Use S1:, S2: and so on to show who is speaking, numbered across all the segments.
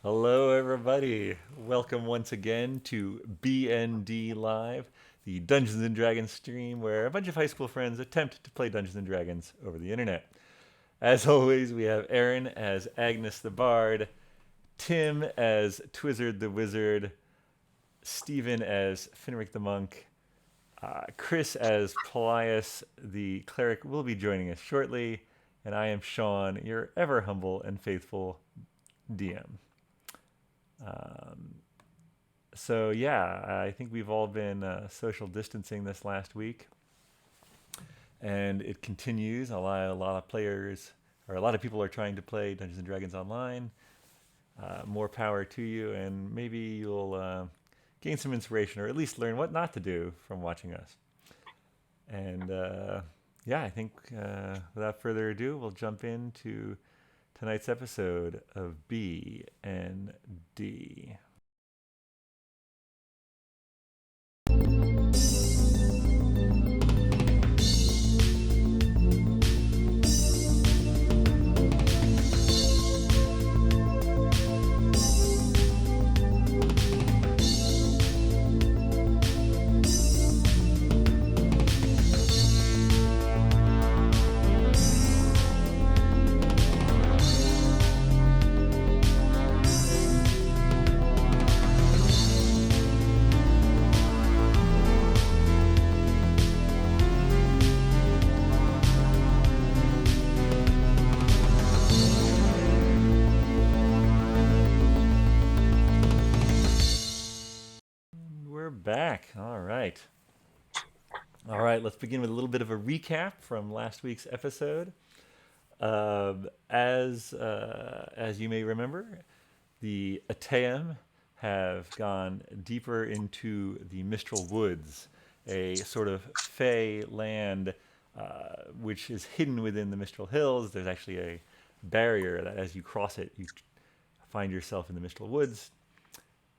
S1: Hello, everybody. Welcome once again to BND Live, the Dungeons and Dragons stream where a bunch of high school friends attempt to play Dungeons and Dragons over the internet. As always, we have Erin as Agnes the Bard, Tim as Twizzard the Wizard, Stephen as Finric the Monk, Chris as Paelias the Cleric will be joining us shortly, and I am Shawn, your ever humble and faithful DM. So yeah, I think we've all been social distancing this last week, and it continues. A lot of players, or a lot of people, are trying to play Dungeons and Dragons online. More power to you, and maybe you'll gain some inspiration, or at least learn what not to do from watching us. And yeah, I think without further ado, we'll jump into tonight's episode of BND. We're back. All right. All right, let's begin with a little bit of a recap from last week's episode. As you may remember, the Ateum have gone deeper into the Mistral Woods, a sort of fey land which is hidden within the Mistral Hills. There's actually a barrier that, as you cross it, you find yourself in the Mistral Woods.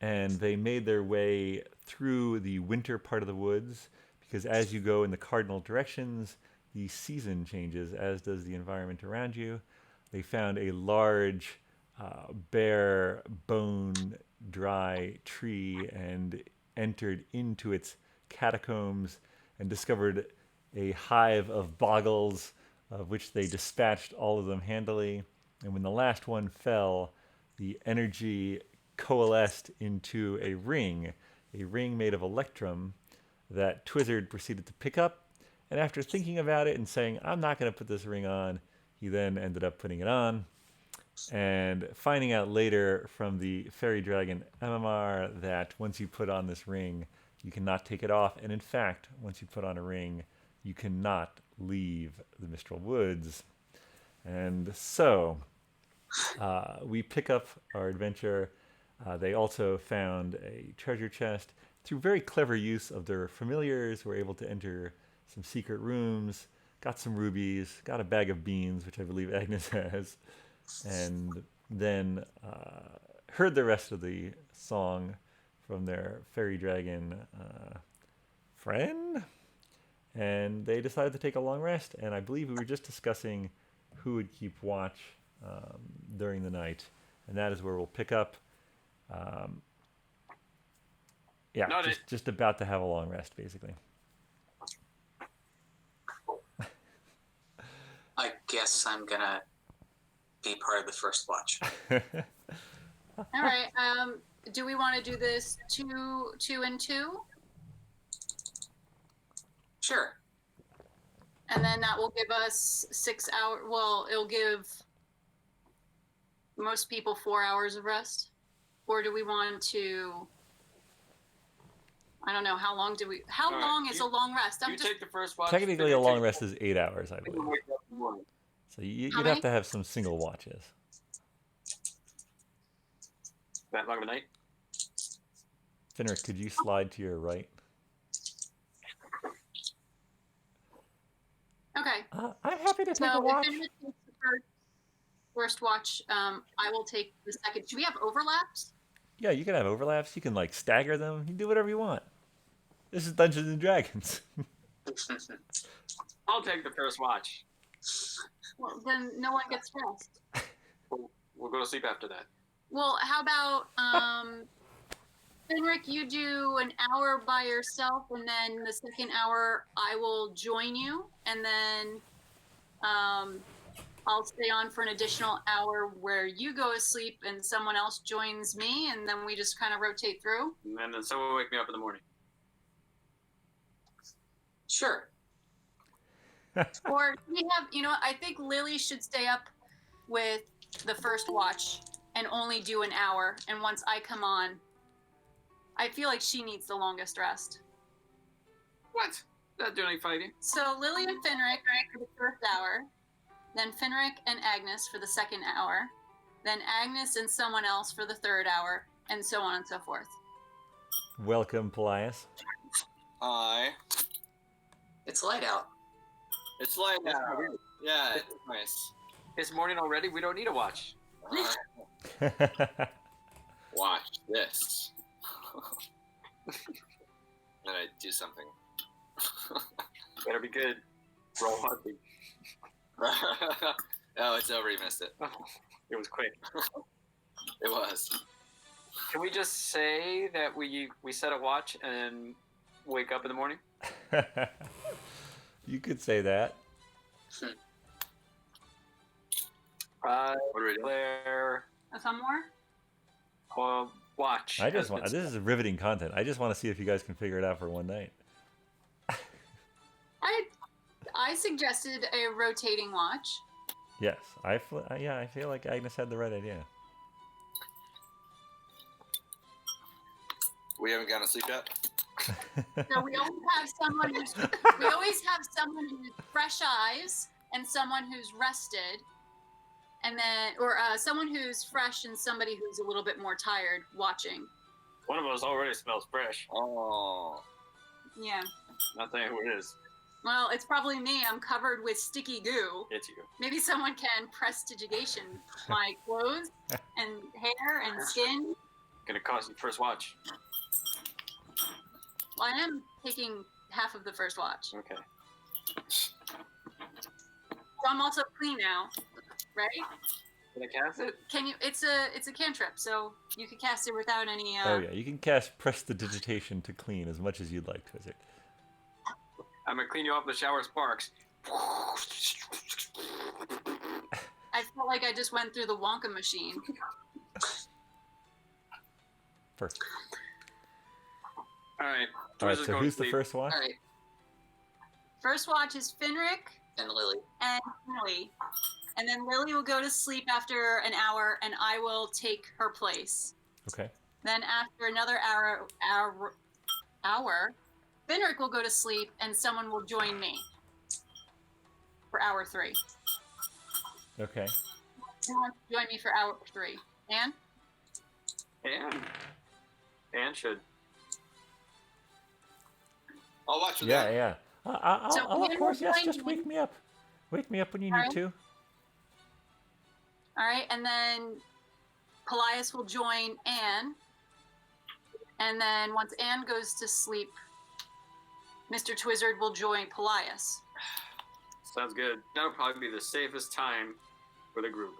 S1: And they made their way through the winter part of the woods because as you go in the cardinal directions, the season changes, as does the environment around you. They found a large, bare, bone dry tree and entered into its catacombs and discovered a hive of boggles, of which they dispatched all of them handily. And when the last one fell, the energy coalesced into a ring made of electrum that Twizzard proceeded to pick up. And after thinking about it and saying, I'm not going to put this ring on, he then ended up putting it on. And finding out later from the fairy dragon MMR that once you put on this ring, you cannot take it off. And in fact, once you put on a ring, you cannot leave the Mistral Woods. And so we pick up our adventure. They also found a treasure chest. Through very clever use of their familiars, were able to enter some secret rooms, got some rubies, got a bag of beans, which I believe Agnes has, and then heard the rest of the song from their fairy dragon friend. And they decided to take a long rest. And I believe we were just discussing who would keep watch during the night. And that is where we'll pick up. Yeah, just about to have a long rest, basically.
S2: I guess I'm gonna be part of the first watch.
S3: All right. Do we want to do this two and two?
S2: Sure.
S3: And then that will give us 6 hours. Well, it'll give most people 4 hours of rest. Or do we want to? I don't know. How long long is a long rest?
S4: You take the first watch.
S1: Technically, a long rest is 8 hours, I believe. So you'd have to have some single watches.
S4: That long of a night?
S1: Finric, could you slide to your right?
S3: Okay.
S1: I'm happy to take a watch.
S3: If Finric takes the first watch, I will take the second. Do we have overlaps?
S1: Yeah, you can have overlaps. You can like stagger them. You can do whatever you want. This is Dungeons and Dragons.
S4: I'll take the first watch.
S3: Well, then no one gets rest.
S4: We'll go to sleep after that.
S3: Well, how about Finric, you do an hour by yourself, and then the second hour I will join you, and then I'll stay on for an additional hour where you go to sleep and someone else joins me, and then we just kind of rotate through.
S4: And then someone will wake me up in the morning.
S2: Sure.
S3: Or we have, I think Lily should stay up with the first watch and only do an hour. And once I come on, I feel like she needs the longest rest.
S4: What? Not doing any fighting.
S3: So Lily and Finric for the first hour, then Finric and Agnes for the second hour, then Agnes and someone else for the third hour, and so on and so forth.
S1: Welcome, Paelias.
S5: Hi.
S2: It's light out.
S5: It's light out. Yeah, it's nice.
S4: It's morning already. We don't need a watch.
S5: Watch this. Then I do something.
S4: Better be good. Roll heartbeat.
S5: Oh, it's over. You missed it.
S4: It was quick.
S5: It was.
S4: Can we just say that we set a watch and wake up in the morning?
S1: You could say that.
S5: What are we doing?
S4: Claire,
S3: Some more?
S4: watch.
S1: I just
S4: has
S1: want.
S4: been
S1: This is riveting content. I just want to see if you guys can figure it out for one night.
S3: I suggested a rotating watch.
S1: Yes, I feel like Agnes had the right idea.
S5: We haven't gone to sleep yet.
S3: So we always have someone who's fresh eyes and someone who's rested, and then someone who's fresh and somebody who's a little bit more tired watching.
S4: One of us already smells fresh.
S5: Oh.
S3: Yeah.
S4: Not saying who it is.
S3: Well, it's probably me. I'm covered with sticky goo.
S4: It's you.
S3: Maybe someone can prestidigitation my clothes and hair and skin.
S4: Gonna cost you first watch.
S3: Well, I am taking half of the first watch.
S4: Okay.
S3: So I'm also clean now, right?
S4: Can I cast it?
S3: Can you? It's a cantrip, so you can cast it without any.
S1: Oh yeah, you can cast prestidigitation to clean as much as you'd like, Twizzard.
S4: I'm gonna clean you off the shower sparks.
S3: I felt like I just went through the Wonka machine.
S1: Perfect.
S4: All right.
S1: All right.
S4: Twizzler's
S1: So
S4: going
S1: who's
S4: to
S1: the
S4: sleep.
S1: first watch?
S2: All right.
S3: First watch is Finric
S2: And Lily.
S3: and Lily, and then Lily will go to sleep after an hour, and I will take her place.
S1: Okay.
S3: Then after another hour, Finric will go to sleep, and someone will join me for hour 3.
S1: Okay.
S3: Who wants to join me for hour 3? Anne?
S4: Anne should.
S5: I'll watch with
S1: Yeah,
S5: them.
S1: yeah.
S3: So
S1: I'll of
S3: Ian
S1: course,
S3: will
S1: yes.
S3: join
S1: Just
S3: me.
S1: wake me up. Wake me up when you
S3: All
S1: need
S3: right.
S1: to.
S3: All right, and then Paelias will join Anne. And then once Anne goes to sleep, Mr. Twizzard will join Paelias.
S4: Sounds good. That'll probably be the safest time for the group.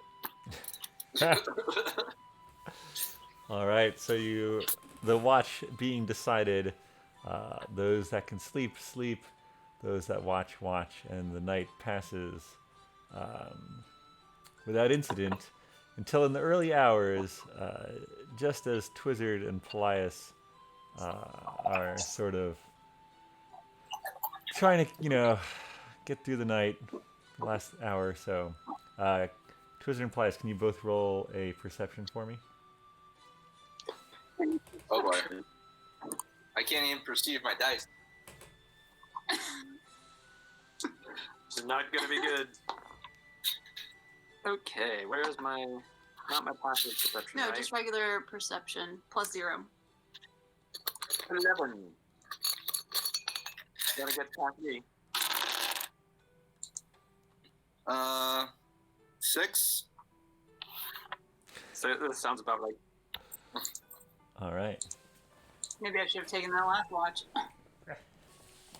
S1: All right. So the watch being decided. Those that can sleep, sleep. Those that watch, watch, and the night passes without incident until in the early hours, just as Twizzard and Paelias are sort of trying to, get through the night, the last hour or so. Twizzard and Paelias, can you both roll a perception for me?
S5: Oh boy. I can't even perceive my dice.
S4: This is not gonna be good. Okay, where's my not my passive perception?
S3: No,
S4: right?
S3: just regular perception, +0.
S4: 11. Gotta get past me.
S5: 6.
S4: So this sounds about right.
S1: All right.
S3: Maybe I should have taken that last watch.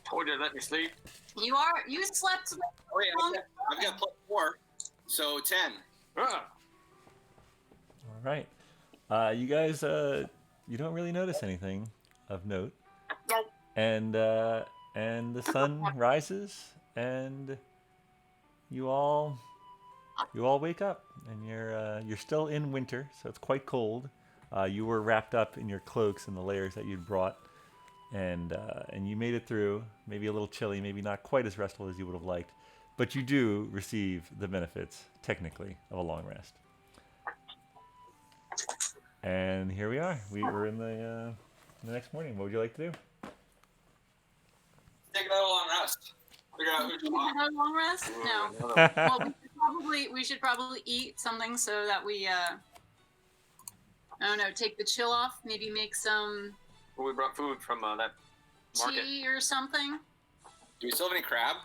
S4: Told you to let me sleep.
S3: You slept
S5: Oh yeah, I've got +4, so 10.
S4: Ah,
S1: All right. You guys, you don't really notice anything of note,
S3: Nope.
S1: and the sun rises, and you all wake up, and you're still in winter, so it's quite cold. You were wrapped up in your cloaks and the layers that you'd brought, and you made it through. Maybe a little chilly, maybe not quite as restful as you would have liked, but you do receive the benefits, technically, of a long rest. And here we are. We're in the next morning. What would you like to do?
S5: Take another long rest. Figure out who to walk.
S3: Have a long rest? No.
S4: Another-
S3: Well, we should probably eat something so that we I don't know, take the chill off. Maybe make some
S4: we brought food from that market.
S3: tea or something.
S5: Do we still have any crab?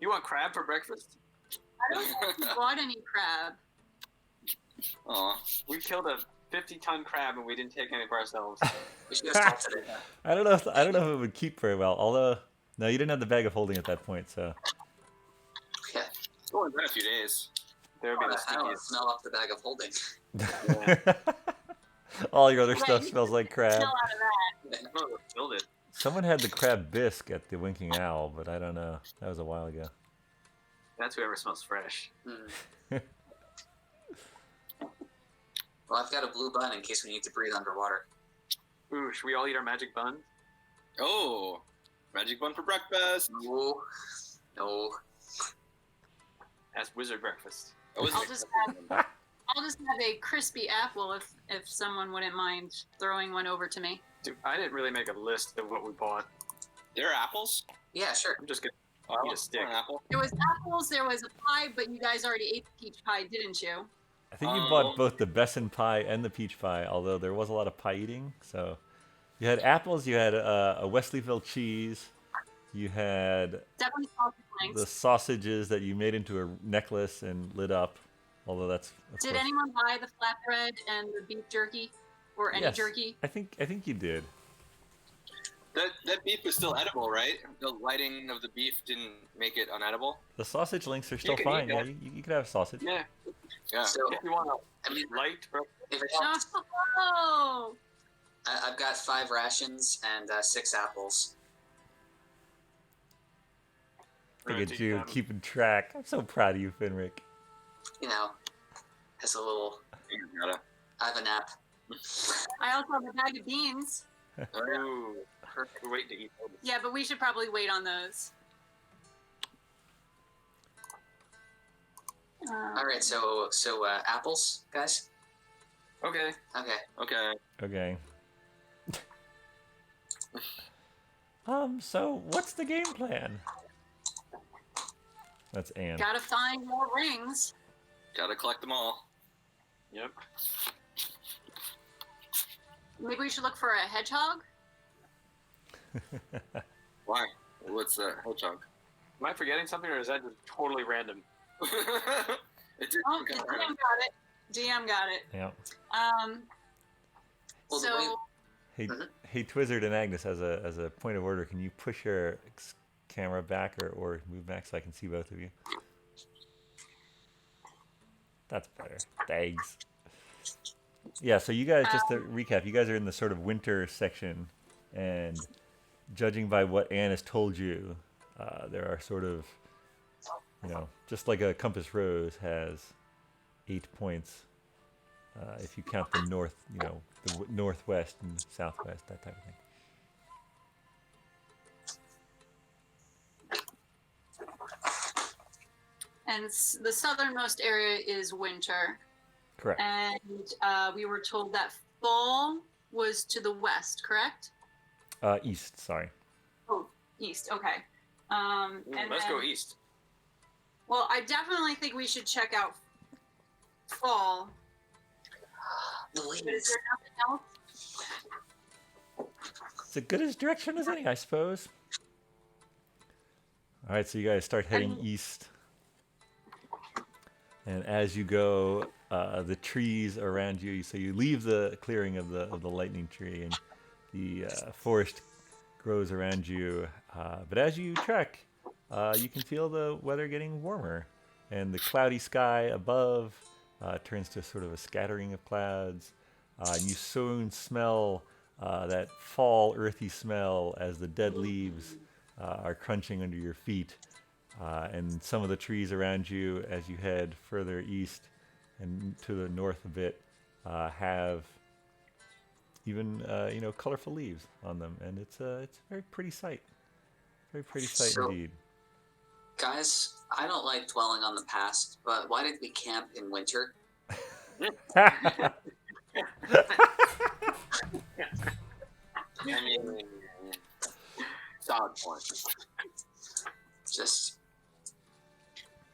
S4: You want crab for breakfast?
S3: I don't think we bought any crab.
S5: Aw.
S4: We killed a 50-ton crab and we didn't take any for ourselves.
S2: We should have stopped today.
S1: I don't know if it would keep very well. Although, no, you didn't have the bag of holding at that point, so.
S2: Yeah.
S5: It's only been a few days.
S4: There would be the
S2: I don't
S4: stickiest.
S2: smell off the bag of holding.
S1: All your other
S3: Right,
S1: stuff
S3: you
S1: smells like crab.
S3: Chill out of that.
S4: Oh, killed it.
S1: Someone had the crab bisque at the Winking Owl, but I don't know. That was a while ago.
S4: That's whoever smells fresh.
S2: Hmm. Well, I've got a blue bun in case we need to breathe underwater.
S4: Ooh, should we all eat our magic bun?
S5: Oh, magic bun for breakfast.
S2: No. No.
S4: That's wizard breakfast.
S5: That was
S3: I'll just have a crispy apple if someone wouldn't mind throwing one over to me.
S4: Dude, I didn't really make a list of what we bought.
S5: There are apples.
S2: Yeah, sure.
S4: I'm just gonna
S5: Oh, I
S4: eat a
S5: want
S4: stick.
S5: an apple.
S3: There was apples, there was a pie, but you guys already ate the peach pie, didn't you?
S1: I think you bought both the besan pie and the peach pie, although there was a lot of pie eating. So you had apples, you had a Wesleyville cheese, you had
S3: Definitely sausage
S1: the
S3: links.
S1: sausages that you made into a necklace and lit up. Although that's of
S3: Did
S1: course-
S3: anyone buy the flatbread and the beef jerky? Or any
S1: Yes,
S3: jerky?
S1: I think you did.
S5: That beef was still edible, right? The lighting of the beef didn't make it unedible.
S1: The sausage links are still
S4: can eat
S1: fine. Yeah,
S4: that.
S1: you could have sausage.
S4: Yeah,
S5: Yeah.
S2: So,
S4: if you want
S2: I mean,
S4: a light breakfast.
S2: if it helps,
S3: Oh!
S2: I've got 5 rations and 6 apples.
S1: Look
S4: We're
S1: at
S4: gonna
S1: you
S4: take them.
S1: keeping track. I'm so proud of you, Finric.
S2: You know, as a little.
S5: You gotta.
S2: I have a nap.
S3: I also have a bag of beans.
S4: Ooh, we're waiting to eat those.
S3: Yeah, but we should probably wait on those.
S2: All right, so apples, guys.
S4: Okay.
S2: Okay.
S5: Okay.
S1: Okay. So what's the game plan? That's Anne.
S3: Gotta find more rings.
S5: Gotta collect them all.
S4: Yep.
S3: Maybe we should look for a hedgehog.
S5: Why? What's the hedgehog?
S4: Am I forgetting something, or is that just totally random?
S5: It did
S3: Oh,
S5: kind
S3: DM
S5: of
S3: got it. DM got it.
S1: Yeah.
S2: Well, the
S3: So
S2: way-
S1: Hey,
S2: Mhm.
S1: hey, Twizzard and Agnes, as a point of order, can you push your camera back or move back so I can see both of you? That's better. Thanks. Yeah, so you guys, just to recap, you guys are in the sort of winter section, and judging by what Anne has told you, there are sort of, just like a compass rose has 8 points. If you count the north, the northwest and southwest, that type of thing.
S3: and the southernmost area is winter,
S1: Correct.
S3: and we were told that fall was to the west, correct?
S1: East, sorry.
S3: Oh, east. Okay.
S4: Ooh,
S3: And
S4: let's
S3: then-
S4: go east.
S3: Well, I definitely think we should check out fall.
S2: the
S3: But is
S2: leaves.
S3: there nothing else?
S1: It's as good as direction as any, I suppose. All right, so you guys start heading east, and as you go, the trees around you. So you leave the clearing of the lightning tree, and the forest grows around you. But as you trek, you can feel the weather getting warmer, and the cloudy sky above turns to sort of a scattering of clouds. And you soon smell that fall earthy smell as the dead leaves are crunching under your feet. And some of the trees around you, as you head further east and to the north a bit, have even colorful leaves on them, and it's a very pretty sight. Very pretty sight
S2: So-
S1: indeed.
S2: Guys, I don't like dwelling on the past, but why did we camp in winter?
S5: I mean, solid point.
S2: Just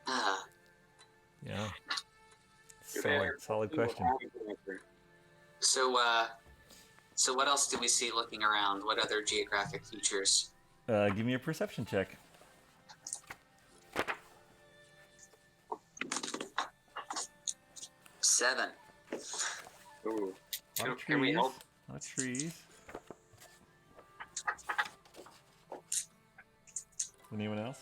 S1: Yeah.
S4: Good answer.
S1: Solid question.
S2: so what else do we see looking around? What other geographic features?
S1: Give me a perception check.
S2: Seven.
S4: Ooh.
S1: A lot of
S4: Can we
S1: trees.
S4: help?
S1: A lot of trees. Anyone else?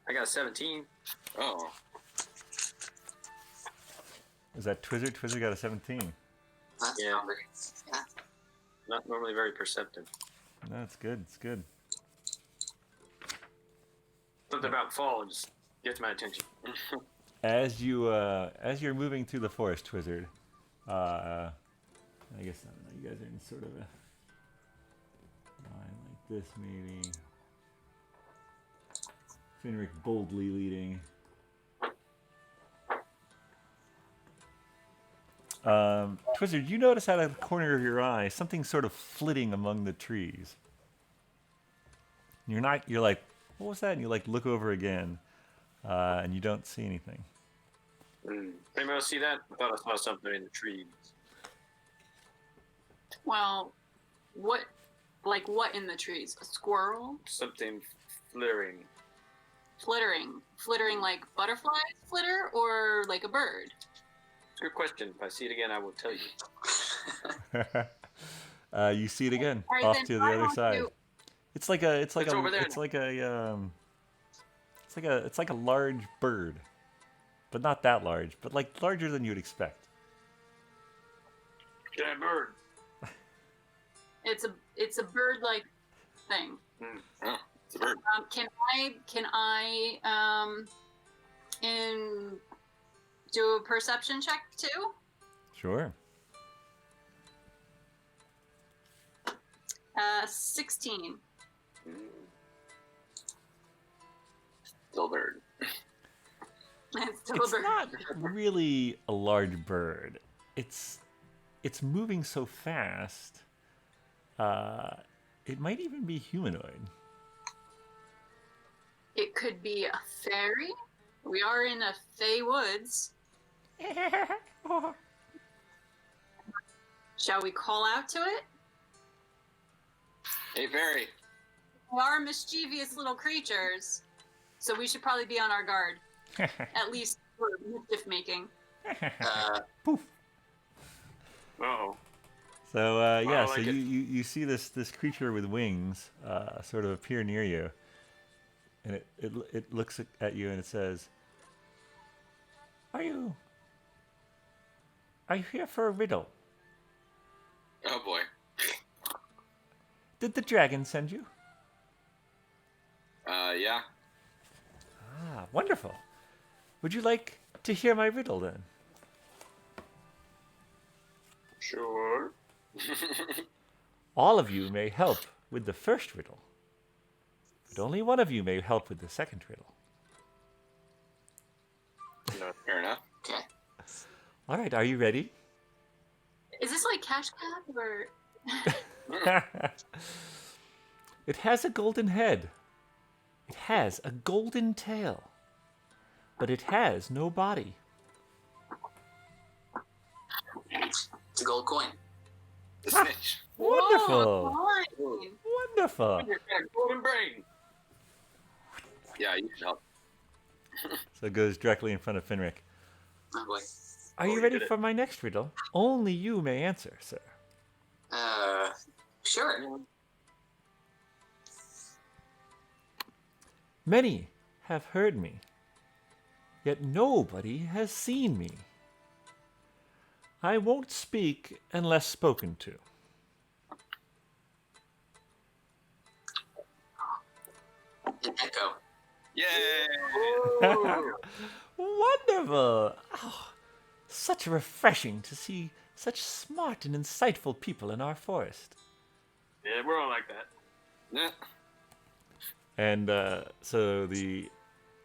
S4: I got 17.
S5: Oh,
S1: Is that Twizzard? Twizzard got a 17.
S2: That's
S4: Yeah.
S2: not very. Yeah.
S4: Not normally very perceptive.
S1: No, it's good. It's good.
S4: Something about fall just gets my attention.
S1: As you're moving through the forest, Twizzard, I guess I don't know. You guys are in sort of a line like this, maybe. Finric boldly leading. Twizzard, you notice out of the corner of your eye something sort of flitting among the trees. You're like, what was that? And you like look over again, and you don't see anything.
S4: Anybody else see that? I thought I saw something in the trees.
S3: Well, what in the trees? A squirrel?
S4: Something flittering.
S3: Flittering like butterflies flitter, or like a bird?
S4: Good question. If I see it again, I will tell you.
S1: You see it again
S3: All right,
S1: off
S3: then
S1: to the
S3: I
S1: other
S3: want
S1: side.
S3: to-
S1: It's like a
S4: over there
S1: it's like a large bird, but not that large, but like larger than you'd expect.
S4: Giant bird.
S3: It's a bird-like thing.
S5: oh, it's a bird.
S3: Can I do a perception check too?
S1: Sure.
S3: 16.
S5: Still a bird.
S3: It's still a
S1: It's
S3: bird.
S1: not really a large bird. It's moving so fast. It might even be humanoid.
S3: It could be a fairy. We are in a Fey Woods. Shall we call out to it?
S5: Hey, fairy.
S3: We are mischievous little creatures, so we should probably be on our guard, at least for mischief making.
S1: Poof.
S4: Uh-oh.
S1: So
S4: I
S1: so
S4: like it.
S1: you see this creature with wings sort of appear near you, and it looks at you and it says, "Are you here for a riddle?
S5: Oh boy.
S1: Did the dragon send you?
S5: Yeah.
S1: Ah, wonderful. Would you like to hear my riddle then?
S4: Sure.
S1: All of you may help with the first riddle, but only one of you may help with the second riddle.
S4: No.
S5: Fair enough.
S2: Okay.
S1: All right, are you ready?"
S3: Is this like Cash Cab or?
S1: It has a golden head. It has a golden tail. But it has no body.
S2: It's a gold coin.
S5: The snitch.
S1: Wonderful.
S3: Whoa,
S1: Wonderful.
S4: You've got a golden brain.
S5: Yeah, you should help.
S1: So it goes directly in front of Finric.
S2: Oh boy.
S1: Are
S4: Oh,
S1: you
S4: you
S1: ready
S4: did it.
S1: for my next riddle? Only you may answer, sir.
S2: Sure.
S1: Many have heard me yet nobody has seen me. I won't speak unless spoken to.
S2: An echo.
S5: Yay!
S1: Wonderful! Oh, such refreshing to see such smart and insightful people in our forest.
S4: Yeah, we're all like that.
S5: Yeah.
S1: And so the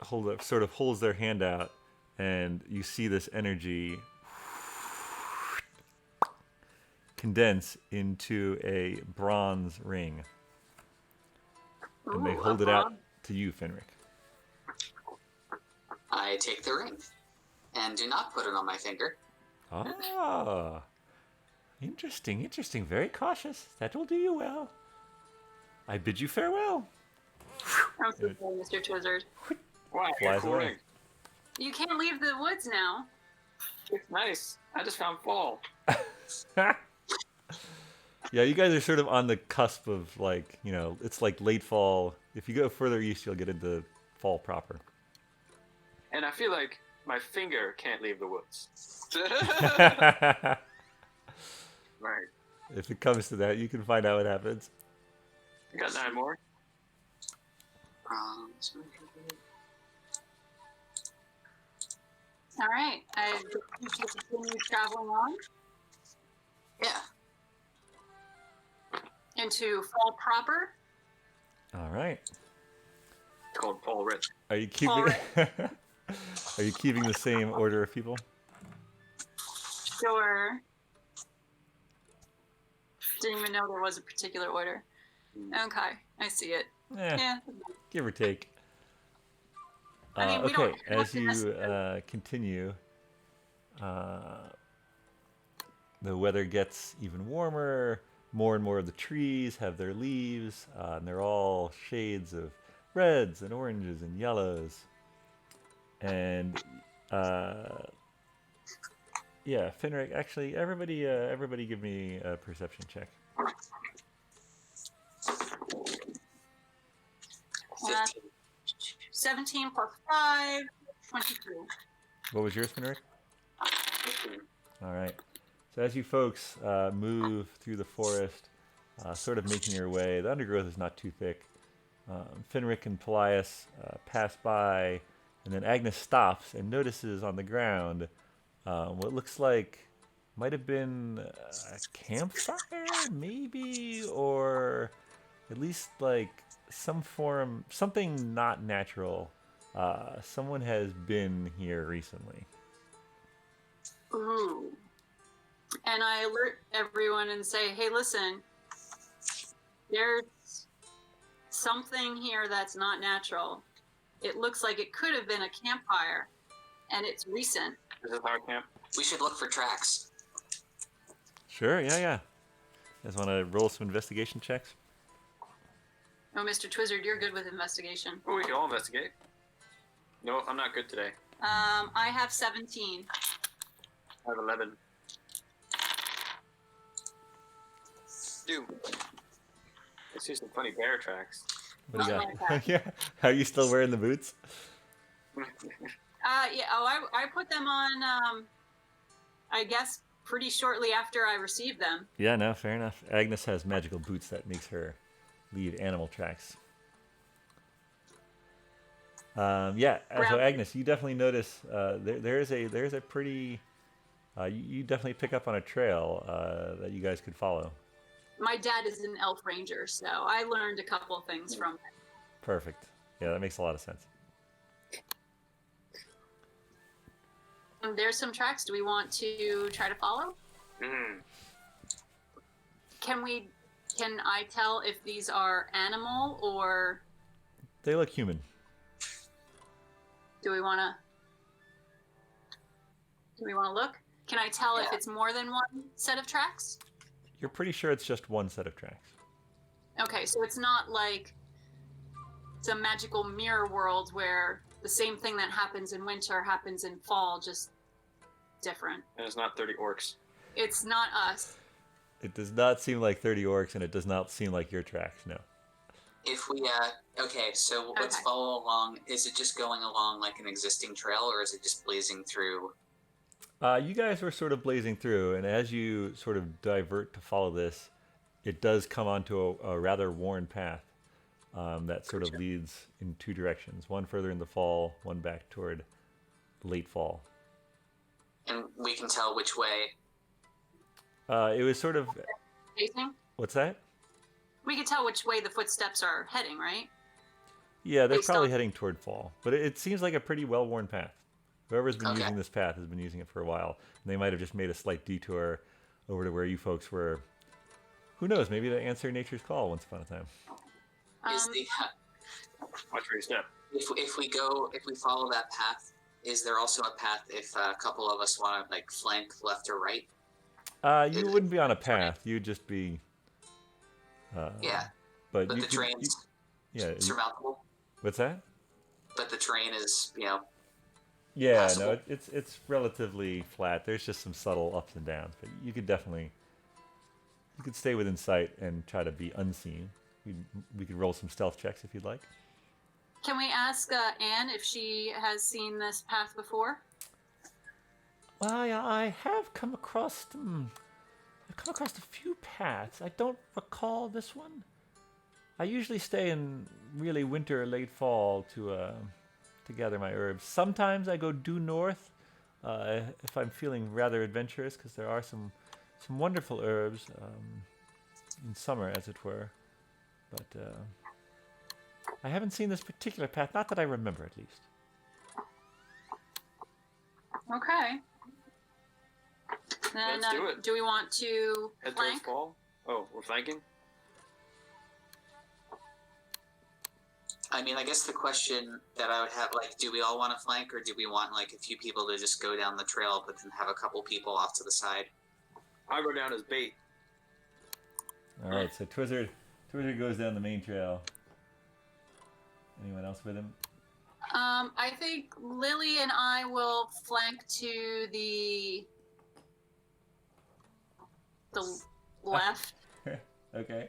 S1: holder sort of holds their hand out, and you see this energy condense into a bronze ring. And they
S3: Ooh,
S1: hold
S3: a
S1: it out
S3: bronze.
S1: to you, Finric.
S2: I take the ring and do not put it on my finger.
S1: Ah, interesting, interesting. Very cautious. That will do you well. I bid you farewell.
S3: I'm so sorry, Mr. Twizzard.
S4: Why?
S1: Flies
S4: Cool
S1: away.
S4: ring.
S3: You can't leave the woods now.
S4: It's nice. I just found fall.
S1: Yeah, you guys are sort of on the cusp of, like, you know, it's like late fall. If you go further east, you'll get into fall proper.
S4: And I feel like my finger can't leave the woods. Right.
S1: If it comes to that, you can find out what happens.
S4: You got 9 more?
S3: All right. I you should continue traveling on
S2: Yeah.
S3: into fall proper.
S1: All right.
S4: It's called Paul Rich.
S1: Are you keeping? Are you keeping the same order of people?
S3: Sure. Didn't even know there was a particular order. Okay, I see it. Yeah.
S1: Give or take.
S3: I mean, we don't
S1: okay,
S3: have
S1: as
S3: to
S1: you
S3: necessarily-
S1: continue, the weather gets even warmer. More and more of the trees have their leaves, and they're all shades of reds and oranges and yellows. And yeah, Finric. Actually, everybody, give me a perception check.
S2: 15.
S3: 17 plus 5, 22.
S1: What was yours, Finric?
S2: 15.
S1: All right. So as you folks move through the forest, sort of making your way, the undergrowth is not too thick. Finric and Paelias pass by, and then Agnes stops and notices on the ground what looks like might have been a campfire, maybe, or at least like some form, something not natural. Someone has been here recently.
S3: Ooh. And I alert everyone and say, hey, listen, there's something here that's not natural. It looks like it could have been a campfire, and it's recent.
S4: This is our camp.
S2: We should look for tracks.
S1: Sure, yeah. You guys want to roll some investigation checks?
S3: Oh, Mr. Twizzard, you're good with investigation.
S4: Oh, we can all investigate. No, I'm not good today.
S3: I have 17.
S4: I have 11.
S5: Do.
S4: I see some funny bear tracks.
S1: What do you
S3: Not
S1: got?
S3: like that.
S1: Yeah. Are you still wearing the boots?
S3: Yeah, I put them on, I guess, pretty shortly after I received them.
S1: Yeah, no, fair enough. Agnes has magical boots that makes her leave animal tracks. Yeah, so
S3: Brown.
S1: Agnes, you definitely notice there's a pretty you definitely pick up on a trail that you guys could follow.
S3: My dad is an elf ranger, so I learned a couple things from him.
S1: Perfect. Yeah, that makes a lot of sense.
S3: There's some tracks. Do we want to try to follow?
S4: Mm.
S3: Can I tell if these are animal or
S1: They look human.
S3: do we want to look? Can I tell if
S2: Yeah.
S3: it's more than one set of tracks?
S1: You're pretty sure it's just one set of tracks.
S3: Okay, so it's not like it's a magical mirror world where the same thing that happens in winter happens in fall, just different.
S4: And it's not 30 orcs.
S3: It's not us.
S1: It does not seem like 30 orcs, and it does not seem like your tracks, no.
S2: If we okay, so let's
S3: Okay.
S2: follow along. Is it just going along like an existing trail, or is it just blazing through?
S1: You guys were sort of blazing through, and as you sort of divert to follow this, it does come onto a rather worn path that sort of leads in two directions. One further in the fall, one back toward late fall.
S2: And we can tell which way.
S1: It was sort of.
S3: Facing?
S1: What's that?
S3: We could tell which way the footsteps are heading, right?
S1: Yeah, they're
S3: Based
S1: probably
S3: on-
S1: heading toward fall, but it seems like a pretty well-worn path. Whoever's been
S2: Okay.
S1: using this path has been using it for a while, and they might have just made a slight detour over to where you folks were. Who knows? Maybe to answer nature's call once upon a time.
S2: Is
S3: Um,
S2: the
S4: Watch where you step.
S2: if we follow that path, is there also a path if a couple of us want to like flank left or right?
S1: You wouldn't be on a path; you'd just be.
S2: Yeah,
S1: But
S2: but
S1: you
S2: the
S1: could.
S2: terrain's surmountable.
S1: What's that?
S2: But the terrain is,
S1: Yeah,
S2: Passable.
S1: no, it's relatively flat. There's just some subtle ups and downs, but you could definitely. You could stay within sight and try to be unseen. We could roll some stealth checks if you'd like.
S3: Can we ask Anne if she has seen this path before?
S1: Well, I have come across I've come across a few paths. I don't recall this one. I usually stay in really winter or late fall to gather my herbs. Sometimes I go due north if I'm feeling rather adventurous, because there are some wonderful herbs in summer, as it were. But I haven't seen this particular path, not that I remember, at least.
S3: Okay. Then
S4: Let's do it.
S3: do we want to
S4: Head towards
S3: flank?
S4: fall. Oh, we're flanking?
S2: I mean, I guess the question that I would have, like, do we all want to flank, or do we want like a few people to just go down the trail, but then have a couple people off to the side?
S4: I go down as bait.
S1: All right, so Twizzard goes down the main trail. Anyone else with him?
S3: I think Lily and I will flank to the left.
S1: Okay.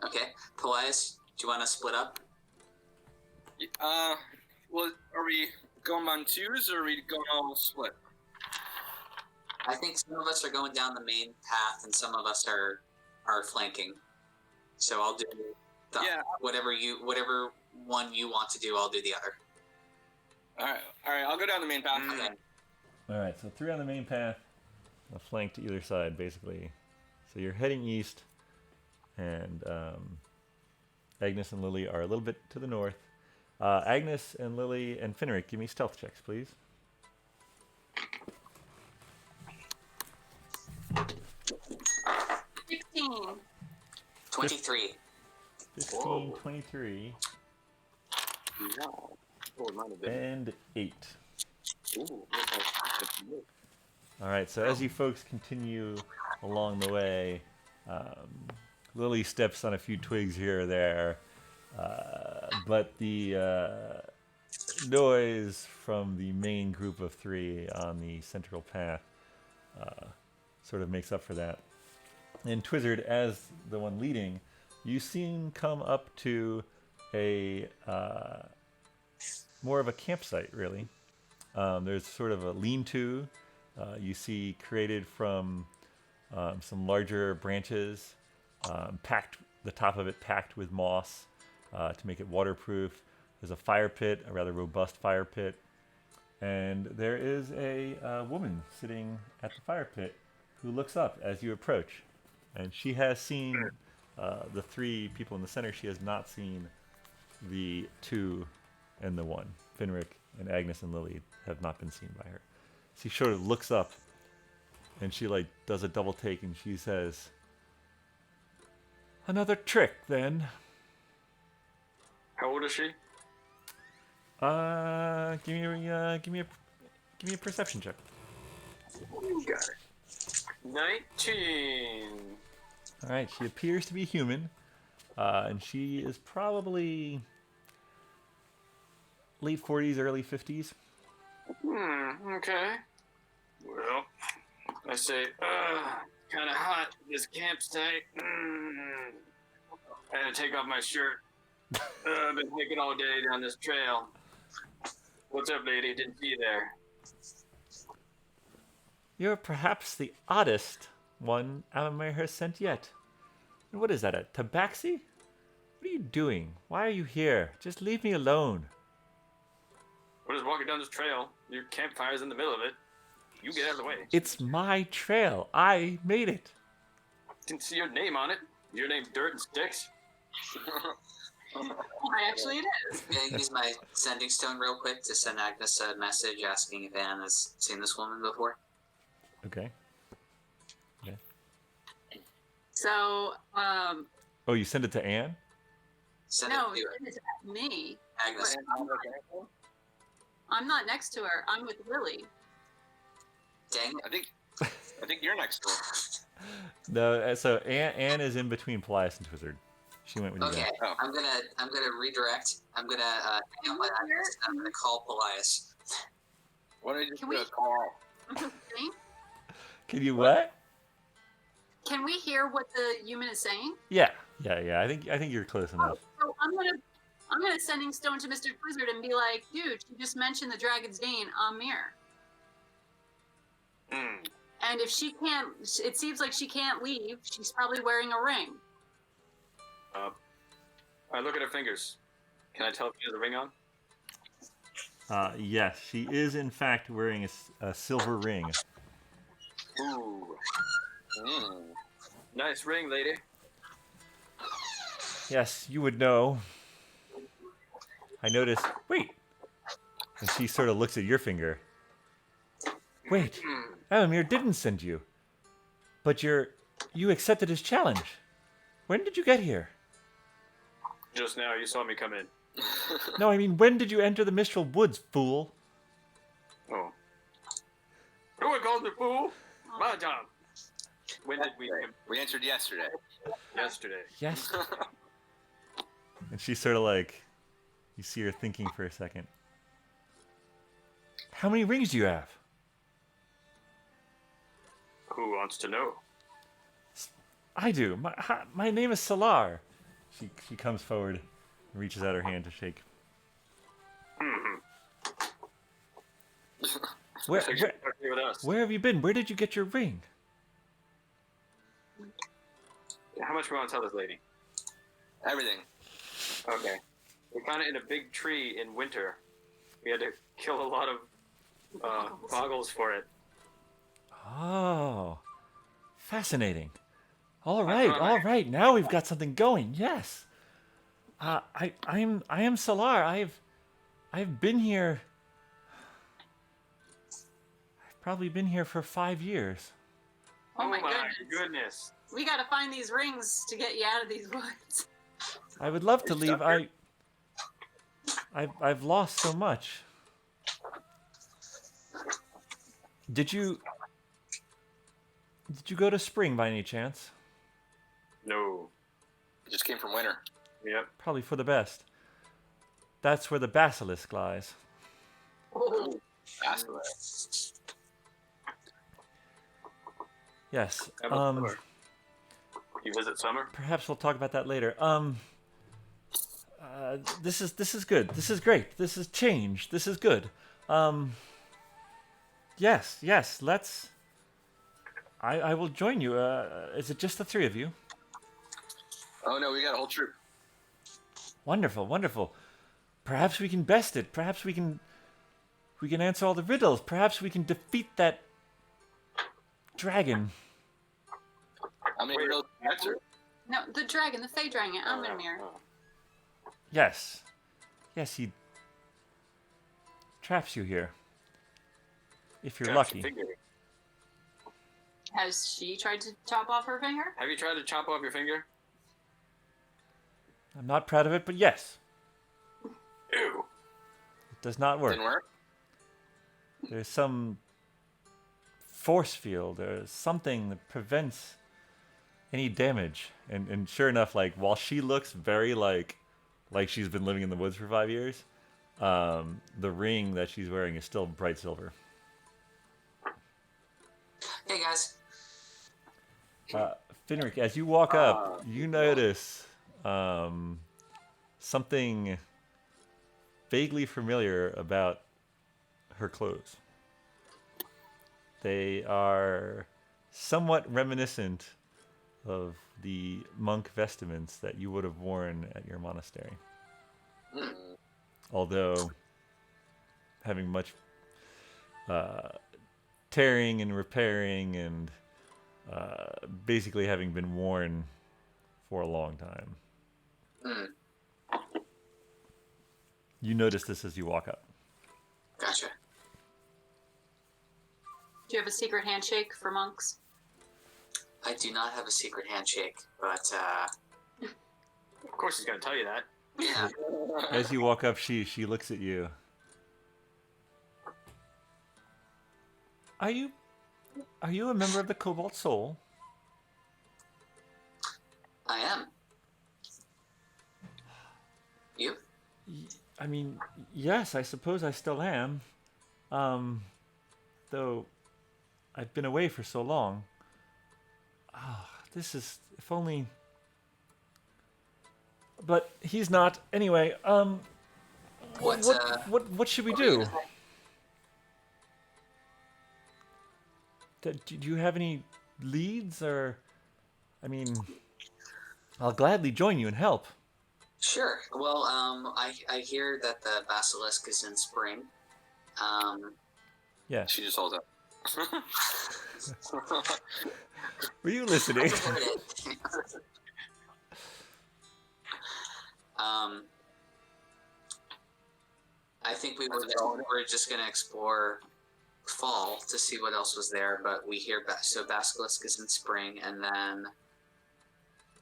S2: Okay, Paelias, do you want to split up?
S5: Well, are we going on twos or are we going all split?
S2: I think some of us are going down the main path, and some of us are flanking. So I'll do
S5: Yeah.
S2: whatever one you want to do. I'll do the other.
S5: All right. I'll go down the main path.
S2: Okay.
S1: All right, so 3 on the main path, a flank to either side, basically. So you're heading east, and Agnes and Lily are a little bit to the north. Agnes and Lily and Finric, give me stealth checks, please.
S3: 16.
S2: 23.
S1: 15,
S4: Whoa.
S1: 23,
S4: No. Oh, it might have been.
S1: and 8.
S4: Ooh,
S1: All right, so as you folks continue along the way, Lily steps on a few twigs here or there, but the noise from the main group of 3 on the central path sort of makes up for that. And Twizzard, as the one leading, you soon come up to a more of a campsite, really. There's sort of a lean-to you see created from some larger branches, packed, the top of it packed with moss to make it waterproof. There's a fire pit, a rather robust fire pit, and there is a woman sitting at the fire pit who looks up as you approach, and she has seen the 3 people in the center. She has not seen the 2 and the 1. Finric and Agnes and Lily have not been seen by her. She sort of looks up, and she like does a double take, and she says, "Another trick, then."
S4: How old is she?
S1: Give me a perception check.
S4: Got it. 19.
S1: All right, she appears to be human, and she is probably late 40s, early 50s.
S4: Okay. Well, I say, kind of hot, this campsite. I had to take off my shirt. I've been hiking all day down this trail. What's up, lady? Didn't see you there.
S1: You're perhaps the oddest one Amamir has sent yet. And what is that, a tabaxi? What are you doing? Why are you here? Just leave me alone.
S4: We're just walking down this trail. Your campfire's in the middle of it. You get out of the way.
S1: It's my trail. I made it.
S4: Didn't see your name on it. Your name Dirt and Sticks.
S3: Why, actually, it is.
S2: Can I use my sending stone real quick to send Agnes a message asking if Anne has seen this woman before?
S1: Okay.
S3: So,
S1: Oh, you send it to Anne?
S2: Send
S3: no,
S2: it to
S3: it is me.
S2: Agnes.
S3: I'm not next to her. I'm with Lily.
S2: Dang
S5: I think you're next door.
S1: No, so Anne is in between Paelias and Twizzard. She went with you
S2: Okay,
S1: guys.
S5: Oh.
S2: I'm gonna redirect. I'm gonna hang up on Agnes. I'm gonna call Paelias.
S5: Why don't you just
S3: Can
S5: do
S3: we-
S5: a call?
S1: Can you what?
S3: Can we hear what the human is saying?
S1: Yeah. I think you're close enough.
S3: So I'm gonna sending stone to Mr. Blizzard and be like, dude, you just mentioned the dragon's name, Amir. And if she can't, it seems like she can't leave. She's probably wearing a ring.
S4: I look at her fingers. Can I tell if she has a ring on?
S1: Yes, she is in fact wearing a silver ring.
S4: Ooh. Nice ring, lady.
S1: Yes, you would know. I noticed. Wait. And she sort of looks at your finger. Wait, Amir didn't send you. But you accepted his challenge. When did you get here?
S4: Just now, you saw me come in.
S1: No, I mean, when did you enter the Mistral Woods, fool?
S4: Oh. Who would call me fool? My job. When did we come?
S5: We answered yesterday.
S4: Yesterday.
S1: Yes. And she's sort of like, you see her thinking for a second. How many rings do you have?
S4: Who wants to know?
S1: I do. My name is Salar. She comes forward and reaches out her hand to shake. Where,
S4: So you're
S1: where,
S4: here with us.
S1: where have you been? Where did you get your ring?
S4: How much we want to tell this lady?
S5: Everything.
S4: Okay. We found it in a big tree in winter. We had to kill a lot of boggles for it.
S1: Oh, fascinating. All right. Now we've got something going. Yes. I am Salar. I've been here. I've probably been here for 5 years.
S3: Oh my goodness. We gotta find these rings to get you out of these woods.
S1: I would love to leave. I've lost so much. Did you go to spring by any chance?
S4: No.
S5: It just came from winter.
S4: Yep.
S1: Probably for the best. That's where the basilisk lies.
S3: Oh,
S5: Basilisk.
S1: Yes.
S4: How about summer? You visit summer?
S1: Perhaps we'll talk about that later. This is good. This is great. This is change. This is good. Yes. Let's. I will join you. Is it just the three of you?
S5: Oh no, we got a whole troop.
S1: Wonderful. Perhaps we can best it. Perhaps we can answer all the riddles. Perhaps we can defeat that dragon.
S5: How many riddles did you answer?
S3: no, the dragon, the Fey dragon, Amir.
S1: Yes, he traps you here. If you're lucky.
S3: Has she tried to chop off her finger?
S4: Have you tried to chop off your finger?
S1: I'm not proud of it, but yes,
S4: Ew.
S1: it does not work.
S5: Didn't work?
S1: There's some force field or something that prevents any damage. And sure enough, like while she looks very like she's been living in the woods for 5 years, the ring that she's wearing is still bright silver.
S2: Hey guys.
S1: Finric, as you walk up, you notice something vaguely familiar about her clothes. They are somewhat reminiscent of the monk vestments that you would have worn at your monastery. Although having much tearing and repairing and basically having been worn for a long time. You notice this as you walk up.
S2: Gotcha.
S3: Do you have a secret handshake for monks?
S2: I do not have a secret handshake, but
S4: Of course, he's gonna tell you that.
S2: yeah.
S1: As you walk up, she looks at you. Are you a member of the Cobalt Soul?
S2: I am. You?
S1: I mean, yes, I suppose I still am. Though I've been away for so long. This is, if only. But he's not. Anyway, what should we do? Do you have any leads, or? I mean, I'll gladly join you and help.
S2: Sure. Well, I hear that the basilisk is in spring.
S1: Yeah.
S5: She just holds up.
S1: Were you listening?
S2: Heard it. I think we were just gonna explore fall to see what else was there, but we hear so basilisk is in spring, and then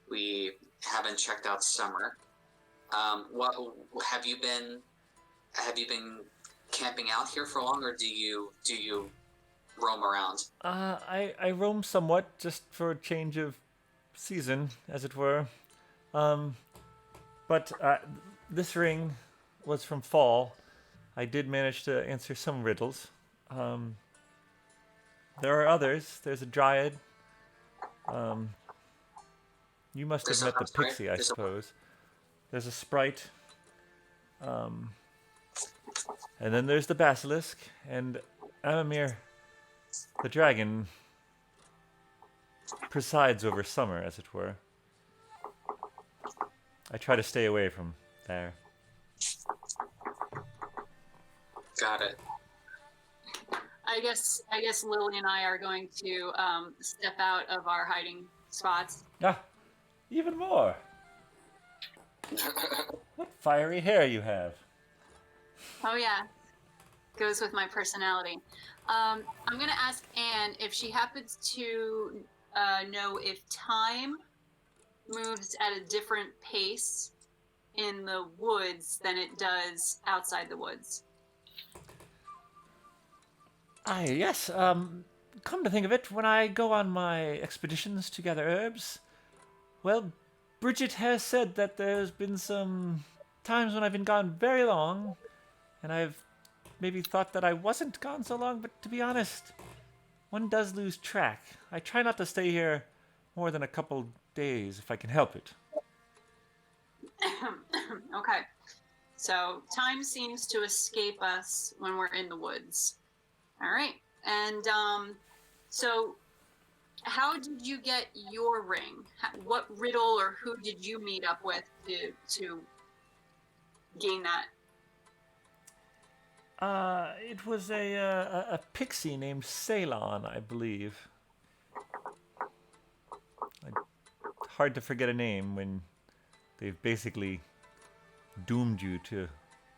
S2: we haven't checked out summer. What have you been camping out here for long, or do you roam around?
S1: I roam somewhat, just for a change of season, as it were. But this ring was from fall. I did manage to answer some riddles. There are others. There's a dryad. You must have met the pixie, I suppose. There's a sprite. And then there's the basilisk, and Amamir, the dragon, presides over summer, as it were. I try to stay away from there.
S2: Got it.
S3: I guess Lily and I are going to step out of our hiding spots.
S1: Even more. What fiery hair you have.
S3: Oh yeah, goes with my personality. I'm gonna ask Anne if she happens to know if time moves at a different pace in the woods than it does outside the woods.
S1: Yes. Come to think of it, when I go on my expeditions to gather herbs, well, Bridget has said that there's been some times when I've been gone very long, and I've maybe thought that I wasn't gone so long, but to be honest, one does lose track. I try not to stay here more than a couple days if I can help it.
S3: Okay. So time seems to escape us when we're in the woods. All right. And so how did you get your ring? What riddle or who did you meet up with to gain that?
S1: It was a pixie named Ceylon, I believe. Hard to forget a name when they've basically doomed you to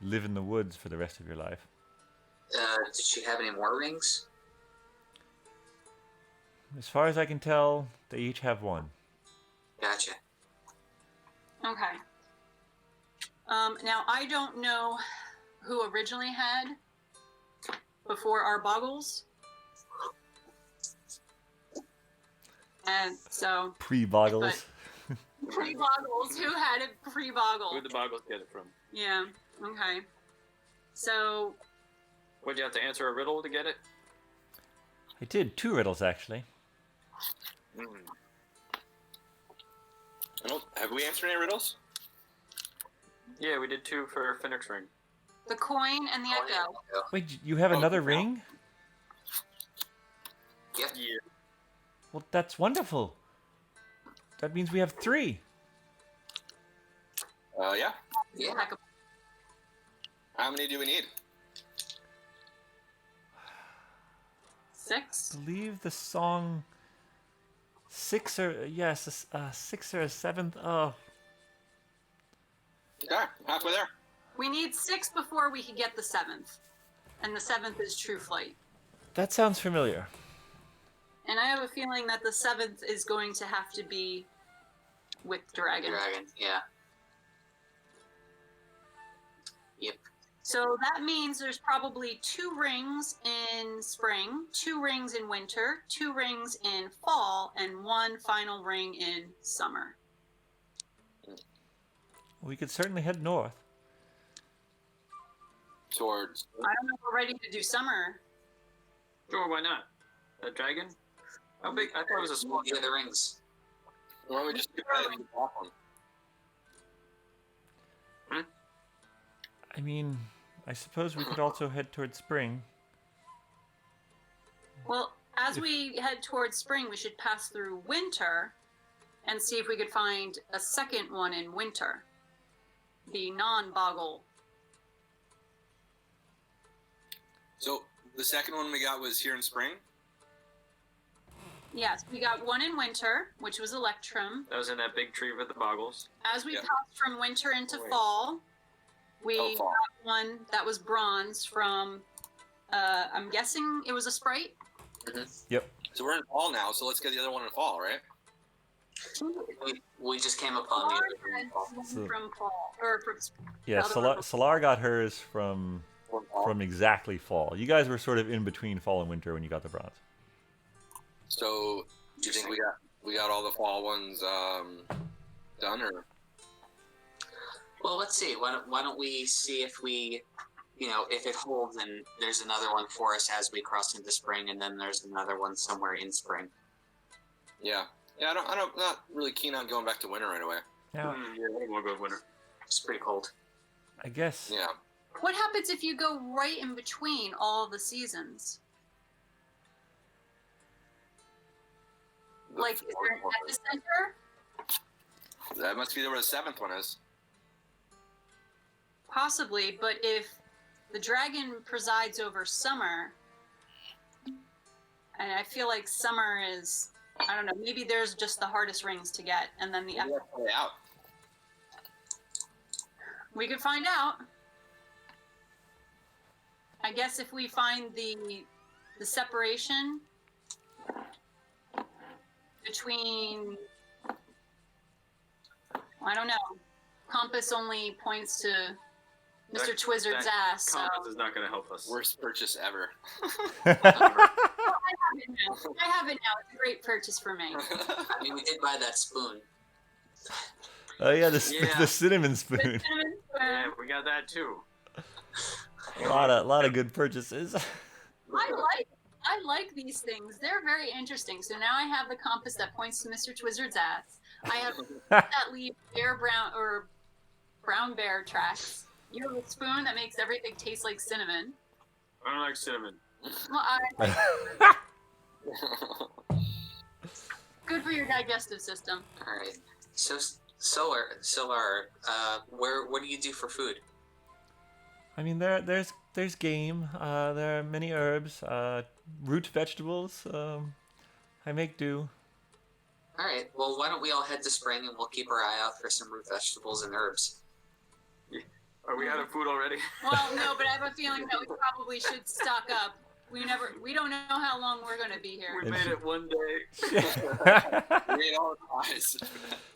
S1: live in the woods for the rest of your life.
S2: Did she have any more rings?
S1: As far as I can tell, they each have one.
S2: Gotcha.
S3: Okay. Now I don't know who originally had before our boggles. And so
S1: Pre-boggles.
S3: pre-boggles. Who had it pre-boggle?
S4: Where'd the boggles get it from?
S3: Yeah. Okay. So
S4: Would you have to answer a riddle to get it?
S1: I did 2 riddles, actually.
S5: Have we answered any riddles?
S4: Yeah, we did 2 for Finric's ring.
S3: The coin and the echo.
S1: Wait, you have another ring?
S2: Yep.
S4: Yeah.
S1: Well, that's wonderful. That means we have 3.
S5: Yeah.
S2: Yeah.
S3: Heck of-
S5: How many do we need?
S3: 6.
S1: I believe the song 6 or yes, 6 or a 7th. Oh,
S5: Okay, halfway there.
S3: We need 6 before we can get the 7th. And the 7th is True Flight.
S1: that sounds familiar.
S3: And I have a feeling that the 7th is going to have to be with Dragon.
S2: Dragon. Yeah. Yep.
S3: So that means there's probably 2 rings in spring, 2 rings in winter, 2 rings in fall, and 1 final ring in summer.
S1: We could certainly head north.
S5: Towards.
S3: I don't know if we're ready to do summer.
S4: Sure, why not? A dragon? How big? I thought it was a small.
S2: The other rings.
S5: Why don't we just do that in the top one?
S1: I mean, I suppose we could also head towards spring.
S3: Well, as we head towards spring, we should pass through winter and see if we could find a second one in winter. The non-boggle.
S5: So the second one we got was here in spring.
S3: Yes, we got one in winter, which was Electrum.
S4: That was in that big tree with the boggles.
S3: As we
S5: Yeah.
S3: passed from winter into
S4: Wait.
S3: fall, we
S5: Oh, fall.
S3: got one that was bronze from, I'm guessing it was a sprite?
S1: Yep.
S5: So we're in fall now, so let's get the other one in fall, right?
S2: We just came upon the other
S3: Solar had one
S1: So-
S3: from fall, or from
S1: Yeah,
S3: The other
S1: Solar,
S3: one.
S1: Solar got hers from exactly fall. You guys were sort of in between fall and winter when you got the bronze.
S5: So do you think we got all the fall ones done, or?
S2: Well, let's see. Why don't we see if we, if it holds, and there's another one for us as we cross into spring, and then there's another one somewhere in spring.
S5: Yeah. Yeah, I'm not really keen on going back to winter right away.
S1: Now,
S4: Yeah, I don't want to go winter.
S2: It's pretty cold.
S1: I guess
S5: Yeah.
S3: What happens if you go right in between all the seasons? Like, is there an epicenter?
S5: That must be where the 7th one is.
S3: Possibly, but if the dragon presides over summer, and I feel like summer is, I don't know, maybe there's just the hardest rings to get, and then the
S5: We have to play out.
S3: we could find out. I guess if we find the separation between, I don't know, compass only points to Mr. Twizzard's ass. So.
S4: Compass is not going to help us.
S5: Worst purchase ever.
S3: I have it now. It's a great purchase for me.
S2: I mean, we did buy that spoon.
S1: Oh yeah,
S4: Yeah.
S1: the cinnamon
S3: The
S1: spoon.
S3: cinnamon
S4: Yeah,
S3: spoon.
S4: we got that too.
S1: A lot of good purchases.
S3: I like these things. They're very interesting. So now I have the compass that points to Mr. Twizzard's ass. I have that leaves brown bear tracks. You have a spoon that makes everything taste like cinnamon.
S4: I don't like cinnamon.
S3: Well, good for your digestive system.
S2: All right. So, Solar, what do you do for food?
S1: I mean, there's game. There are many herbs, root vegetables. I make do.
S2: All right. Well, why don't we all head to spring, and we'll keep our eye out for some root vegetables and herbs.
S4: Are we out of food already?
S3: Well, no, but I have a feeling that we probably should stock up. We don't know how long we're going to be here.
S4: We made it one day.
S5: We ate all the pies.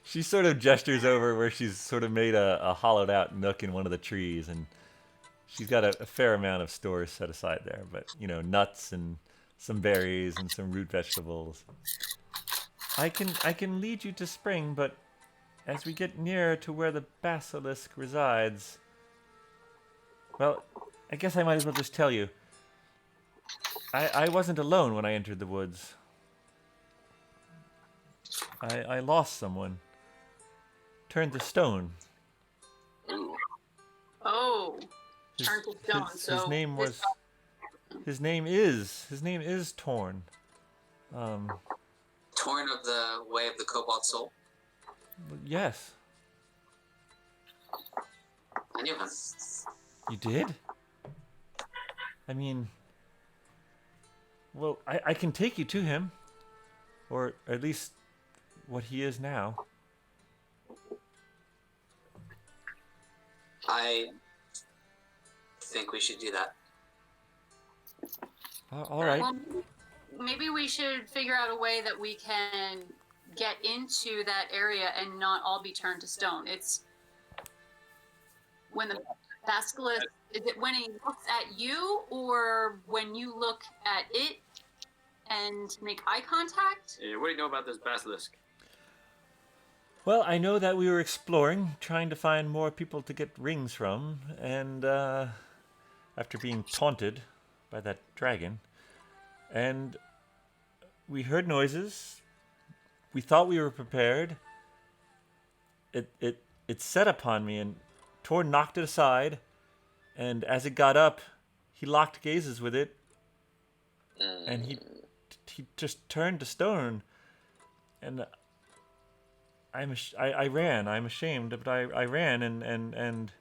S1: She sort of gestures over where she's sort of made a hollowed out nook in one of the trees, and she's got a fair amount of stores set aside there. But nuts and some berries and some root vegetables. I can lead you to spring, but as we get nearer to where the basilisk resides, well, I guess I might as well just tell you. I wasn't alone when I entered the woods. I lost someone. Turned to stone.
S5: Ooh.
S3: Oh, turned to stone.
S1: His name was. His name is Torn.
S2: Torn of the Way of the Cobalt Soul.
S1: Yes.
S2: I knew him.
S1: You did? I mean, well, I can take you to him, or at least what he is now.
S2: I think we should do that.
S1: All right.
S3: Well, maybe we should figure out a way that we can get into that area and not all be turned to stone. It's when the basilisk, is it when he looks at you or when you look at it and make eye contact?
S4: Yeah, what do you know about this basilisk?
S1: Well, I know that we were exploring, trying to find more people to get rings from, and after being taunted by that dragon, and we heard noises. We thought we were prepared. It set upon me, and Torn knocked it aside, and as it got up, he locked gazes with it, and he just turned to stone, and I ran. I'm ashamed, but I ran and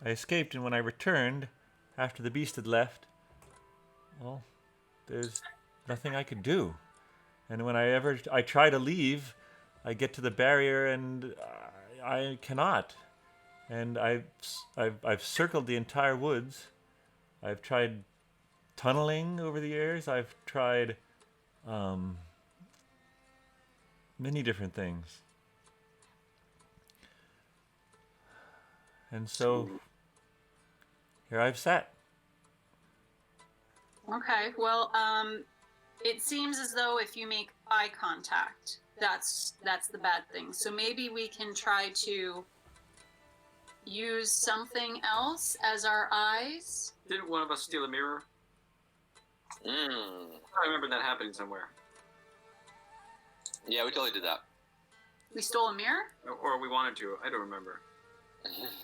S1: I escaped. And when I returned, after the beast had left, well, there's nothing I could do. And when I try to leave, I get to the barrier and I cannot. And I've circled the entire woods. I've tried tunneling over the years. I've tried many different things. And so here I've sat.
S3: Okay, well, it seems as though if you make eye contact, that's the bad thing. So maybe we can try to use something else as our eyes.
S4: Didn't one of us steal a mirror? I remember that happening somewhere.
S5: Yeah, we totally did that.
S3: We stole a mirror?
S4: Or we wanted to. I don't remember.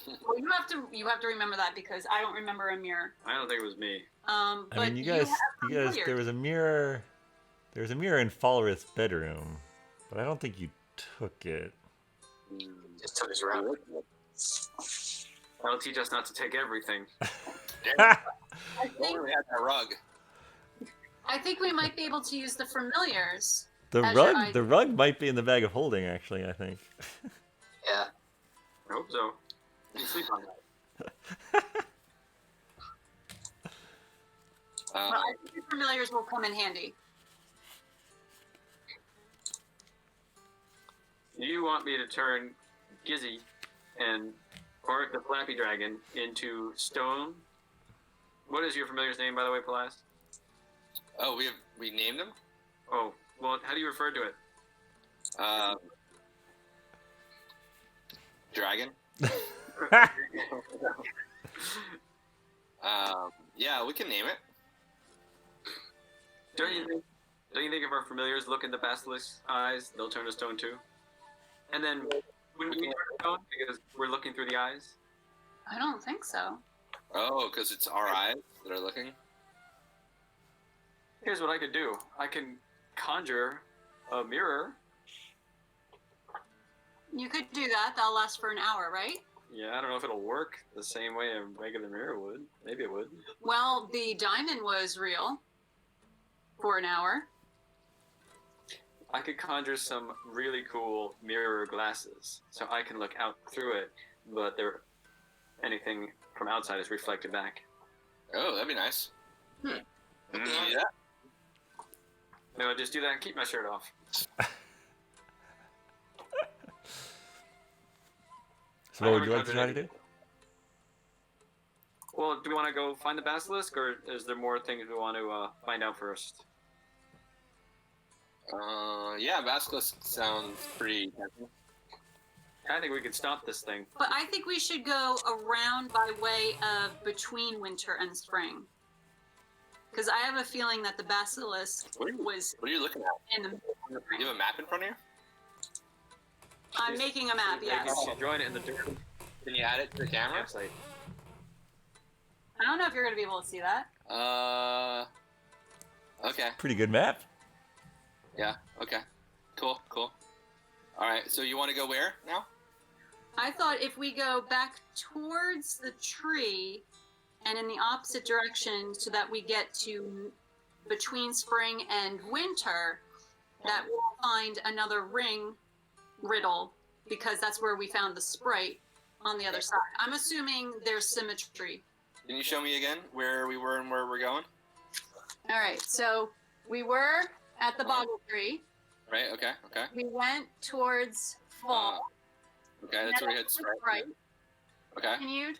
S3: Well, you have to remember that because I don't remember a mirror.
S4: I don't think it was me.
S1: I
S3: But
S1: mean, you guys,
S3: familiar.
S1: there was a mirror in Falrith's bedroom, but I don't think you took it.
S2: Just took us around.
S4: That'll teach us not to take everything.
S3: I
S5: Only
S3: think
S5: we had that rug.
S3: we might be able to use the familiars.
S1: The
S3: As your
S1: rug, the rug might be in the bag of holding. Actually, I think.
S2: Yeah.
S4: I hope so. You sleep on that.
S3: Well, I think the familiars will come in handy.
S4: You want me to turn Gizzy and Bart the Flappy Dragon into stone? What is your familiar's name, by the way, Paelias?
S5: Oh, we named him?
S4: Oh, well, how do you refer to it?
S5: Dragon. Yeah, we can name it.
S4: Don't you think if our familiars look in the basilisk's eyes, they'll turn to stone too? And then wouldn't we turn to stone because we're looking through the eyes?
S3: I don't think so.
S5: Oh, because it's our eyes that are looking.
S4: Here's what I could do. I can conjure a mirror.
S3: You could do that. That'll last for an hour, right?
S4: Yeah, I don't know if it'll work the same way a regular mirror would. Maybe it would.
S3: Well, the diamond was real for an hour.
S4: I could conjure some really cool mirror glasses, so I can look out through it, but anything from outside is reflected back.
S5: Oh, that'd be nice.
S2: Hmm.
S5: Yeah.
S4: No, just do that and keep my shirt off.
S1: So what would you like to try to do?
S4: Well, do we want to go find the basilisk, or is there more things we want to find out first?
S5: Yeah, basilisk sounds pretty tempting.
S4: I think we could stop this thing.
S3: But I think we should go around by way of between winter and spring. Because I have a feeling that the basilisk was
S5: What are you looking at?
S3: in the middle of the
S5: Do
S3: spring.
S5: you have a map in front of you?
S3: I'm making a map, yes.
S4: She's drawing it in the dirt.
S5: Can you add it to the camera?
S4: Campsite.
S3: I don't know if you're going to be able to see that.
S5: Okay.
S1: Pretty good map.
S5: Yeah. Okay. Cool. All right. So you want to go where now?
S3: I thought if we go back towards the tree and in the opposite direction so that we get to between spring and winter, that we'll find another ring riddle because that's where we found the sprite on the other side. I'm assuming there's symmetry.
S5: Can you show me again where we were and where we're going?
S3: All right, so we were at the boggle tree.
S5: Right. Okay.
S3: We went towards fall.
S5: Okay. That's where we had start.
S3: Right.
S5: Okay.
S3: Continued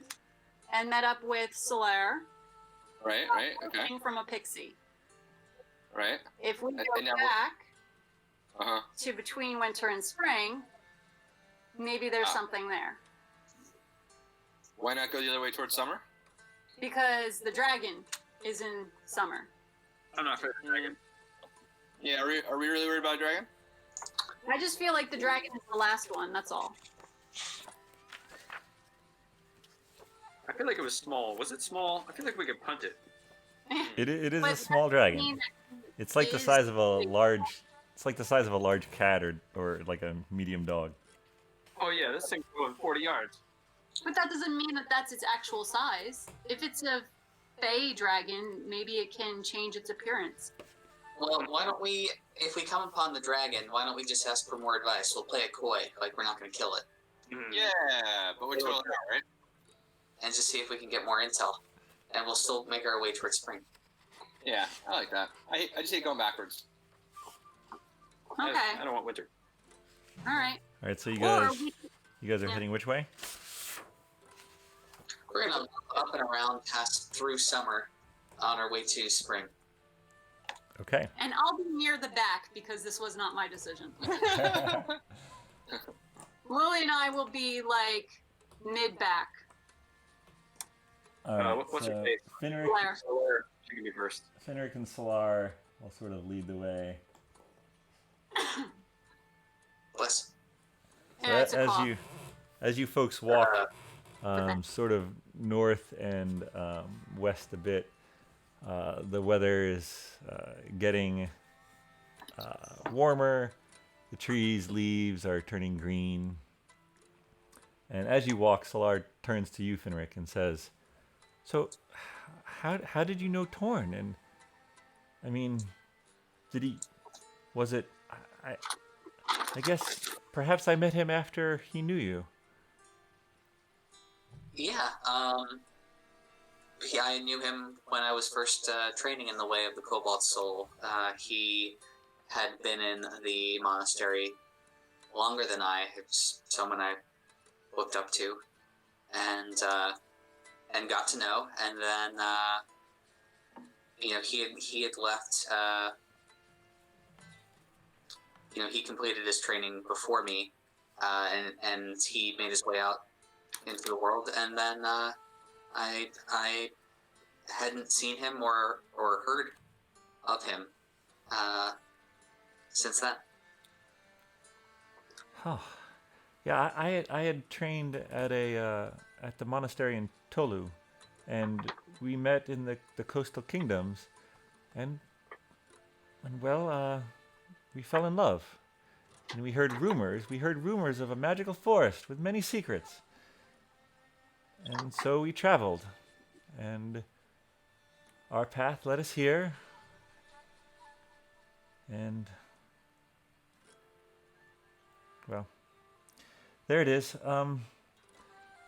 S3: and met up with Satyr.
S5: Right. Okay.
S3: Coming from a pixie.
S5: Right.
S3: If we go
S5: And now
S3: back to between winter and spring, maybe there's something there.
S5: Why not go the other way towards summer?
S3: Because the dragon is in summer.
S4: I'm not afraid of the dragon.
S5: Yeah. Are we really worried about a dragon?
S3: I just feel like the dragon is the last one, that's all.
S4: I feel like it was small. Was it small? I feel like we could punt it.
S1: It is a
S3: But
S1: small
S3: that doesn't
S1: dragon.
S3: mean that
S1: It's like the
S3: is
S1: size of a
S3: big.
S1: large. It's like the size of a large cat or like a medium dog.
S4: Oh yeah, this thing's going 40 yards.
S3: But that doesn't mean that that's its actual size. If it's a fey dragon, maybe it can change its appearance.
S2: Well, why don't we, if we come upon the dragon, why don't we just ask for more advice? We'll play it coy, like we're not going to kill it,
S5: Yeah, but we're totally out, right?
S2: and just see if we can get more intel. And we'll still make our way towards spring.
S5: Yeah, I like that. I just hate going backwards.
S3: Okay,
S4: I don't want winter.
S3: all right.
S1: All right, so you
S3: Or
S1: guys are
S3: Yeah.
S1: heading which way?
S2: We're going to look up and around past through summer on our way to spring.
S1: Okay.
S3: And I'll be near the back because this was not my decision. Lily and I will be like mid-back.
S1: All right.
S4: What's
S1: so
S4: her face?
S1: Finric,
S3: Blair.
S4: Satyr, she can be first.
S1: Finric and Solar will sort of lead the way.
S2: Bless.
S1: So
S3: Yeah, it's a cough.
S1: as you folks walk sort of north and west a bit, the weather is getting warmer. The trees' leaves are turning green. And as you walk, Solar turns to you, Finric, and says, "So, how did you know Torn? And I mean, did he? Was it? I guess perhaps I met him after he knew you."
S2: Yeah, I knew him when I was first training in the way of the Cobalt Soul. He had been in the monastery longer than I. It's someone I looked up to, and got to know. And then, he had left. He completed his training before me, and he made his way out into the world. And then I hadn't seen him or heard of him since then.
S1: Oh, yeah. I had trained at the monastery in Tolu, and we met in the coastal kingdoms, and well, we fell in love, and we heard rumors. We heard rumors of a magical forest with many secrets, and so we traveled, and our path led us here, and well, there it is.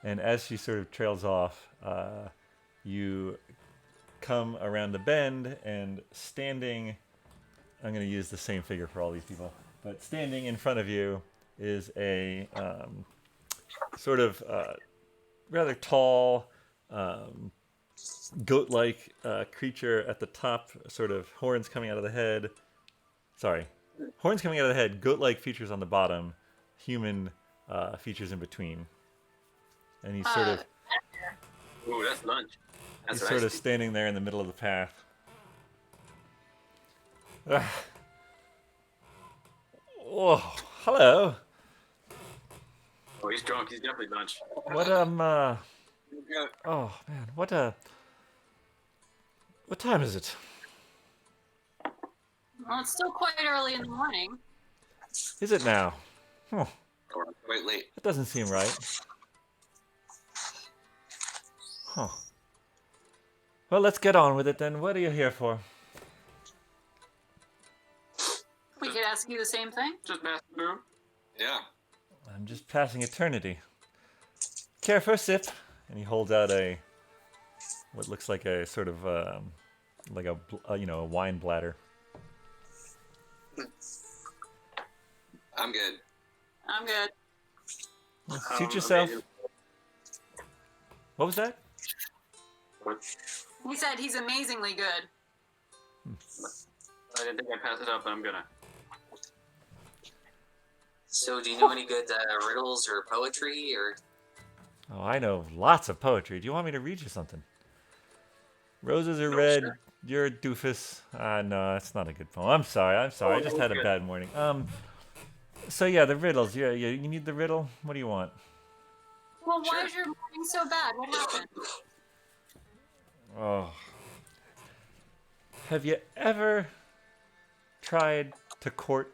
S1: And as she sort of trails off, you come around the bend, and standing, I'm going to use the same figure for all these people, but standing in front of you is a sort of rather tall, goat-like creature at the top, sort of horns coming out of the head. Sorry, horns coming out of the head, goat-like features on the bottom, human features in between. And he's sort of
S4: Ooh, that's lunch. That's
S1: he's
S4: what I
S1: sort of
S4: see.
S1: standing there in the middle of the path. Oh, hello.
S4: Oh, he's he's drunk. He's definitely drunk.
S1: What
S5: Yeah.
S1: oh man, what time is it?
S3: Well, it's still quite early in the morning.
S1: Is it now? Huh,
S5: Quite late.
S1: that doesn't seem right. Huh. Well, let's get on with it then. What are you here for?
S3: We could ask you the same thing.
S4: Just pass through.
S5: Yeah.
S1: I'm just passing eternity. Care for a sip? And he holds out what looks like a sort of like a wine bladder.
S5: I'm good.
S3: I'm good.
S1: Suit yourself.
S4: Amazing.
S1: What was that?
S4: What?
S3: He said he's amazingly good.
S4: I didn't think I passed it up, but I'm gonna.
S2: So, do you know any good riddles or poetry or?
S1: Oh, I know lots of poetry. Do you want me to read you something? Roses are
S2: No,
S1: red.
S2: sure.
S1: You're a doofus. No, that's not a good poem. I'm sorry. I just had a
S4: good.
S1: bad morning. So yeah, the riddles. Yeah, you need the riddle. What do you want?
S3: Well, why
S2: Sure.
S3: is your morning so bad? What happened?
S1: Oh. Have you ever tried to court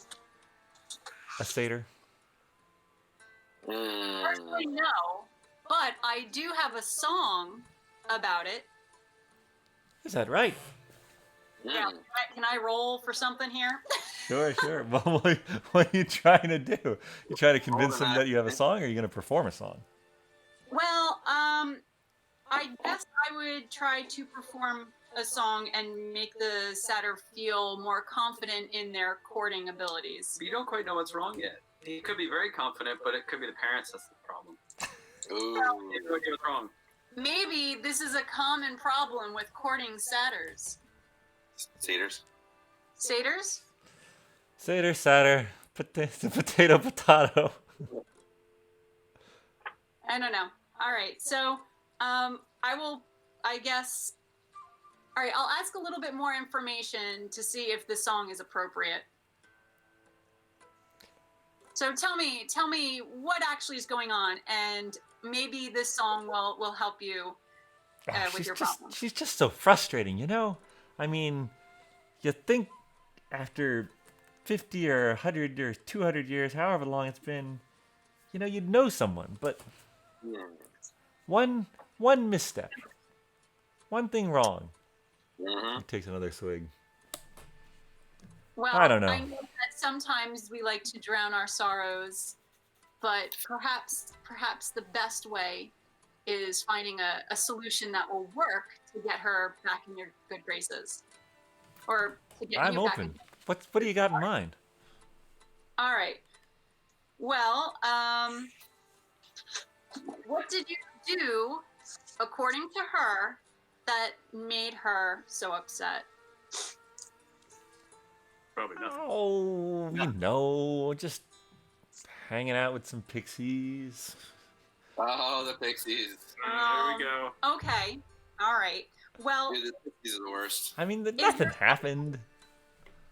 S1: a satyr?
S3: Personally, no, but I do have a song about it.
S1: Is that right?
S3: Yeah, can I roll for something here?
S1: Sure, sure. Well, what are you trying to do? You trying to convince them that you have a song, or are you going to perform a song?
S3: Well, I guess I would try to perform a song and make the satyr feel more confident in their courting abilities.
S4: You don't quite know what's wrong yet. He could be very confident, but it could be the parents that's the problem.
S5: Ooh.
S4: You have no idea what's wrong.
S3: Maybe this is a common problem with courting satyrs.
S5: Satyrs.
S3: Satyrs?
S1: Satyr, satyr, potato, potato.
S3: I don't know. All right, so I guess. All right, I'll ask a little bit more information to see if the song is appropriate. So tell me what actually is going on, and maybe this song will help you with your problem.
S1: She's just so frustrating, you know? I mean, you think after 50 or 100 or 200 years, however long it's been, you know, you'd know someone, but one misstep, one thing wrong.
S5: Mm-hmm.
S1: He takes another swig.
S3: Well,
S1: I don't know.
S3: I know that sometimes we like to drown our sorrows, but perhaps the best way is finding a solution that will work to get her back in your good graces, or to get
S1: I'm
S3: you back.
S1: open. What do you got in mind?
S3: All right. Well, what did you do, according to her, that made her so upset?
S4: Probably nothing.
S1: Oh, you know, just hanging out with some pixies.
S5: Oh, the pixies.
S4: There we go.
S3: Okay. All right. Well,
S5: Dude, the pixies are the worst.
S1: I mean, nothing happened.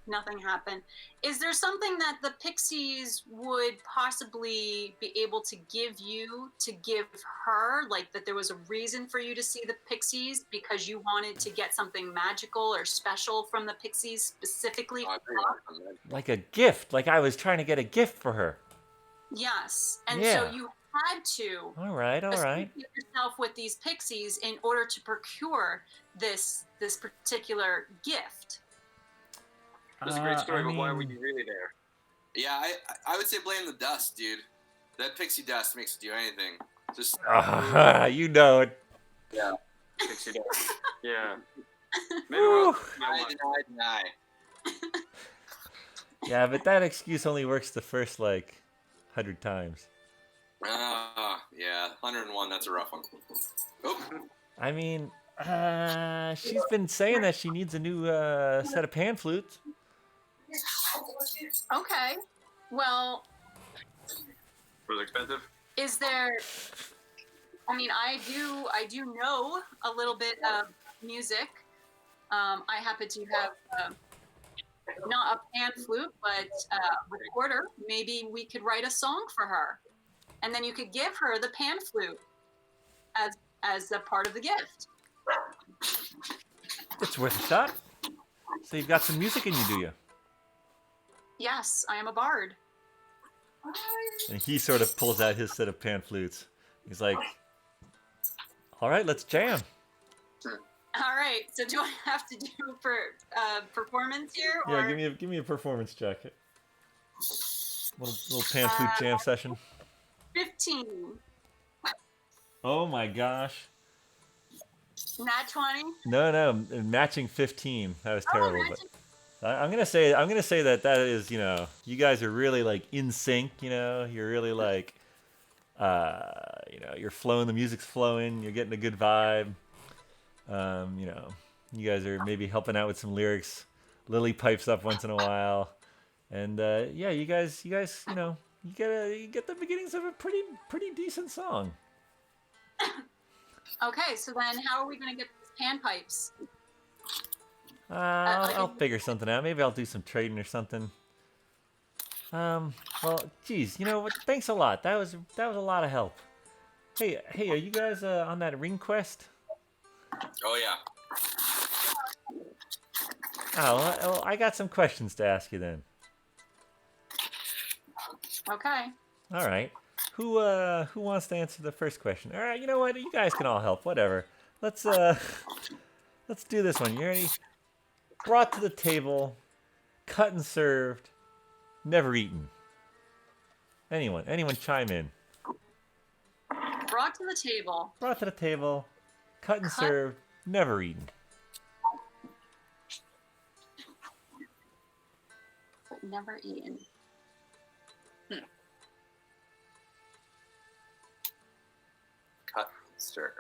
S3: nothing happened. Is there something that the pixies would possibly be able to give you to give her? Like that there was a reason for you to see the pixies because you wanted to get something magical or special from the pixies specifically?
S5: Oh, I think I'm good.
S1: Like a gift. Like I was trying to get a gift for her.
S3: Yes. And
S1: Yeah.
S3: so you had to
S1: All right.
S3: associate yourself with these pixies in order to procure this particular gift.
S4: It's a great story,
S1: I
S4: but why were
S1: mean-
S4: you really there?
S5: Yeah, I would say blame the dust, dude. That pixie dust makes you do anything. Just
S1: You know it.
S4: Pixie dust. Yeah. Maybe
S1: Whew.
S4: we'll
S5: deny.
S1: Yeah, but that excuse only works the first, 100 times.
S5: Yeah, 101, that's a rough one. Oh,
S1: I mean, she's been saying that she needs a new set of pan flutes.
S3: Okay. Well,
S4: Was it expensive?
S3: is there? I mean, I do know a little bit of music. I happen to have not a pan flute, but a recorder. Maybe we could write a song for her, and then you could give her the pan flute as a part of the gift.
S1: It's worth a shot. So you've got some music in you, do you?
S3: Yes, I am a bard.
S1: And he sort of pulls out his set of pan flutes. He's like, all right, let's jam.
S3: All right. So do I have to do for performance here? Or...
S1: Yeah, give me a performance check. Little pan flute jam session.
S3: 15.
S1: Oh my gosh.
S3: Nat 20.
S1: No, matching 15. That was terrible. But I'm gonna say that is, you guys are really like in sync. You're really like, you're flowing. The music's flowing. You're getting a good vibe. You guys are maybe helping out with some lyrics. Lily pipes up once in a while, and yeah, you guys, you get the beginnings of a pretty decent song.
S3: Okay, so then how are we going to get these pan pipes?
S1: I'll figure something out. Maybe I'll do some trading or something. Well, geez, thanks a lot. That was a lot of help. Hey, are you guys on that ring quest?
S5: Oh yeah.
S1: Oh, well, I got some questions to ask you then.
S3: Okay.
S1: All right. Who wants to answer the first question? All right, you know what? You guys can all help. Whatever. Let's do this one. You ready? Brought to the table, cut and served, never eaten. Anyone chime in.
S3: Brought to the table.
S1: Brought to the table, cut and served, never eaten.
S3: But never eaten.
S5: Cut, stir.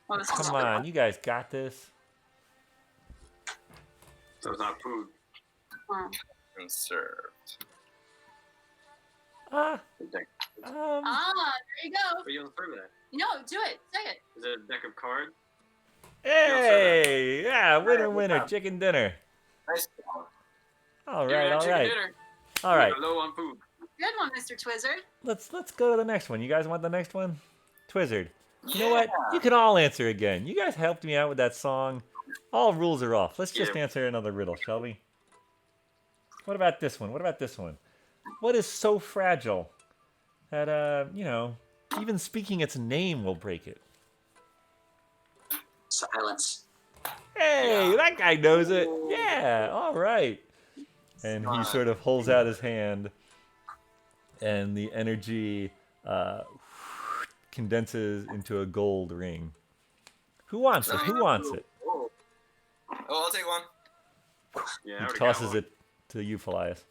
S1: Come on, you guys got this.
S4: So it's not food.
S5: And served.
S3: There you go.
S4: But you don't serve that.
S3: No, do it. Say it.
S4: Is it a deck of cards?
S1: Hey, yeah, winner, chicken dinner.
S5: Nice.
S1: All
S4: Yeah,
S1: right.
S4: chicken dinner.
S1: All right.
S4: We're low on food.
S3: Good one, Mr. Twizzard.
S1: Let's go to the next one. You guys want the next one? Twizzard. You know what? You can all answer again. You guys helped me out with that song. All rules are off. Let's just answer another riddle, shall we? What about this one? What is so fragile that even speaking its name will break it?
S2: Silence.
S1: Hey, that guy knows it. Yeah, all right. And he sort of holds out his hand, and the energy condenses into a gold ring. Who wants it?
S5: Oh, I'll take one.
S4: Yeah,
S1: He tosses it to you, Paelias.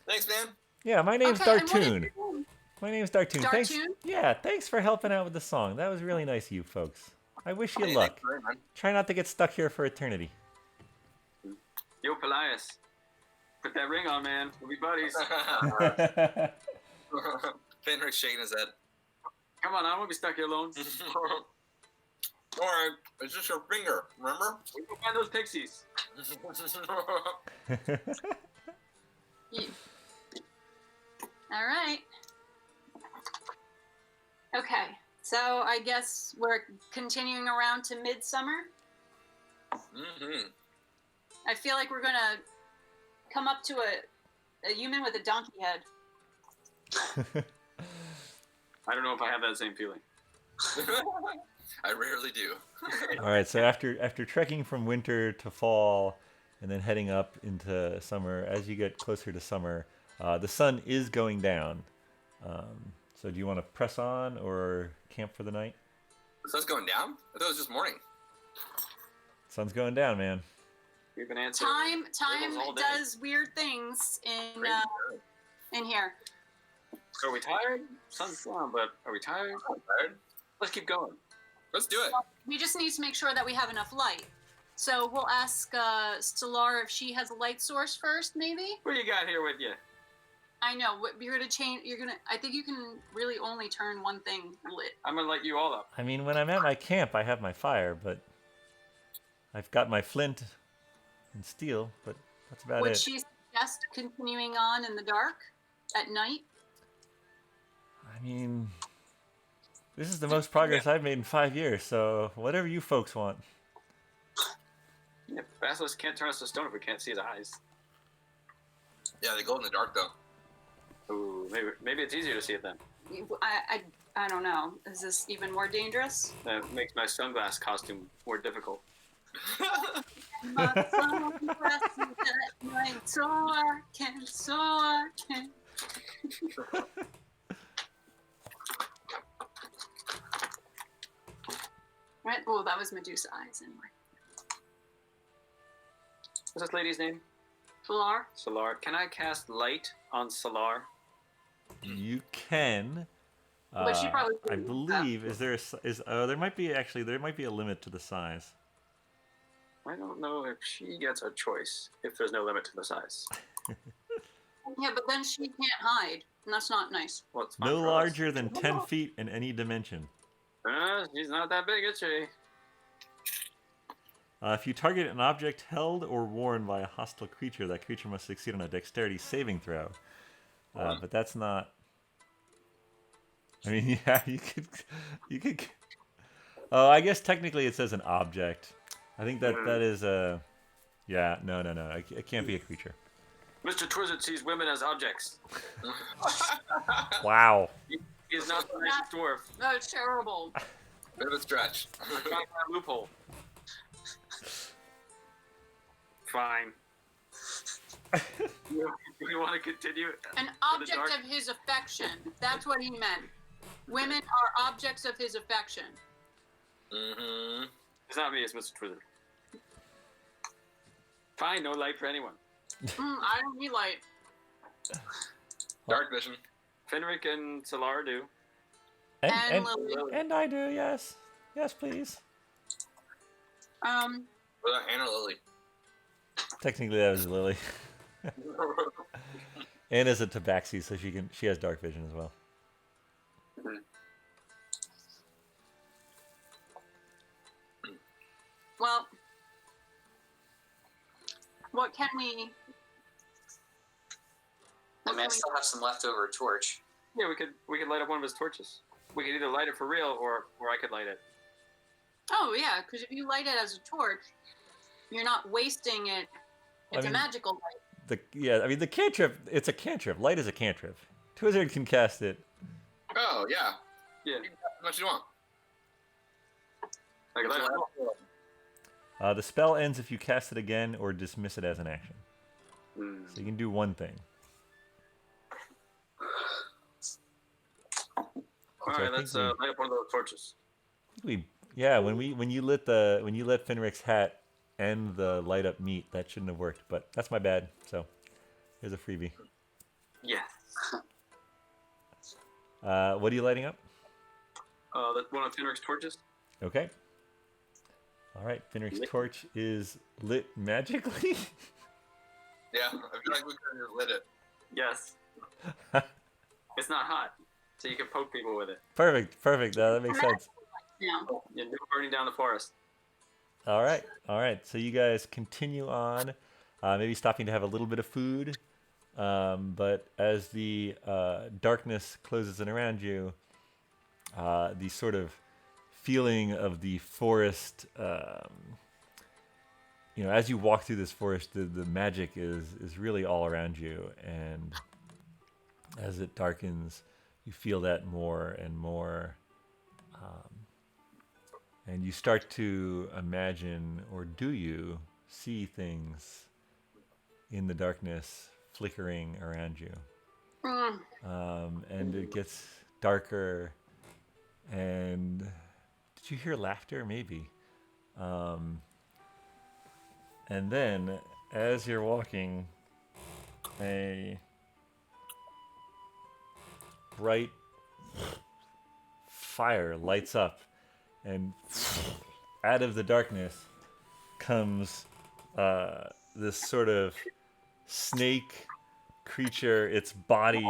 S5: Thanks, man.
S1: Yeah, my name's
S3: Okay,
S1: Dartoon. My name's Dartoon. Thanks.
S3: Dartoon?
S1: Thanks for helping out with the song. That was really nice of you folks. I wish you
S5: Hey,
S1: luck.
S5: thanks for it, man.
S1: Try not to get stuck here for eternity.
S4: Yo, Paelias. Put that ring on, man. We'll be buddies.
S5: Finric's shaking his head.
S4: Come on, I won't be stuck here alone.
S5: Alright, it's just your finger, remember?
S4: We can find those pixies.
S3: All right. Okay. So I guess we're continuing around to midsummer.
S5: Mm-hmm.
S3: I feel like we're going to come up to a human with a donkey head.
S4: I don't know if I have that same feeling.
S5: I rarely do.
S1: All right, so after trekking from winter to fall and then heading up into summer, as you get closer to summer, the sun is going down. So do you want to press on or camp for the night?
S5: The sun's going down? I thought it was just morning.
S1: Sun's going down, man.
S4: We've been answering.
S3: Time
S4: all day.
S3: does weird things in here.
S4: So are we tired? Sun's down, but are we tired?
S5: I'm tired.
S4: Let's keep going.
S5: Let's do it.
S3: We just need to make sure that we have enough light. So we'll ask Stellar if she has a light source first, maybe.
S4: What you got here with you?
S3: I know. You're gonna change. I think you can really only turn one thing lit.
S4: I'm gonna light you all up.
S1: I mean, when I'm at my camp, I have my fire, but I've got my flint and steel, but that's about
S3: Would
S1: it.
S3: she suggest suggest continuing on in the dark at night?
S1: I mean, this is the most progress I've made in 5 years, so whatever you folks want.
S4: Yeah, Basilisk can't turn us to stone if we can't see his eyes.
S5: Yeah, they glow in the dark though.
S4: Ooh, maybe it's easier to see it then.
S3: I don't know. Is this even more dangerous?
S4: That makes my sunglass costume more difficult.
S3: My sunglasses at night, so I can. Right? Oh, that was Medusa eyes anyway.
S4: What's this lady's name?
S3: Solar?
S4: Solar. Can I cast light on Solar?
S1: You can.
S3: But she probably
S1: I
S3: couldn't.
S1: believe there might be a limit to the size.
S4: I don't know if she gets a choice if there's no limit to the size.
S3: Yeah, but then she can't hide, and that's not nice.
S4: Well, it's fine
S1: No
S4: for us.
S1: larger than 10 feet in any dimension.
S4: She's not that big, is she?
S1: If you target an object held or worn by a hostile creature, that creature must succeed on a dexterity saving throw. But that's not. I mean, yeah, you could. Oh, I guess technically it says an object. I think that is a. Yeah, no. It can't be a creature.
S4: Mr. Twizzard sees women as objects.
S1: Wow.
S4: He is not the nicest dwarf.
S3: No, it's terrible.
S5: Bit of a stretch.
S4: Find that loophole. Fine. You want to continue?
S3: An object of his affection. That's what he meant. Women are objects of his affection.
S5: Mm-hmm.
S4: It's not me, it's Mr. Twizzard. Fine, no light for anyone.
S3: I don't need light.
S5: Dark vision.
S4: Finric and Solar do.
S3: And Lily.
S1: And I do, yes. Yes, please.
S5: What about Anna Lily?
S1: Technically, that was Lily. Anna's a tabaxi, so she has dark vision as well.
S3: Well, what can we?
S2: I mean, I still have some leftover torch.
S4: Yeah, we could light up one of his torches. We could either light it for real, or I could light it.
S3: Oh yeah, because if you light it as a torch, you're not wasting it. It's a magical light.
S1: The cantrip. It's a cantrip. Light is a cantrip. Twizzard can cast it.
S5: Oh, yeah.
S4: Yeah.
S5: You can cast as much as you want.
S4: I could light it up.
S1: The spell ends if you cast it again or dismiss it as an action.
S4: Mm.
S1: So you can do one thing.
S4: All right, let's light up one of those torches.
S1: When you lit Finric's hat and the light up meat, that shouldn't have worked, but that's my bad. So here's a freebie.
S4: Yes.
S1: What are you lighting up?
S4: That's one of Finric's torches.
S1: Okay. All right, Finric's torch is lit magically.
S5: Yeah, I feel like we could have lit it.
S4: Yes. It's not hot, so you can poke people with it.
S1: Perfect. That makes sense.
S3: Yeah.
S4: You're burning down the forest.
S1: All right. So you guys continue on, maybe stopping to have a little bit of food. But as the darkness closes in around you, the sort of feeling of the forest, as you walk through this forest, the magic is really all around you. And as it darkens, you feel that more and more. And you start to imagine, or do you see things in the darkness flickering around you? And it gets darker. And did you hear laughter? Maybe. And then, as you're walking, a bright fire lights up. And out of the darkness comes this sort of snake creature, its body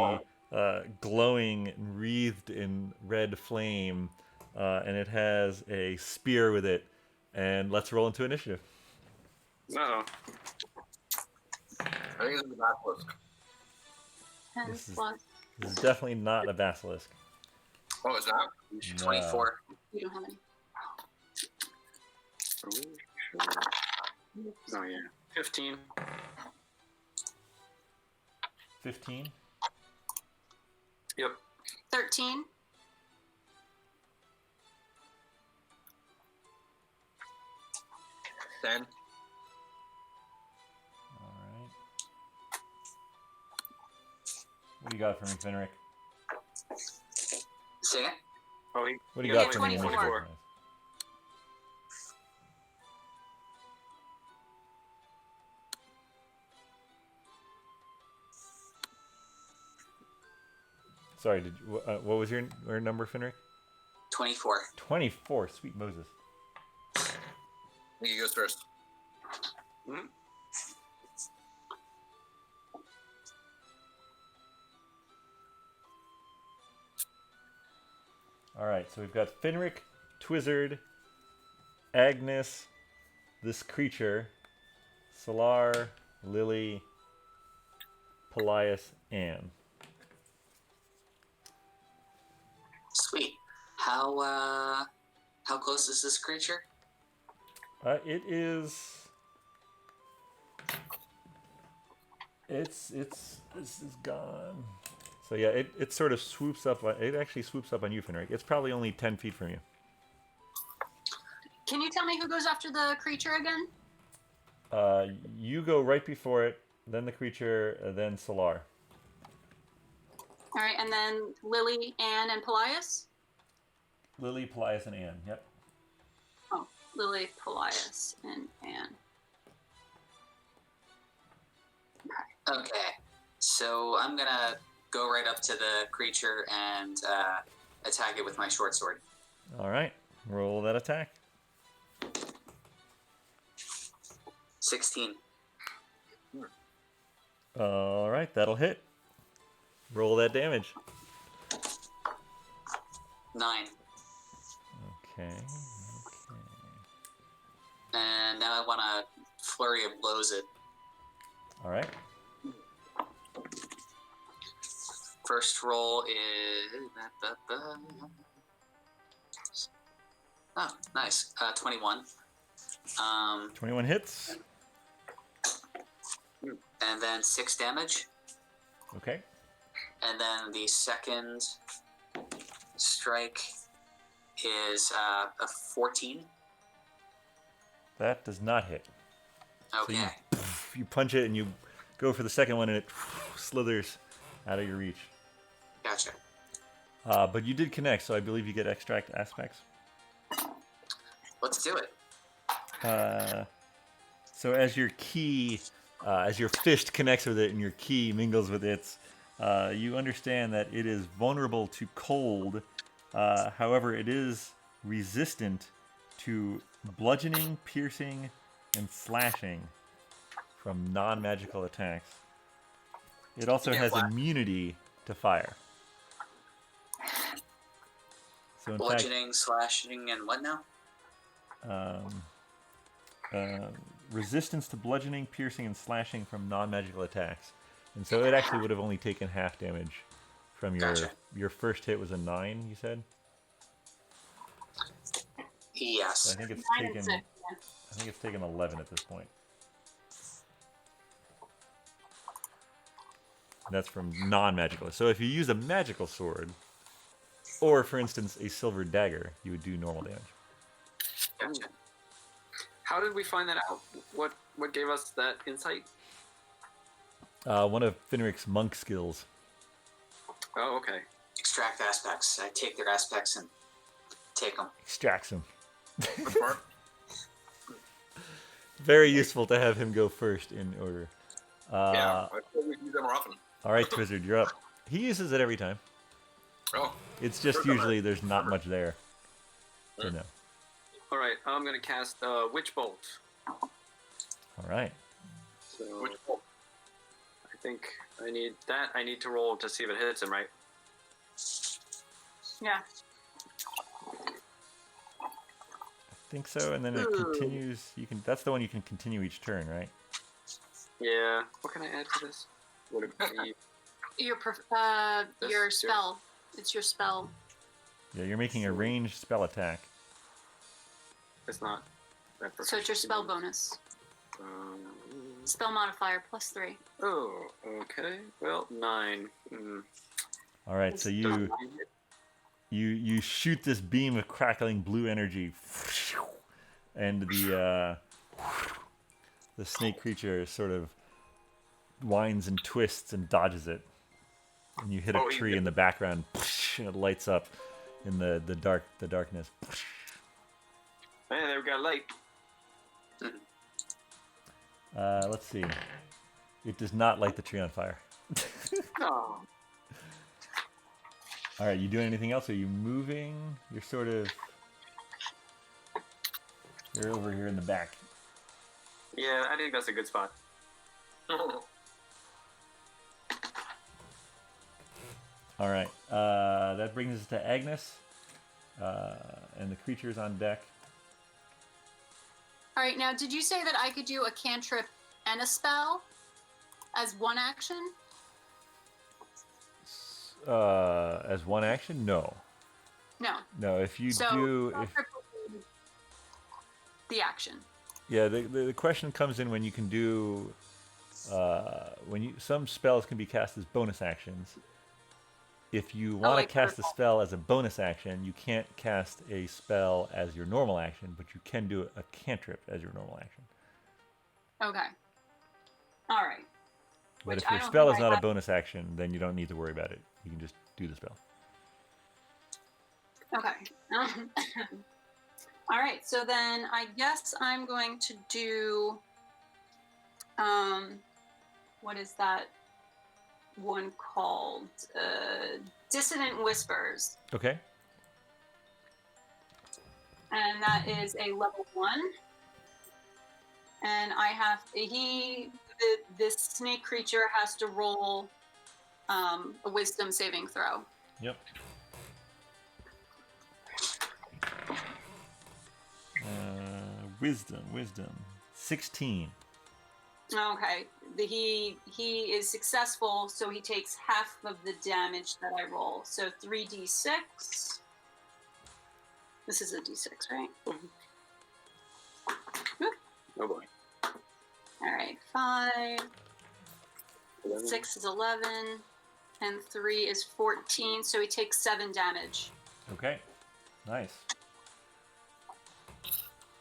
S1: glowing and wreathed in red flame, and it has a spear with it. And let's roll into initiative.
S4: No.
S5: I think it's the basilisk.
S3: 10
S1: This is-
S3: plus.
S1: This is definitely not a basilisk.
S5: Oh, it's not?
S1: No.
S2: 24.
S3: You don't have any.
S4: Oh yeah. 15.
S1: 15.
S4: Yep.
S3: 13.
S5: 10.
S1: All right. What do you got for me, Finric?
S2: Say it.
S4: Oh,
S1: What do you
S4: Yeah,
S1: got for me?
S3: 24.
S1: Sorry, what was your number, Finric?
S2: 24.
S1: 24. Sweet Moses.
S5: He goes first.
S4: Mhm.
S1: All right, so we've got Finric, Twizzard, Agnes, this creature, Salar, Lily, Paelias, Anne.
S2: Sweet. How close is this creature?
S1: It is. This is gone. So yeah, it sort of swoops up. It actually swoops up on you, Finric. It's probably only 10 feet from you.
S3: Can you tell me who goes after the creature again?
S1: You go right before it, then the creature, then Salar.
S3: All right, and then Lily, Anne, and Paelias?
S1: Lily, Paelias, and Anne. Yep.
S3: Oh, Lily, Paelias, and Anne.
S2: Okay. So I'm gonna go right up to the creature and attack it with my short sword.
S1: All right. Roll that attack.
S2: 16.
S1: All right, that'll hit. Roll that damage.
S2: 9.
S1: Okay.
S2: And now I want to flurry of blows it.
S1: All right.
S2: First roll is... Oh, nice. 21.
S1: 21 hits.
S2: And then 6 damage.
S1: Okay.
S2: And then the second strike is a 14.
S1: That does not hit.
S2: Okay.
S1: You punch it and you go for the second one and it slithers out of your reach.
S2: Gotcha.
S1: But you did connect, so I believe you get extract aspects.
S2: Let's do it.
S1: So as your key, as your fist connects with it and your key mingles with its, you understand that it is vulnerable to cold. However, it is resistant to bludgeoning, piercing, and slashing from non-magical attacks. It also has immunity to fire. So in fact,
S2: Bludgeoning, slashing, and what now?
S1: resistance to bludgeoning, piercing, and slashing from non-magical attacks. And so it actually would have only taken half damage from
S2: Gotcha.
S1: your first hit was a 9, you said?
S2: Yes.
S1: So I think it's
S3: 9 and
S1: taken
S3: 6, yeah.
S1: I think it's taken 11 at this point. That's from non-magical. So if you use a magical sword, or for instance a silver dagger, you would do normal damage.
S2: Gotcha.
S4: How did we find that out? What gave us that insight?
S1: One of Finric's monk skills.
S4: Oh, okay.
S2: Extract aspects. I take their aspects and take them.
S1: Extracts him.
S5: Which part?
S1: Very useful to have him go first in order.
S5: Yeah, I feel we use that more often.
S1: All right, Twizzard, you're up. He uses it every time.
S5: Oh,
S1: It's just usually there's not much there. So no.
S4: All right, I'm gonna cast Witch Bolt.
S1: All right.
S4: So
S5: which part?
S4: I think I need that. I need to roll to see if it hits him, right?
S3: Yeah.
S1: I think so, and then it continues. You can. That's the one you can continue each turn, right?
S4: Yeah. What can I add to this? Would it be?
S3: Your
S4: This too?
S3: spell. It's your spell.
S1: Yeah, you're making a ranged spell attack.
S4: It's not. That
S3: So it's your spell
S4: proficiency.
S3: bonus. Spell modifier +3.
S4: Oh, okay. Well, 9.
S1: All right, so you shoot this beam of crackling blue energy, and the snake creature sort of winds and twists and dodges it, and you hit a tree in the background, and it lights up in the darkness.
S4: Man, there we got light.
S1: Let's see. It does not light the tree on fire.
S4: Oh.
S1: All right, you doing anything else? Are you moving? You're sort of... You're over here in the back.
S4: Yeah, I think that's a good spot.
S1: All right, that brings us to Agnes, and the creatures on deck.
S3: All right, now did you say that I could do a cantrip and a spell as one action?
S1: As one action? No.
S3: No.
S1: No, if you
S3: So
S1: do...
S3: cantrip would be the action.
S1: Yeah, the question comes in when you can do... some spells can be cast as bonus actions. If you want
S3: like
S1: to cast a
S3: purple.
S1: spell as a bonus action, you can't cast a spell as your normal action, but you can do a cantrip as your normal action.
S3: Okay. All right.
S1: But
S3: Which
S1: if
S3: I
S1: your
S3: don't
S1: spell
S3: think
S1: is
S3: I
S1: not a
S3: have-
S1: bonus action, then you don't need to worry about it. You can just do the spell.
S3: Okay. All right. So then I guess I'm going to do. What is that one called? Dissonant Whispers,
S1: Okay.
S3: and that is a level 1. And I have this snake creature has to roll a Wisdom saving throw.
S1: Yep. Wisdom. 16.
S3: Okay. He is successful, so he takes half of the damage that I roll. So 3d6. This is a d6, right?
S4: Oh boy.
S3: All right. 5. 6 is 11, and 3 is 14. So he takes 7 damage.
S1: Okay. Nice.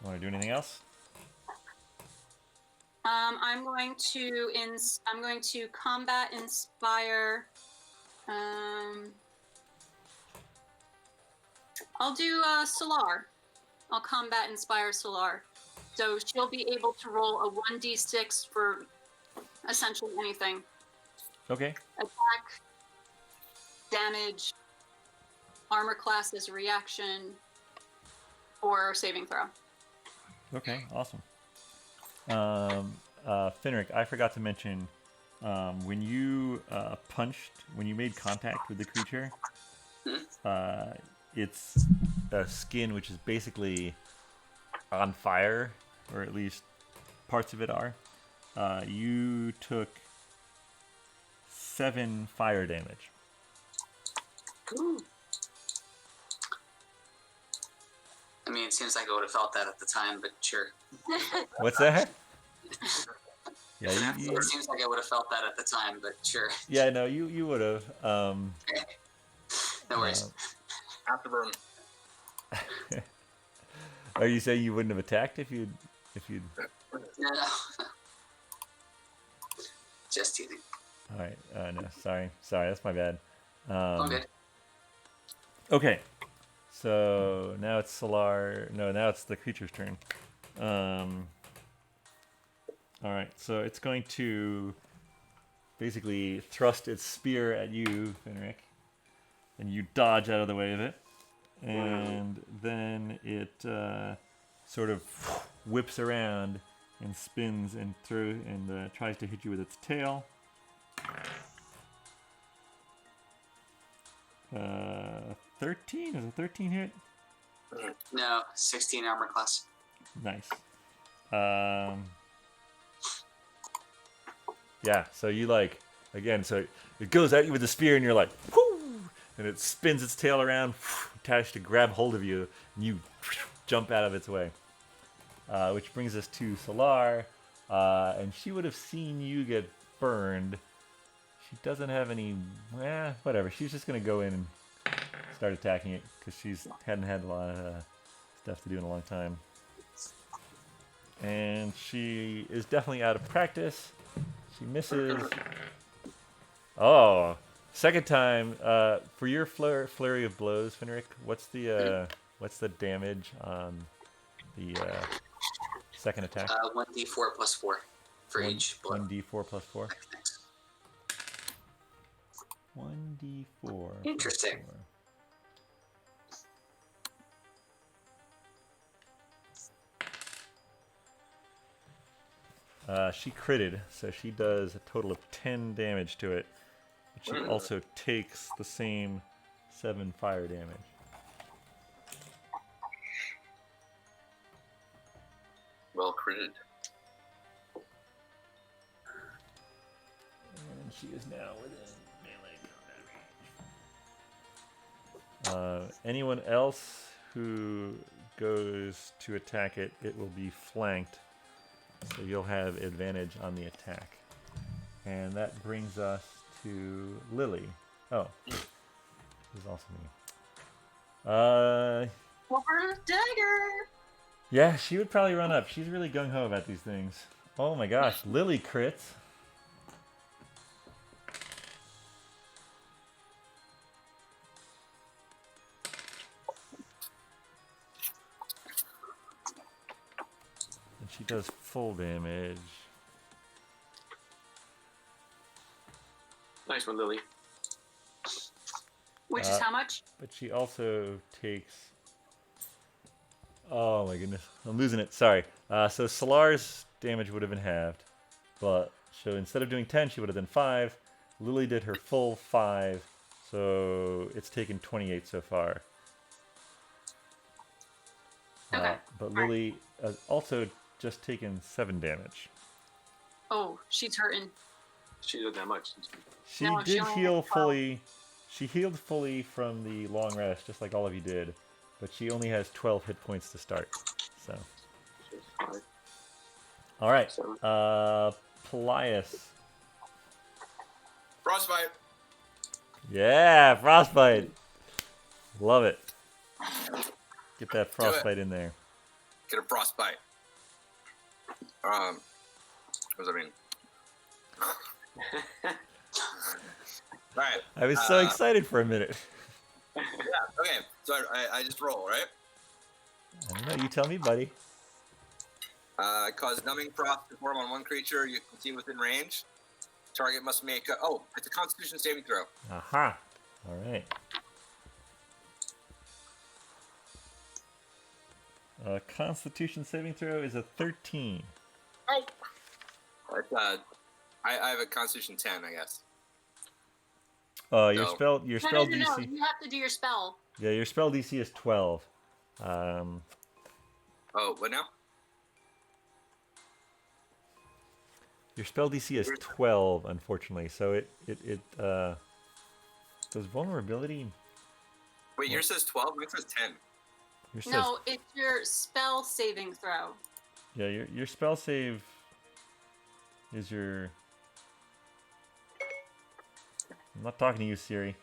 S1: Want to do anything else?
S3: I'm going to combat inspire. I'll do Solar. I'll combat inspire Solar. So she'll be able to roll a 1d6 for essentially anything.
S1: Okay.
S3: Attack, damage, armor class as a reaction, or saving throw.
S1: Okay, awesome. Finric, I forgot to mention, when you when you made contact with the creature, its skin, which is basically on fire, or at least parts of it are, you took 7 fire damage.
S3: Ooh.
S2: I mean, it seems like I would have felt that at the time, but sure.
S1: What's that? Yeah,
S2: It seems like I would have felt that at the time, but sure.
S1: yeah, no, you would have.
S2: No worries.
S5: Afterburn.
S1: Are you saying you wouldn't have attacked if you'd?
S2: No. Just teasing.
S1: All right. No, sorry, that's my bad.
S2: All good.
S1: Okay. So now it's Solar. No, now it's the creature's turn. All right. So it's going to basically thrust its spear at you, Finric, and you dodge out of the way of it, and then it sort of whips around and spins and tries to hit you with its tail. 13? Is a 13 hit?
S2: No, 16 armor class.
S1: Nice. Yeah, so you like, again, so it goes at you with the spear and you're like, whoo! And it spins its tail around, attached to grab hold of you, and you jump out of its way. Which brings us to Solar, and she would have seen you get burned. She doesn't have any, whatever. She's just going to go in and start attacking it, because she's hadn't had a lot of stuff to do in a long time. And she is definitely out of practice. She misses. Oh, second time. For your flurry of blows, Finric, what's the damage on the second attack?
S2: 1d4 plus 4 for each blow.
S1: 1d4 plus 4.
S2: Thanks.
S1: 1d4.
S2: Interesting.
S1: Plus 4. She critted, so she does a total of 10 damage to it. But she also takes the same 7 fire damage.
S5: Well critted.
S1: And she is now within melee combat range. Anyone else who goes to attack it, it will be flanked. So you'll have advantage on the attack. And that brings us to Lily. Oh, this is also me.
S3: Over dagger.
S1: Yeah, she would probably run up. She's really gung-ho about these things. Oh my gosh, Lily crits. And she does full damage.
S4: Nice one, Lily.
S3: Which is how much?
S1: But she also takes... Oh my goodness, I'm losing it. Sorry. So Solar's damage would have been halved, but so instead of doing 10, she would have done 5. Lily did her full 5, so it's taken 28 so far.
S3: Okay.
S1: But Lily also just taken 7 damage.
S3: Oh, she's hurting.
S4: She did that much.
S1: She
S3: No, she
S1: did
S3: only
S1: heal
S3: had 12.
S1: fully. She healed fully from the long rest, just like all of you did. But she only has 12 hit points to start. So, all right. Paelias.
S5: Frostbite.
S1: Yeah, frostbite. Love it. Get that frostbite in there.
S5: Get a frostbite. What does that mean? Alright.
S1: I was so excited for a minute.
S5: Yeah, okay. So I just roll, right?
S1: I don't know. You tell me, buddy.
S5: Cause numbing frost to form on one creature you can see within range. Target must make it's a Constitution saving throw.
S1: Aha. All right. Constitution saving throw is a 13.
S5: Oh. It's, I have a Constitution 10, I guess.
S1: Your
S5: No.
S1: spell
S3: No,
S1: DC.
S3: you have to do your spell.
S1: Yeah, your spell DC is 12.
S5: Oh, what now?
S1: Your spell DC is 12, unfortunately. So it does vulnerability.
S5: Wait, yours says 12. Mine says 10.
S1: Yours
S3: No, it's your spell saving throw.
S1: Yeah, your spell save is your. I'm not talking to you, Siri.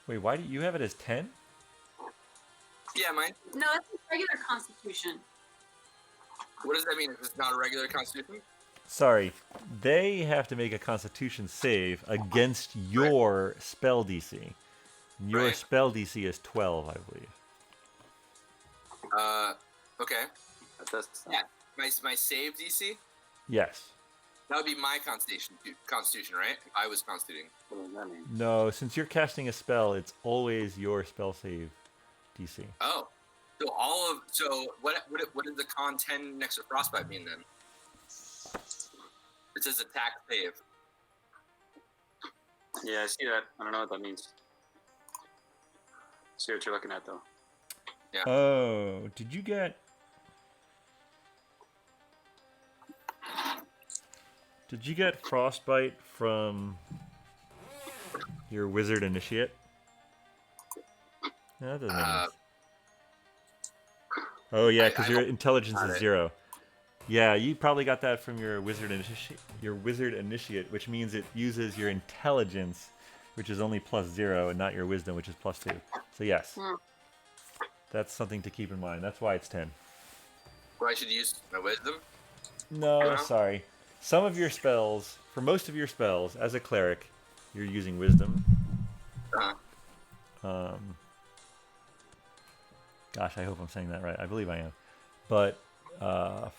S1: Wait, why do you have it as 10?
S5: Yeah, mine.
S3: No, that's a regular Constitution.
S5: What does that mean? Is this not a regular Constitution?
S1: Sorry, they have to make a Constitution save against your spell DC. Your
S5: Right.
S1: spell DC is 12, I believe.
S5: Okay.
S4: That's
S5: Yeah. My save DC?
S1: Yes.
S5: That would be my Constitution, right? If I was constituting.
S4: what does that mean?
S1: No, since you're casting a spell, it's always your spell save DC.
S5: Oh. So what does the con 10 next to frostbite mean then? It says attack save.
S4: Yeah, I see that. I don't know what that means. See what you're looking at, though.
S1: Oh, did you get? Did you get frostbite from your wizard initiate? No, that doesn't make sense. Oh yeah, because your intelligence is 0. Yeah, you probably got that from your wizard initiate, which means it uses your intelligence, which is only +0, and not your wisdom, which is +2. So yes, that's something to keep in mind. That's why it's 10.
S5: So I should use my wisdom?
S1: No, sorry. Some of your spells, for most of your spells, as a cleric, you're using wisdom. Gosh, I hope I'm saying that right. I believe I am. But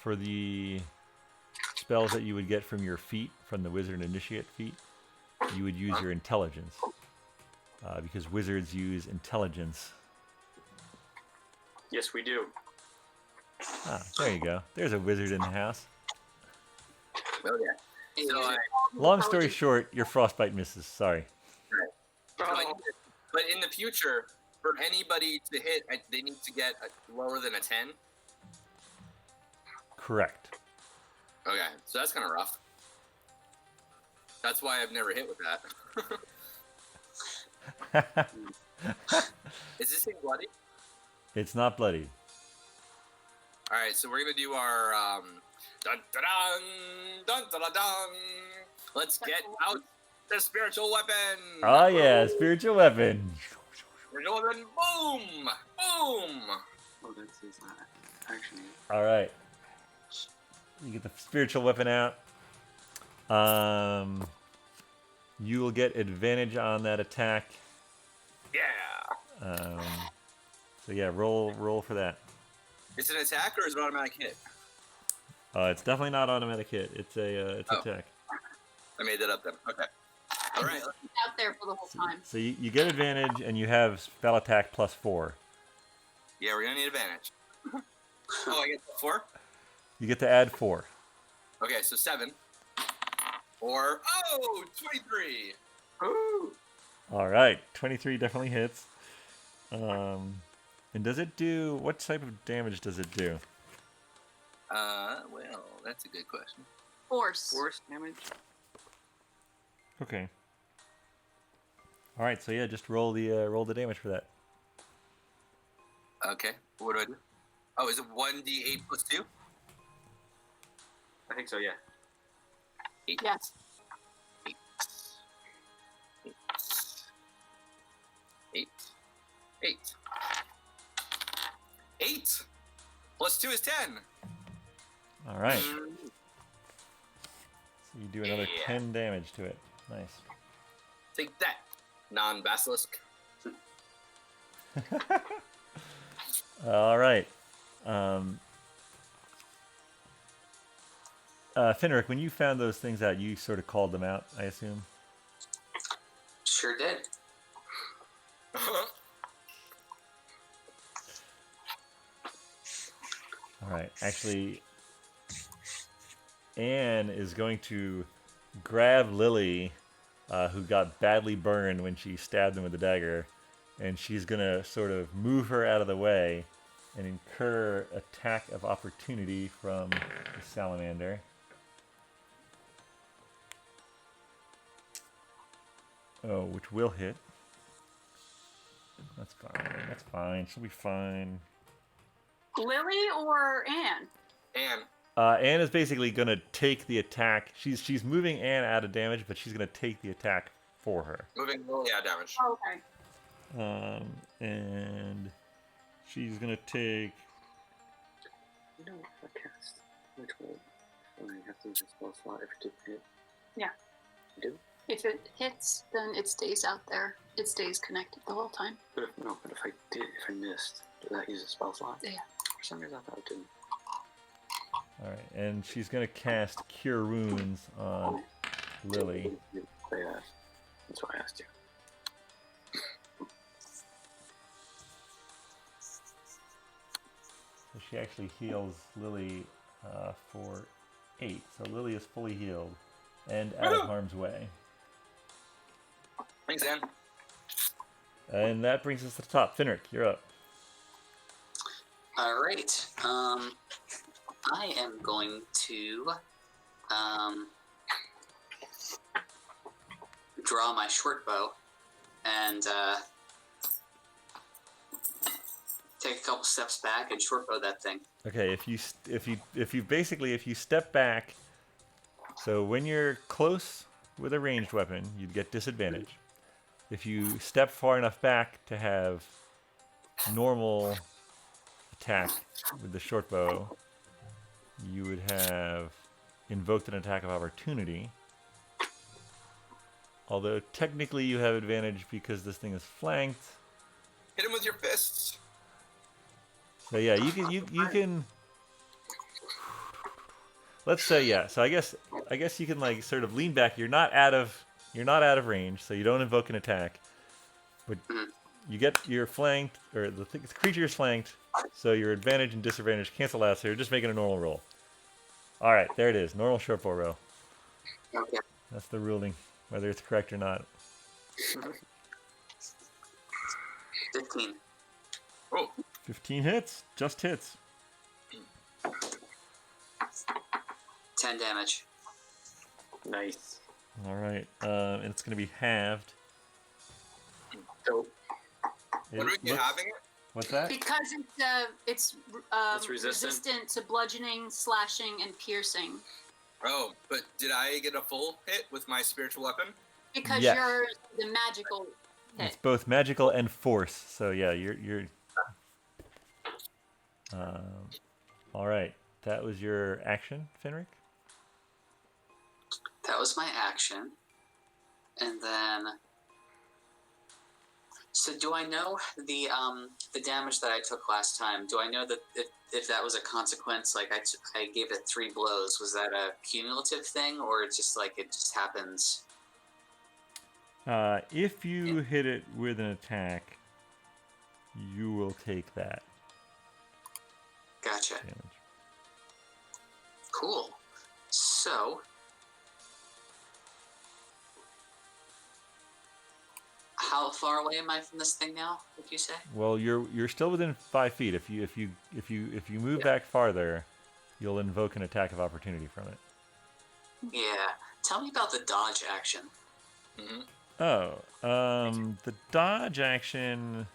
S1: for the spells that you would get from your feat, from the wizard initiate feat, you would use your intelligence. Because wizards use intelligence.
S4: Yes, we do.
S1: Ah, there you go. There's a wizard in the house.
S5: Well, yeah. So
S1: Long story short, your frostbite misses. Sorry.
S5: but in the future, for anybody to hit, they need to get lower than a 10.
S1: Correct.
S5: Okay, so that's kind of rough. That's why I've never hit with that. Is this thing bloody?
S1: It's not bloody.
S5: All right, so we're gonna do our dun dun dun dun dun dun. Let's get out the spiritual weapon.
S1: Oh yeah, spiritual weapon.
S5: Spiritual weapon. Boom, boom.
S4: Oh, that's his action.
S1: All right. You get the spiritual weapon out. You will get advantage on that attack.
S5: Yeah.
S1: So yeah, roll for that.
S5: It's an attack or is it an automatic hit?
S1: It's definitely not automatic hit. It's attack.
S5: I made that up then. Okay. All right.
S3: Out there for the whole time.
S1: So you get advantage and you have spell attack +4.
S5: Yeah, we're gonna need advantage. Oh, I get 4?
S1: You get to add 4.
S5: Okay, so 7. Or 23.
S4: Ooh.
S1: All right, 23 definitely hits. And does it do, what type of damage does it do?
S5: Well, that's a good question.
S3: Force.
S4: Force damage.
S1: Okay. All right, so yeah, just roll the damage for that.
S5: Okay, what do I do? Oh, is it 1d8 + 2?
S4: I think so, yeah.
S5: 8.
S3: Yes.
S5: 8. 8. 8. 8 + 2 is 10.
S1: All right. So you do another
S5: Yeah.
S1: 10 damage to it. Nice.
S5: Take that, non-basilisk.
S1: All right. Finric, when you found those things out, you sort of called them out, I assume?
S2: Sure did.
S1: All right. Actually, Anne is going to grab Lily, who got badly burned when she stabbed him with the dagger, and she's going to sort of move her out of the way and incur attack of opportunity from the salamander. Oh, which will hit. That's fine. That's fine. She'll be fine.
S3: Lily or Anne?
S5: And
S1: Anne is basically going to take the attack. She's moving Anne out of damage, but she's going to take the attack for her.
S5: moving Lily out damage.
S3: Oh, okay.
S1: And she's going to take...
S4: You know, if I cast Ritual, I have to use a spell slot if it didn't hit.
S3: Yeah.
S4: You do?
S3: If it hits, then it stays out there. It stays connected the whole time.
S4: But if I missed, did that use a spell slot?
S3: Yeah.
S4: For some reason I thought it didn't.
S1: All right, and she's going to cast Cure Wounds on Lily.
S4: Play that. That's why I asked you.
S1: So she actually heals Lily for 8. So Lily is fully healed and out of harm's way.
S5: Thanks, Anne.
S1: And that brings us to the top. Finric, you're up.
S2: All right. I am going to draw my short bow and take a couple steps back and short bow that thing.
S1: Okay, if you step back, so when you're close with a ranged weapon, you'd get disadvantage. If you step far enough back to have normal attack with the short bow, you would have invoked an attack of opportunity. Although technically you have advantage because this thing is flanked.
S5: Hit him with your fists.
S1: So yeah, you can. Let's say yeah. So I guess you can like sort of lean back. You're not out of range, so you don't invoke an attack. But you get your flanked, or the creature is flanked, so your advantage and disadvantage cancel out. So you're just making a normal roll. All right, there it is. Normal short bow roll.
S2: Okay.
S1: That's the ruling, whether it's correct or not.
S2: 15.
S5: Oh,
S1: 15 hits, just hits.
S2: 10 damage.
S4: Nice.
S1: All right, and it's going to be halved.
S4: Dope.
S1: It
S5: when are we
S1: looks-
S5: having it?
S1: What's that?
S3: Because it's
S4: resistant?
S3: resistant to bludgeoning, slashing, and piercing.
S5: Oh, but did I get a full hit with my spiritual weapon?
S3: Because
S1: Yes.
S3: you're the magical
S1: It's
S3: hit.
S1: both magical and force. So yeah, you're. All right, that was your action, Finric.
S2: That was my action. And then... So do I know the damage that I took last time? Do I know that if that was a consequence, like I gave it 3 blows, was that a cumulative thing, or it's just like it just happens?
S1: If you hit it with an attack, you will take that
S2: Gotcha.
S1: damage.
S2: Cool. So... How far away am I from this thing now, would you say?
S1: Well, you're still within 5 feet. If you move back farther, you'll invoke an attack of opportunity from it.
S2: Yeah. Tell me about the dodge action.
S5: Mm-hmm.
S1: Oh, the dodge action.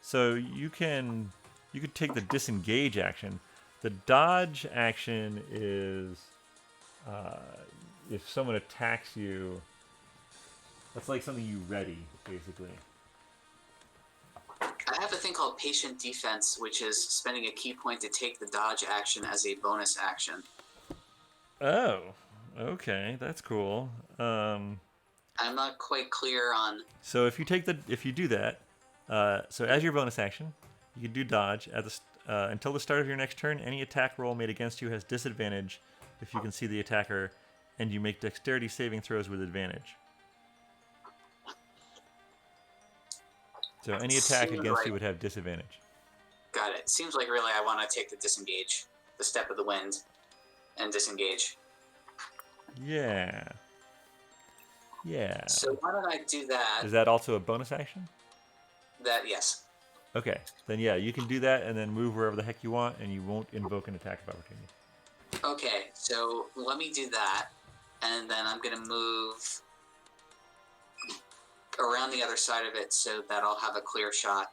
S1: So you could take the disengage action. The dodge action is if someone attacks you. That's like something you ready, basically.
S2: I have a thing called patient defense, which is spending a key point to take the dodge action as a bonus action.
S1: Oh, okay, that's cool.
S2: I'm not quite clear on...
S1: So if you do that, so as your bonus action, you can do dodge at until the start of your next turn. Any attack roll made against you has disadvantage if you can see the attacker, and you make dexterity saving throws with advantage. So any attack
S2: Seems
S1: against
S2: like-
S1: you would have disadvantage.
S2: Got it. Seems like really I want to take the disengage, the step of the wind, and disengage.
S1: Yeah. Yeah.
S2: So why don't I do that?
S1: Is that also a bonus action?
S2: Yes.
S1: Okay. Then yeah, you can do that and then move wherever the heck you want, and you won't invoke an attack of opportunity.
S2: Okay, so let me do that, and then I'm gonna move around the other side of it so that I'll have a clear shot.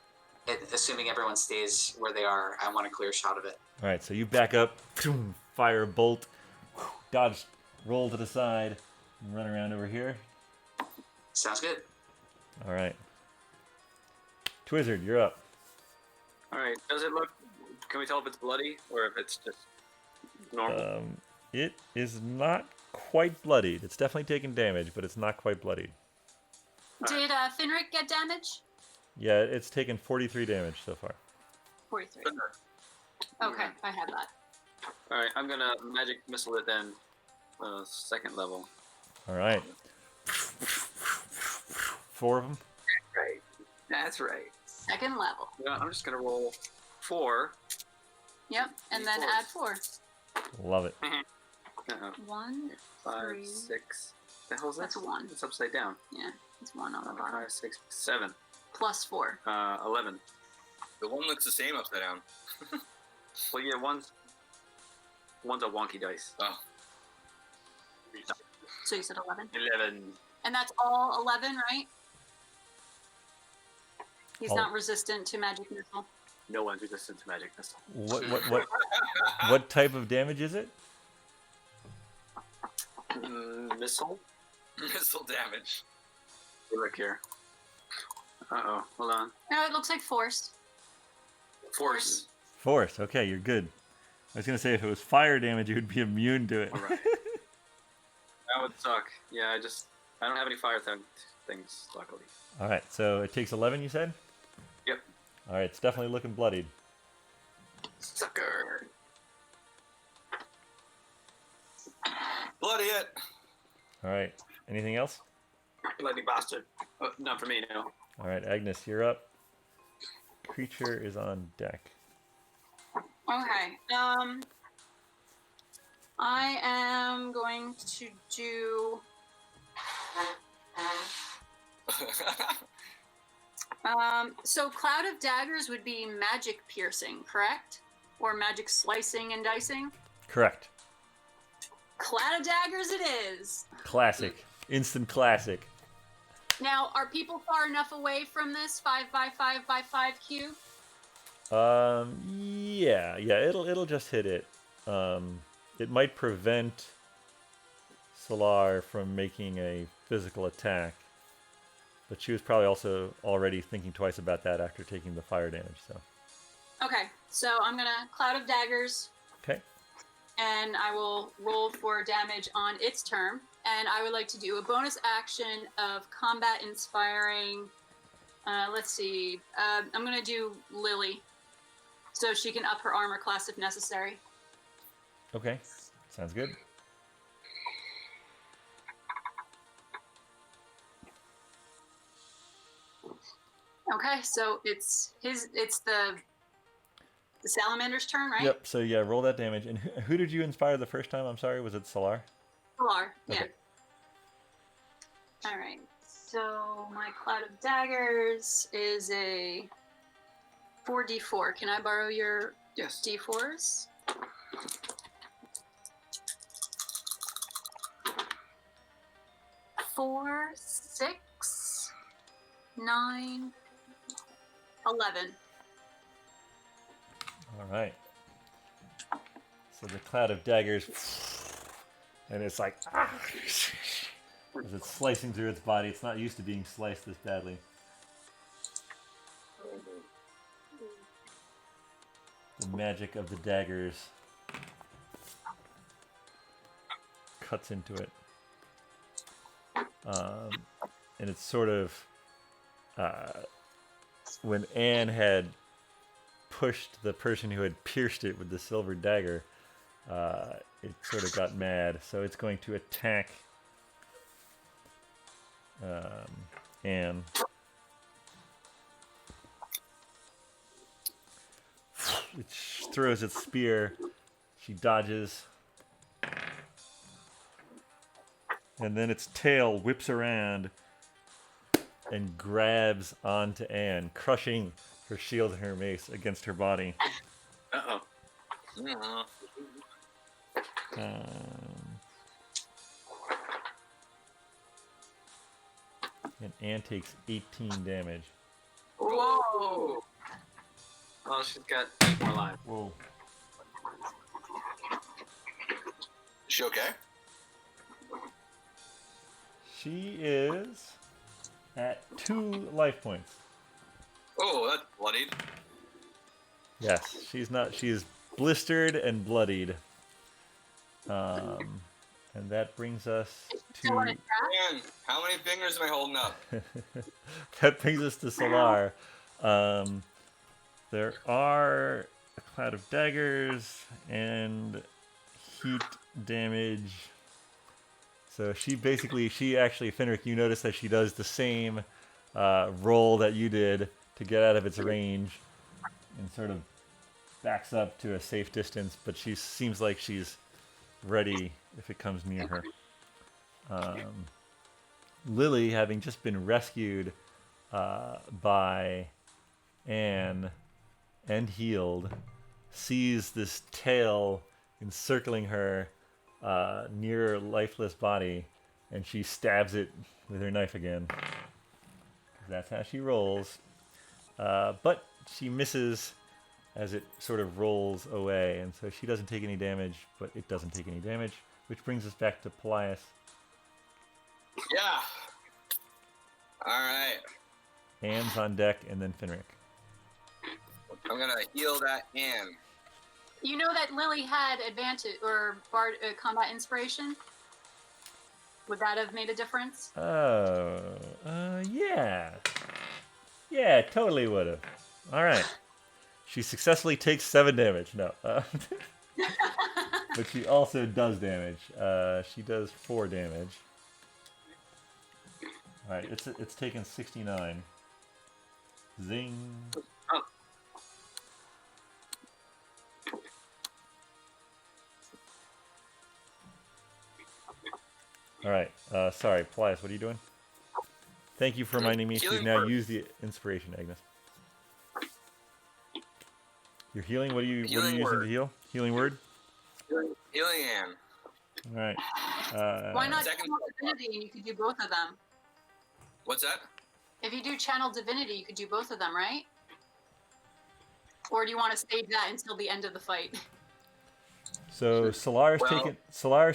S2: Assuming everyone stays where they are, I want a clear shot of it.
S1: All right. So you back up, fire a bolt, dodge, roll to the side, and run around over here.
S2: Sounds good.
S1: All right. Twizzard, you're up.
S4: All right. Does it look? Can we tell if it's bloody or if it's just normal?
S1: It is not quite bloodied. It's definitely taken damage, but it's not quite bloodied.
S3: Did Finric get damage?
S1: Yeah, it's taken 43 damage so far.
S3: 43. Okay, I have that.
S4: All right. I'm gonna magic missile it then. Second level.
S1: All right. 4 of them.
S4: Right. That's right.
S3: Second level.
S4: Yeah, I'm just gonna roll 4.
S3: Yep, and then add 4.
S1: Love it.
S3: 1,
S4: 5,
S3: 3.
S4: 6. The hell's that?
S3: That's a 1.
S4: It's upside down.
S3: Yeah, it's 1 on the
S4: 5,
S3: bottom.
S4: 6, 7.
S3: plus 4.
S4: 11.
S5: The one looks the same upside down.
S4: Well, yeah, one's a wonky dice.
S5: Oh.
S3: So you said 11?
S4: 11.
S3: And that's all 11, right? He's
S1: Oh.
S3: not resistant to magic missile.
S4: No one's resistant to magic missile.
S1: What type of damage is it?
S4: Missile?
S5: Missile damage.
S4: Look here. Uh-oh, hold on.
S3: No, it looks like force.
S5: Force.
S1: Force. Okay, you're good. I was gonna say if it was fire damage, you would be immune to it.
S4: All right. That would suck. Yeah, I don't have any fire things, luckily.
S1: All right, so it takes 11, you said?
S4: Yep.
S1: All right, it's definitely looking bloodied.
S4: Sucker.
S5: Bloody it.
S1: All right, anything else?
S4: Bloody bastard. Oh, not for me, no.
S1: All right, Agnes, you're up. Creature is on deck.
S3: Okay. I am going to do. So Cloud of Daggers would be magic piercing, correct? Or magic slicing and dicing?
S1: Correct.
S3: Cloud of Daggers it is.
S1: Classic. Instant classic.
S3: Now, are people far enough away from this 5x5x5 cube?
S1: Yeah, it'll just hit it. It might prevent Solar from making a physical attack, but she was probably also already thinking twice about that after taking the fire damage. So.
S3: Okay, so I'm gonna Cloud of Daggers.
S1: Okay.
S3: And I will roll for damage on its turn. And I would like to do a bonus action of combat inspiring. Let's see. I'm going to do Lily. So she can up her armor class if necessary.
S1: Okay. Sounds good.
S3: Okay, so it's the salamander's turn, right?
S1: Yep. So yeah, roll that damage. And who did you inspire the first time? I'm sorry. Was it Solar?
S3: Solar, yeah.
S1: Okay.
S3: All right. So my Cloud of Daggers is a 4d4. Can I borrow your
S4: Yes.
S3: d4s? Four, 6, 9, 11.
S1: All right. So the cloud of daggers, and it's like, as it's slicing through its body. It's not used to being sliced this badly. The magic of the daggers cuts into it. And it's sort of, when Anne had pushed the person who had pierced it with the silver dagger, it sort of got mad. So it's going to attack Anne. It throws its spear. She dodges. And then its tail whips around and grabs onto Anne, crushing her shield and her mace against her body.
S4: Uh-oh.
S1: And Anne takes 18 damage.
S4: Whoa! Well, she's got 8 more lives.
S1: Whoa.
S5: She okay?
S1: She is at 2 life points.
S5: Oh, that's bloodied.
S1: Yes, she's not. She is blistered and bloodied. And that brings us
S3: Still on
S1: to.
S3: a track?
S5: Man, how many fingers am I holding up?
S1: That brings us to Solar. There are a cloud of daggers and heat damage. So she actually, Finric, you notice that she does the same roll that you did to get out of its range and sort of backs up to a safe distance, but she seems like she's ready if it comes near her. Lily, having just been rescued, by Anne and healed, sees this tail encircling her near her lifeless body, and she stabs it with her knife again. That's how she rolls. But she misses as it sort of rolls away, and so she doesn't take any damage, but it doesn't take any damage, which brings us back to Paelias.
S5: Yeah. All right.
S1: Anne's on deck, and then Finric.
S5: I'm gonna heal that Anne.
S3: You know that Lily had advantage or combat inspiration? Would that have made a difference?
S1: Oh, yeah. Yeah, totally would have. All right. She successfully takes 7 damage. No. But she also does damage. She does 4 damage. All right, it's taken 69. Zing. All right. Sorry, Paelias, what are you doing? Thank you for reminding me. She's now used the inspiration, Agnes. You're healing. What are you using to heal? Healing word.
S5: Healing Anne.
S1: All right.
S3: Why not
S5: Second-
S3: channel divinity and you could do both of them?
S5: What's that?
S3: If you do channel divinity, you could do both of them, right? Or do you want to save that until the end of the fight?
S1: So Solar's
S5: Well-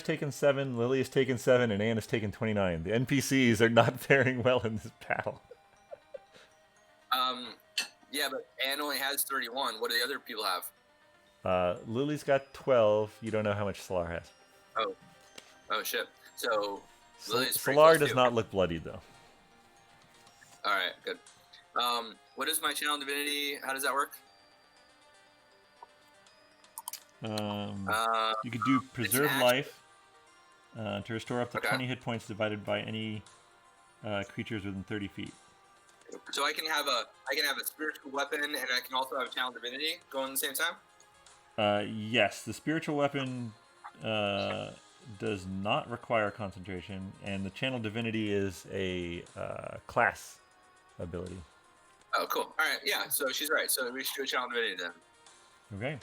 S1: taken 7, Lily has taken 7, and Anne has taken 29. The NPCs are not faring well in this battle.
S5: Yeah, but Anne only has 31. What do the other people have?
S1: Lily's got 12. You don't know how much Solar has.
S5: Oh shit. So Lily's pretty
S1: Solar
S5: close,
S1: does
S5: too.
S1: not look bloodied though.
S5: All right, good. What is my channel divinity? How does that work?
S1: You could do preserve
S5: action.
S1: life to restore up to
S5: Okay.
S1: 20 hit points divided by any creatures within 30 feet.
S5: So I can have a spiritual weapon, and I can also have a channel divinity going at the same time.
S1: Yes, the spiritual weapon does not require concentration, and the channel divinity is a class ability.
S5: Oh, cool. All right, yeah. So she's right. So we should do a channel divinity then.
S1: Okay.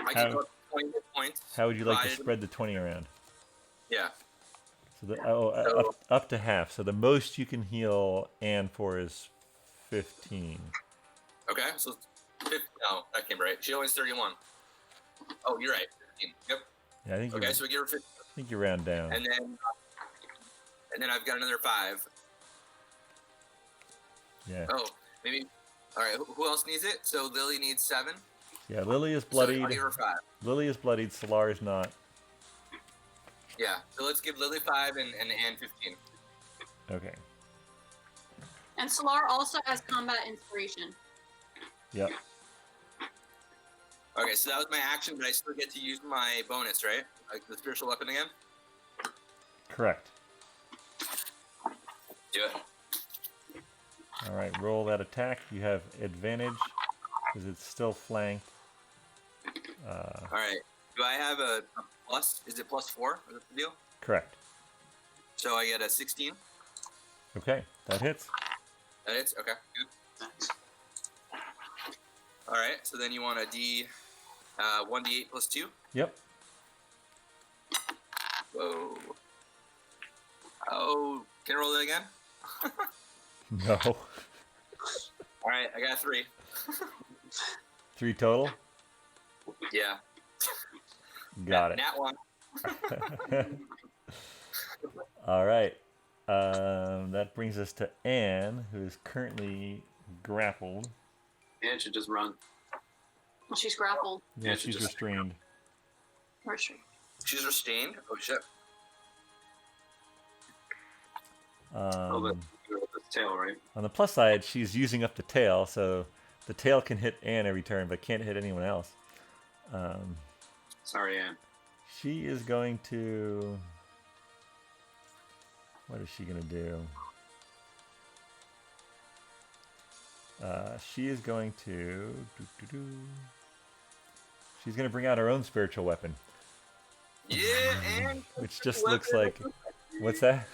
S5: I can go up to 20 hit points.
S1: How would you like to
S5: divided-
S1: spread the 20 around?
S5: Yeah.
S1: So up to half. So the most you can heal Anne for is 15.
S5: Okay. So, no, that came right. She only has 31. Oh, you're right. 15. Yep.
S1: Yeah, I think
S5: Okay, so we give her 15,
S1: I think you round down.
S5: and then I've got another 5.
S1: Yeah.
S5: Oh, maybe. All right. Who else needs it? So Lily needs 7.
S1: Yeah, Lily is
S5: So
S1: bloodied.
S5: I'll give her 5.
S1: Lily is bloodied. Solar is not.
S5: Yeah. So let's give Lily 5 and Anne 15.
S1: Okay.
S3: And Solar also has combat inspiration.
S1: Yep.
S5: Okay, so that was my action, but I still get to use my bonus, right? Like the spiritual weapon again?
S1: Correct.
S5: Do it.
S1: All right. Roll that attack. You have advantage because it's still flanked.
S5: All right. Do I have a plus? Is it plus 4? Is that the deal?
S1: Correct.
S5: So I get a 16.
S1: Okay, that hits.
S5: That is? Okay, good. All right, so then you want a 1d8 plus 2?
S1: Yep.
S5: Whoa. Oh, can I roll that again?
S1: No.
S5: All right, I got 3.
S1: 3 total.
S5: Yeah.
S1: Got it.
S5: Nat 1.
S1: All right. That brings us to Anne, who is currently grappled.
S4: And should just run.
S3: Well, she's grappled.
S1: Yeah,
S4: Yeah,
S1: she's
S4: just-
S1: restrained.
S3: Or she?
S5: She's restrained? Oh, shit.
S4: Oh, but the tail, right?
S1: On the plus side, she's using up the tail, so the tail can hit Anne every turn, but can't hit anyone else.
S4: Sorry, Anne.
S1: She is going to... What is she going to do? She is going to... She's going to bring out her own spiritual weapon,
S5: Yeah, and
S1: which just looks like... What's that?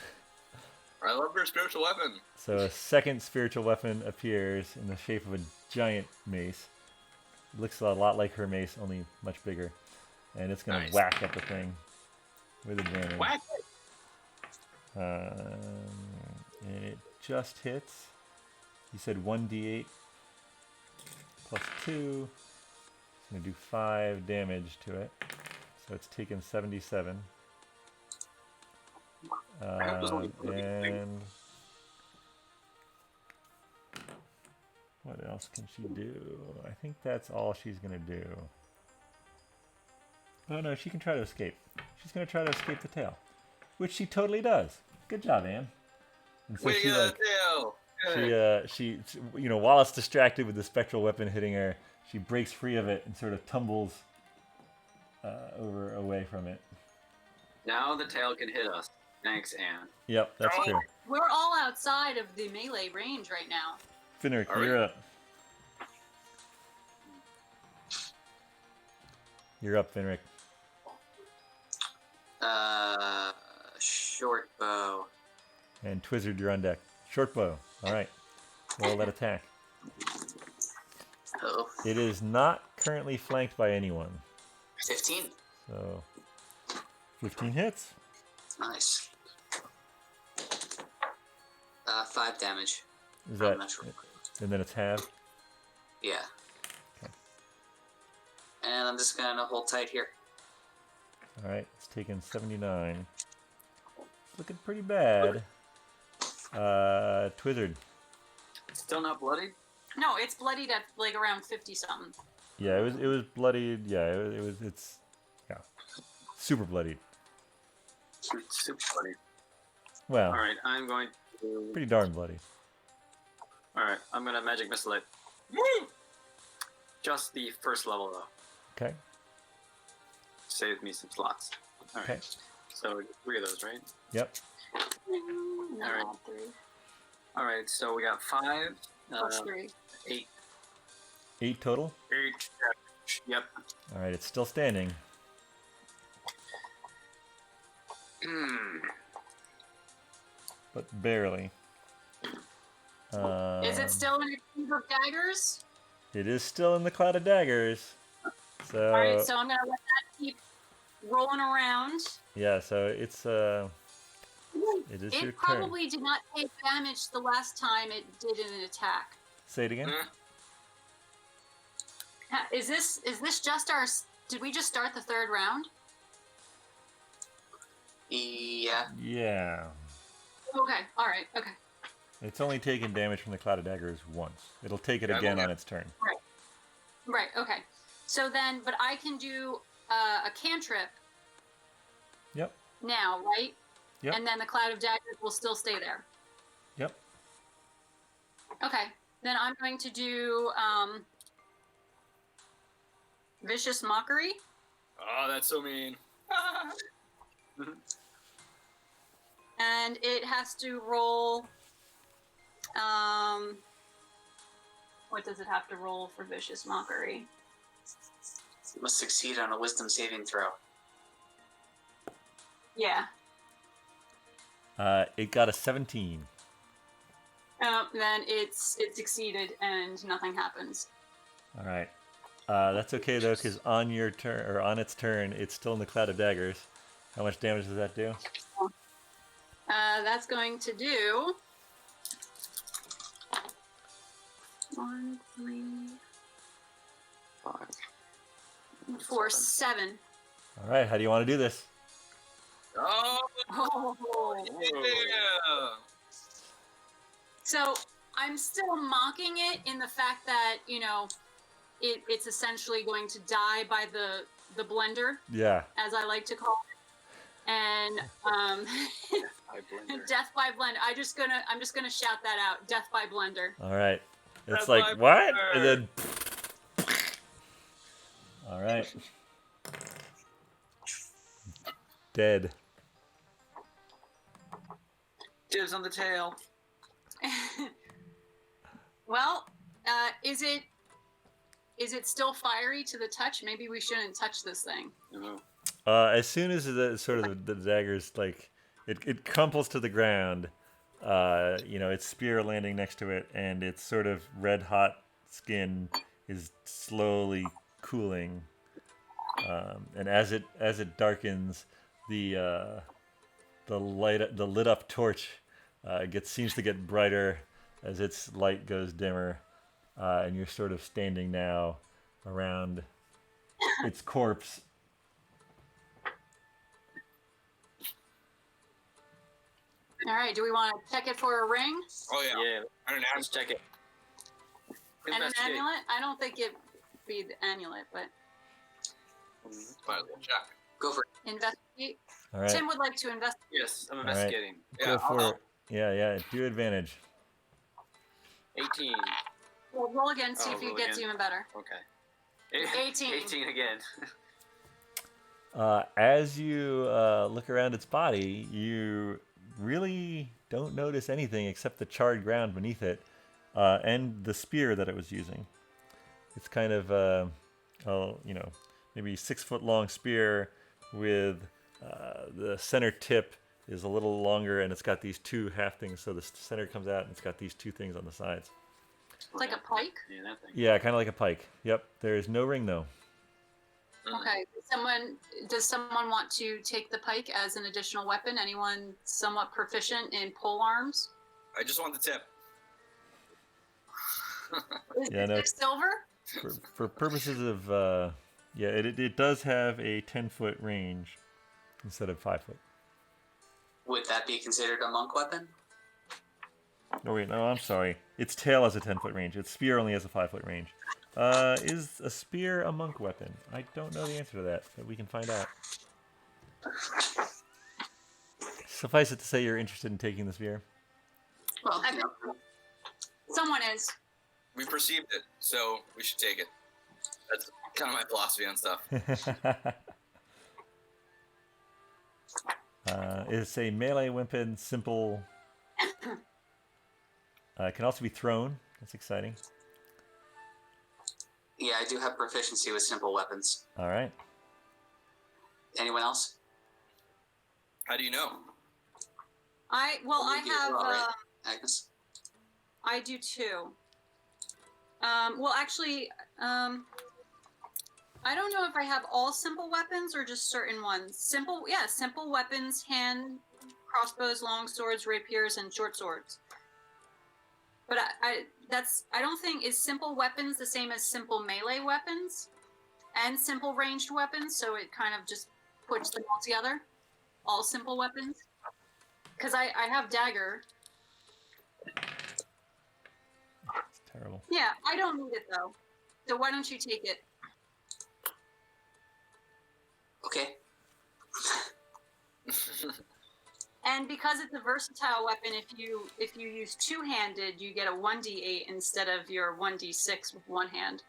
S5: I love your spiritual weapon.
S1: So a second spiritual weapon appears in the shape of a giant mace. It looks a lot like her mace, only much bigger. And it's going to
S5: Nice.
S1: whack at the thing with advantage.
S5: Whack!
S1: And it just hits. You said 1d8 plus 2. It's going to do 5 damage to it. So it's taken 77. And what else can she do? I think that's all she's going to do. Oh no, she can try to escape. She's going to try to escape the tail, which she totally does. Good job, Anne. And so
S5: Way to
S1: she,
S5: go,
S1: like,
S5: tail!
S1: she, you know, while it's distracted with the spectral weapon hitting her, she breaks free of it and sort of tumbles away from it.
S4: Now the tail can hit us. Thanks, Anne.
S1: Yep, that's
S5: Oh.
S1: true.
S3: We're all outside of the melee range right now.
S1: Finric,
S5: All
S1: you're
S5: right.
S1: up. You're up, Finric.
S2: Short bow.
S1: And Twizzard, you're on deck. Short bow. All right. Roll that attack.
S2: Oh,
S1: It is not currently flanked by anyone.
S2: 15.
S1: So 15 hits.
S2: Nice. 5 damage.
S1: Is
S2: from
S1: that?
S2: natural.
S1: And then it's halved.
S2: Yeah.
S1: Okay.
S2: And I'm just gonna hold tight here.
S1: All right. It's taken 79. It's looking pretty bad. Twizzard.
S4: Still not bloodied?
S3: No, it's bloodied at like around 50 something.
S1: Yeah, it was bloodied. Yeah, it's super bloodied.
S4: Super bloodied.
S1: Well,
S4: Alright, I'm going to...
S1: pretty darn bloody.
S4: Alright, I'm going to magic missile it. Woo! Just the first level, though.
S1: Okay.
S4: Saved me some slots. Alright,
S1: Okay.
S4: so 3 of those, right?
S1: Yep.
S3: No,
S4: All right.
S3: 3.
S4: Alright, so we got 5,
S3: Plus 3.
S4: 8.
S1: 8 total.
S4: 8. Yep.
S1: All right. It's still standing. But barely.
S3: Is it still in a cube of daggers?
S1: It is still in the cloud of daggers. So,
S3: All right, so I'm gonna let that keep rolling around.
S1: yeah, so it is your
S3: It
S1: turn.
S3: probably did not take damage the last time it did an attack.
S1: Say it again.
S3: Is this just our? Did we just start the 3rd round?
S2: Yeah.
S1: Yeah.
S3: Okay. All right. Okay.
S1: It's only taken damage from the cloud of daggers once. It'll take it
S5: Yeah,
S1: again
S5: well,
S1: on its turn.
S3: Right. Okay. So then, but I can do a cantrip
S1: Yep.
S3: now, right?
S1: Yep.
S3: And then the cloud of daggers will still stay there.
S1: Yep.
S3: Okay. Then I'm going to do vicious mockery.
S5: Oh, that's so mean.
S3: And it has to roll. What does it have to roll for vicious mockery?
S2: You must succeed on a wisdom saving throw.
S3: Yeah.
S1: It got a 17.
S3: Then it succeeded and nothing happens.
S1: All right. That's okay though, because on your turn or on its turn, it's still in the cloud of daggers. How much damage does that do?
S3: That's going to do 1, 3,
S4: 5.
S3: 4, 7.
S1: All right. How do you want to do this?
S5: Oh,
S3: Oh.
S5: yeah.
S3: So I'm still mocking it in the fact that, it's essentially going to die by the blender,
S1: Yeah.
S3: as I like to call it. And
S4: I blender.
S3: death by blender. I'm just gonna shout that out. Death by blender.
S1: All right. It's
S5: That's
S1: like
S5: my
S1: what?
S5: bird.
S1: And then. All right. Dead.
S4: Dibs on the tail.
S3: Well, is it still fiery to the touch? Maybe we shouldn't touch this thing.
S4: No.
S1: As soon as the daggers like it crumples to the ground, its spear landing next to it, and its sort of red hot skin is slowly cooling. And as it darkens, the lit up torch seems to get brighter as its light goes dimmer, and you're sort of standing now around its corpse.
S3: All right. Do we want to check it for a ring
S5: Oh yeah.
S4: Yeah,
S5: I don't know.
S4: let's check it.
S3: and an
S4: Investigate.
S3: amulet? I don't think it'd be the amulet, but
S5: Might as well check.
S2: Go for it.
S3: investigate.
S1: All right,
S3: Tim would like to investigate.
S4: Yes, I'm
S1: right.
S4: investigating.
S5: Yeah,
S1: go for it. Yeah. Do advantage.
S4: 18.
S3: Well, roll again, see
S4: Oh,
S3: if it
S4: roll
S3: gets
S4: again.
S3: even better.
S4: Okay.
S3: 18.
S4: 18 again.
S1: As you look around its body, you really don't notice anything except the charred ground beneath it, and the spear that it was using. It's kind of maybe 6 foot long spear with the center tip is a little longer, and it's got these two half things. So the center comes out, and it's got these two things on the sides.
S3: Like a pike?
S4: Yeah, that thing.
S1: Yeah, kind of like a pike. Yep. There is no ring though.
S3: Okay. Does someone want to take the pike as an additional weapon? Anyone somewhat proficient in pole arms?
S5: I just want the tip.
S3: Is
S1: Yeah,
S3: it
S1: no.
S3: silver?
S1: For purposes of it does have a 10-foot range instead of 5 foot.
S2: Would that be considered a monk weapon?
S1: Oh wait, no, I'm sorry. Its tail has a 10-foot range. Its spear only has a 5-foot range. Is a spear a monk weapon? I don't know the answer to that, but we can find out. Suffice it to say, you're interested in taking the spear.
S2: Well,
S3: I- Someone is.
S5: We perceived it, so we should take it. That's kind of my philosophy on stuff.
S1: It's a melee weapon, simple. It can also be thrown. That's exciting.
S2: yeah, I do have proficiency with simple weapons.
S1: All right.
S2: Anyone else?
S5: How do you know?
S3: I
S2: You do as well, right, Agnes?
S3: I do too. Well, actually, I don't know if I have all simple weapons or just certain ones. Simple weapons: hand, crossbows, long swords, rapiers, and short swords. But I don't think is simple weapons the same as simple melee weapons and simple ranged weapons. So it kind of just puts them all together, all simple weapons. Because I have dagger.
S1: It's terrible.
S3: Yeah, I don't need it though. So why don't you take it?
S2: Okay.
S3: And because it's a versatile weapon, if you use two-handed, you get a 1d8 instead of your 1d6 with one hand.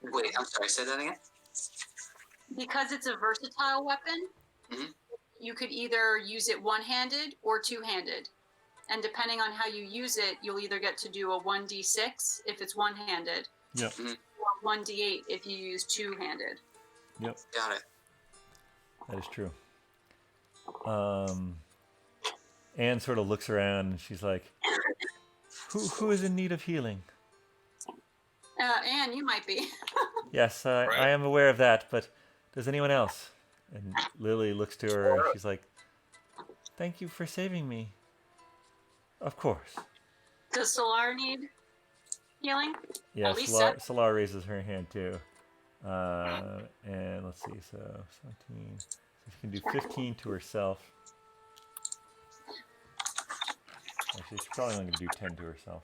S2: Wait, I'm sorry. Say that again.
S3: Because it's a versatile weapon,
S2: Mhm.
S3: you could either use it one-handed or two-handed. And depending on how you use it, you'll either get to do a 1d6 if it's one-handed,
S1: Yep.
S3: or 1d8 if you use two-handed.
S1: Yep.
S2: Got it.
S1: That is true. Anne sort of looks around and she's like, "Who is in need of healing?"
S3: Anne, you might be.
S1: Yes, I am aware of that, but does anyone else? And Lily looks to her and she's like, "Thank you for saving me." Of course.
S3: Does Solar need healing?
S1: Yeah,
S3: At least
S1: Solar raises her hand too. And let's see, so 17. So she can do 15 to herself. Actually, she's probably only going to do 10 to herself.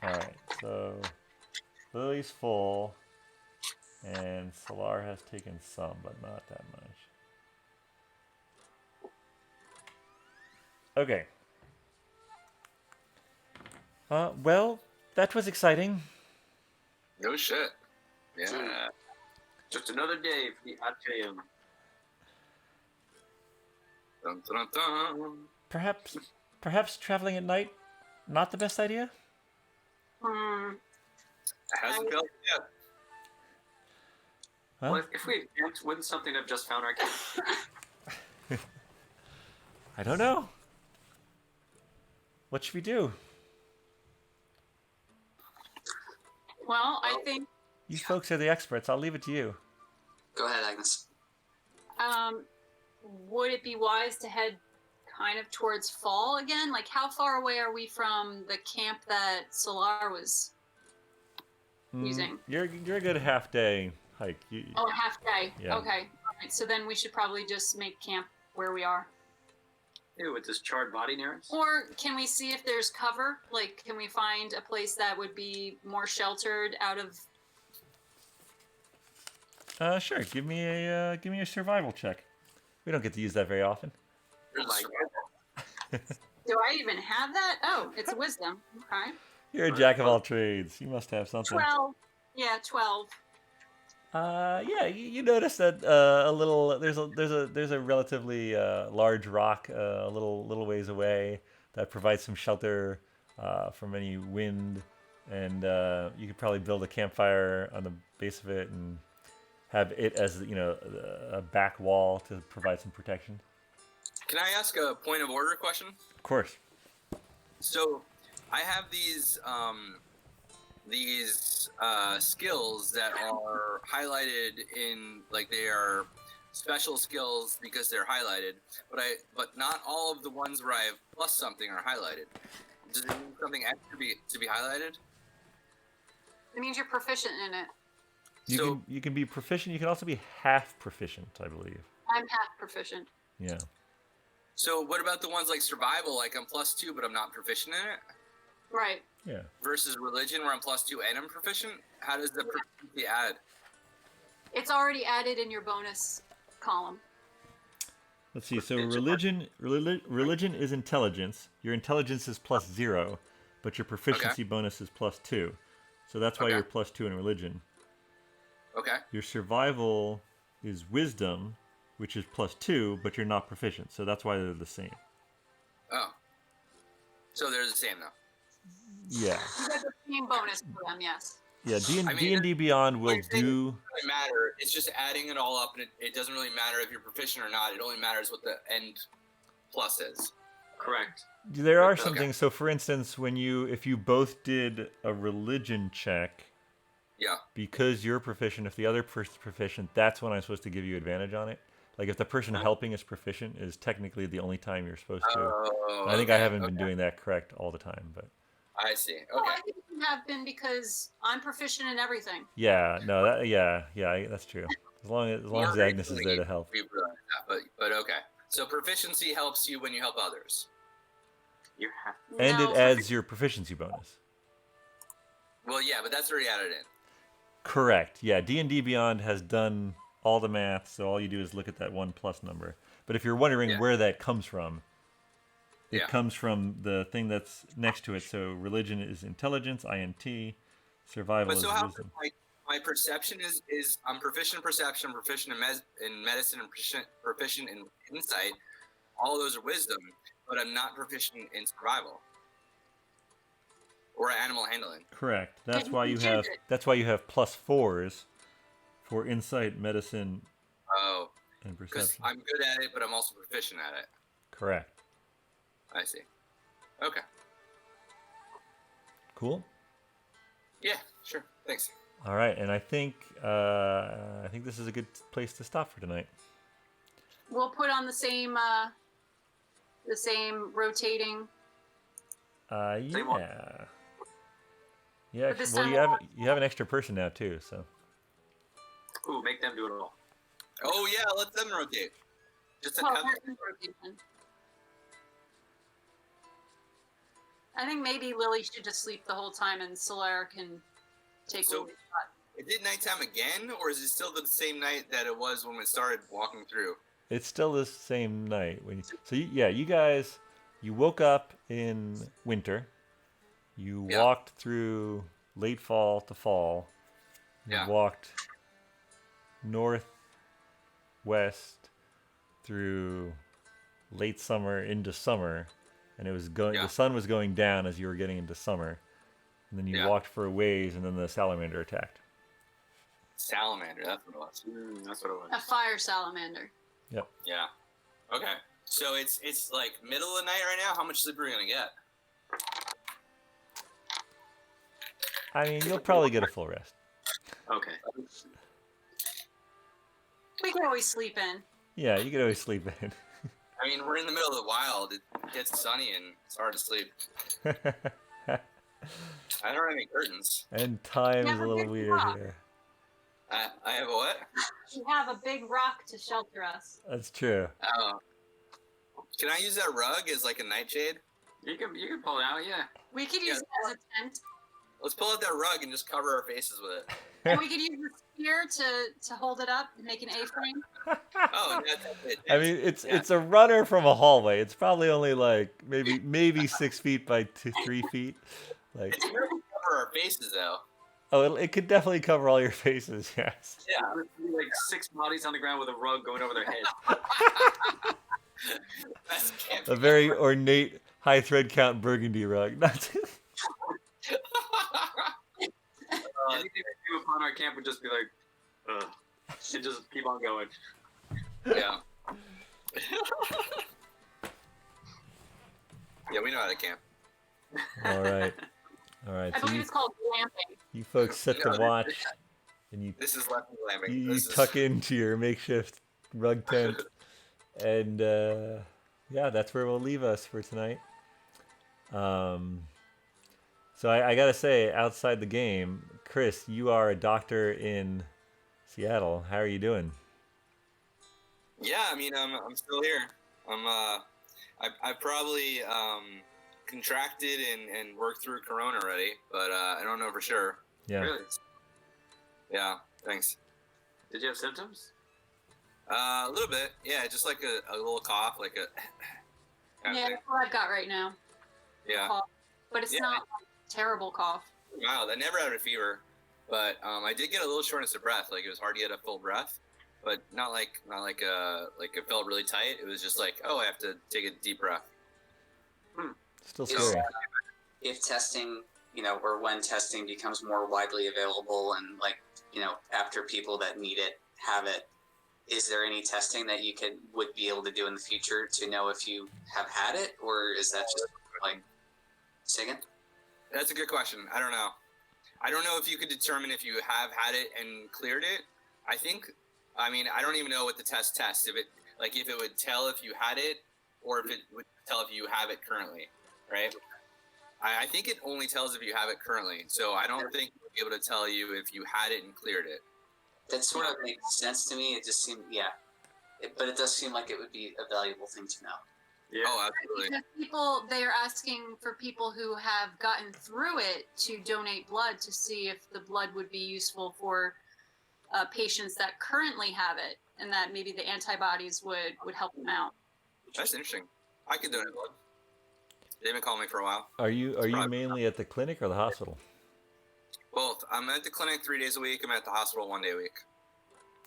S1: Alright, so Lily's full, and Solar has taken some, but not that much. Okay. Well, that was exciting.
S5: No shit. Yeah.
S4: Just another day for the Atrium.
S5: Dun, dun, dun.
S1: Perhaps traveling at night, not the best idea?
S5: It hasn't failed yet.
S1: Well,
S4: Well, if we camped, wouldn't something have just found our camp?
S1: I don't know. What should we do?
S3: Well, I think
S1: You folks are the experts. I'll leave it to you.
S2: Go ahead, Agnes.
S3: would it be wise to head kind of towards fall again? Like, how far away are we from the camp that Solar was using?
S1: You're a good half day hike.
S3: Oh, a half day.
S1: Yeah.
S3: Okay. All right. So then we should probably just make camp where we are.
S4: Ew, with this charred body near us?
S3: Or can we see if there's cover? Like, can we find a place that would be more sheltered out of?
S1: Sure. Give me a survival check. We don't get to use that very often.
S2: Oh my God.
S3: Do I even have that? Oh, it's wisdom. Okay.
S1: You're a jack of all trades. You must have something.
S3: 12. Yeah, 12.
S1: Yeah, you notice that a little there's a relatively large rock a little ways away that provides some shelter from any wind, and you could probably build a campfire on the base of it and have it as a back wall to provide some protection.
S5: Can I ask a point of order question?
S1: Of course.
S5: So, I have these skills that are highlighted in, like, they are special skills because they're highlighted, but not all of the ones where I have plus something are highlighted. Does it mean something extra to be highlighted?
S3: It means you're proficient in it.
S1: You can be proficient. You can also be half proficient, I believe.
S3: I'm half proficient.
S1: Yeah.
S5: So what about the ones like survival, like I'm +2 but I'm not proficient in it?
S3: Right.
S1: Yeah.
S5: Versus religion where I'm +2 and I'm proficient? How does the proficiency add?
S3: It's already added in your bonus column.
S1: Let's see. So religion is intelligence. Your intelligence is +0, but your proficiency bonus is +2. So that's why you're +2 in religion.
S5: Okay.
S1: Your survival is wisdom, which is +2, but you're not proficient. So that's why they're the same.
S5: Oh. So they're the same though.
S1: Yeah.
S3: You get the same bonus for them, yes.
S1: Yeah. D&D Beyond will do.
S5: It doesn't really matter. It's just adding it all up, and it doesn't really matter if you're proficient or not. It only matters what the end plus is.
S4: Correct.
S1: There are
S5: Okay.
S1: some things. So, for instance, if you both did a religion check,
S5: Yeah.
S1: because you're proficient, if the other person's proficient, that's when I'm supposed to give you advantage on it. Like if the person helping is proficient is technically the only time you're supposed to.
S5: Oh,
S1: I think I haven't been doing that correct all the time, but
S5: I see. Okay.
S3: Well, I think you have been because I'm proficient in everything.
S1: yeah, no, that's true. As long as Agnes is there to help.
S5: We realize that, but okay. So proficiency helps you when you help others.
S4: You have.
S1: And
S3: No.
S1: it adds your proficiency bonus.
S5: Well, yeah, but that's already added in.
S1: Correct. Yeah, D&D Beyond has done all the math, so all you do is look at that 1+ number. But if you're wondering where that comes from, it comes from the thing that's next to it. So religion is intelligence, INT, survival
S5: But
S1: is
S5: so how
S1: wisdom.
S5: my perception is I'm proficient in perception, I'm proficient in medicine, and proficient in insight. All those are wisdom, but I'm not proficient in survival or animal handling.
S1: Correct. That's why you
S3: did
S1: have
S3: it.
S1: +4s for insight, medicine,
S5: Oh,
S1: and
S5: because
S1: perception.
S5: I'm good at it, but I'm also proficient at it.
S1: Correct.
S5: I see. Okay.
S1: Cool.
S5: Yeah, sure. Thanks.
S1: All right, and I think this is a good place to stop for tonight.
S3: We'll put on the same rotating.
S4: Same one.
S1: Yeah. Yeah.
S3: But this
S1: Well,
S3: time
S1: you have an extra person now too, so.
S4: Ooh, make them do it all.
S5: Oh yeah, let them rotate. Just a
S3: Well,
S5: couple.
S3: rotation. I think maybe Lily should just sleep the whole time and Solar can take
S5: So-
S3: over the shot.
S5: Is it nighttime again, or is it still the same night that it was when we started walking through?
S1: It's still the same night you guys, you woke up in winter. You
S5: Yeah.
S1: walked through late fall to fall. You
S5: Yeah.
S1: walked northwest through late summer into summer, and it was going.
S5: Yeah.
S1: The sun was going down as you were getting into summer. and then you
S5: Yeah.
S1: walked for a ways, and then the salamander attacked.
S5: Salamander, that's what it was.
S4: That's what it
S3: A
S4: was.
S3: fire salamander.
S1: Yep.
S5: Yeah. Okay. So it's like middle of the night right now. How much sleep are we gonna get?
S1: I mean, you'll probably get a full rest.
S4: Okay.
S3: We can always sleep in.
S1: Yeah, you could always sleep in.
S5: I mean, we're in the middle of the wild. It gets sunny and it's hard to sleep. I don't have any curtains.
S1: And time is
S3: Never
S1: a little
S3: get
S1: weird
S3: rock.
S1: here.
S5: I have a what?
S3: We have a big rock to shelter us.
S1: That's true.
S5: Oh. Can I use that rug as like a nightshade?
S4: You can pull it out, yeah.
S3: We could use it as a tent,
S5: Let's pull out that rug and just cover our faces with it.
S3: and we could use the spear to hold it up and make an A-frame.
S5: Oh, that's it.
S1: I mean, it's a runner from a hallway. It's probably only like maybe 6 feet by 3 feet. Like,
S5: It's where we cover our faces though.
S1: oh, it could definitely cover all your faces. Yes.
S5: Yeah.
S4: There's like 6 bodies on the ground with a rug going over their head.
S5: That's can't
S1: A
S5: be
S1: very
S5: covered.
S1: ornate high thread count burgundy rug. Not
S4: Anything we do upon our camp would just be like, ugh. And just keep on going.
S5: Yeah. Yeah, we know how to camp.
S1: all right. All right.
S3: I
S1: So
S3: believe it's called glamping.
S1: you folks set the watch, and you
S5: This is left glamping.
S1: you
S5: This is
S1: tuck into your makeshift rug tent, and yeah, that's where we'll leave us for tonight. So I gotta say, outside the game, Chris, you are a doctor in Seattle. How are you doing?
S5: Yeah, I mean, I'm still here. I probably contracted and worked through Corona already, but I don't know for sure.
S1: Yeah.
S4: Really?
S5: Yeah, thanks.
S4: Did you have symptoms?
S5: A little bit, yeah, just like a little cough, like a kind of
S3: Yeah,
S5: thing.
S3: that's what I've got right now.
S5: Yeah.
S3: Cough. But it's
S5: Yeah.
S3: not a terrible cough.
S5: Wow, I never had a fever, but I did get a little shortness of breath. Like it was hard to get a full breath, but not like it felt really tight. It was just like, oh, I have to take a deep breath.
S1: Still
S2: Yeah.
S1: scary.
S2: If testing, or when testing becomes more widely available and after people that need it have it, is there any testing that you would be able to do in the future to know if you have had it, or is that just like, say again?
S5: That's a good question. I don't know. I don't know if you could determine if you have had it and cleared it. I mean, I don't even know what the test tests. If it would tell if you had it, or if it would tell if you have it currently, right? I think it only tells if you have it currently. So I don't think it would be able to tell you if you had it and cleared it.
S2: That sort of makes sense to me. It just seemed, but it does seem like it would be a valuable thing to know.
S4: Yeah.
S5: Oh, absolutely.
S3: Because they are asking for people who have gotten through it to donate blood to see if the blood would be useful for patients that currently have it, and that maybe the antibodies would help them out.
S5: That's interesting. I could donate blood. They've been calling me for a while.
S1: Are you mainly at the clinic or the hospital?
S5: Both. I'm at the clinic 3 days a week. I'm at the hospital 1 day a week.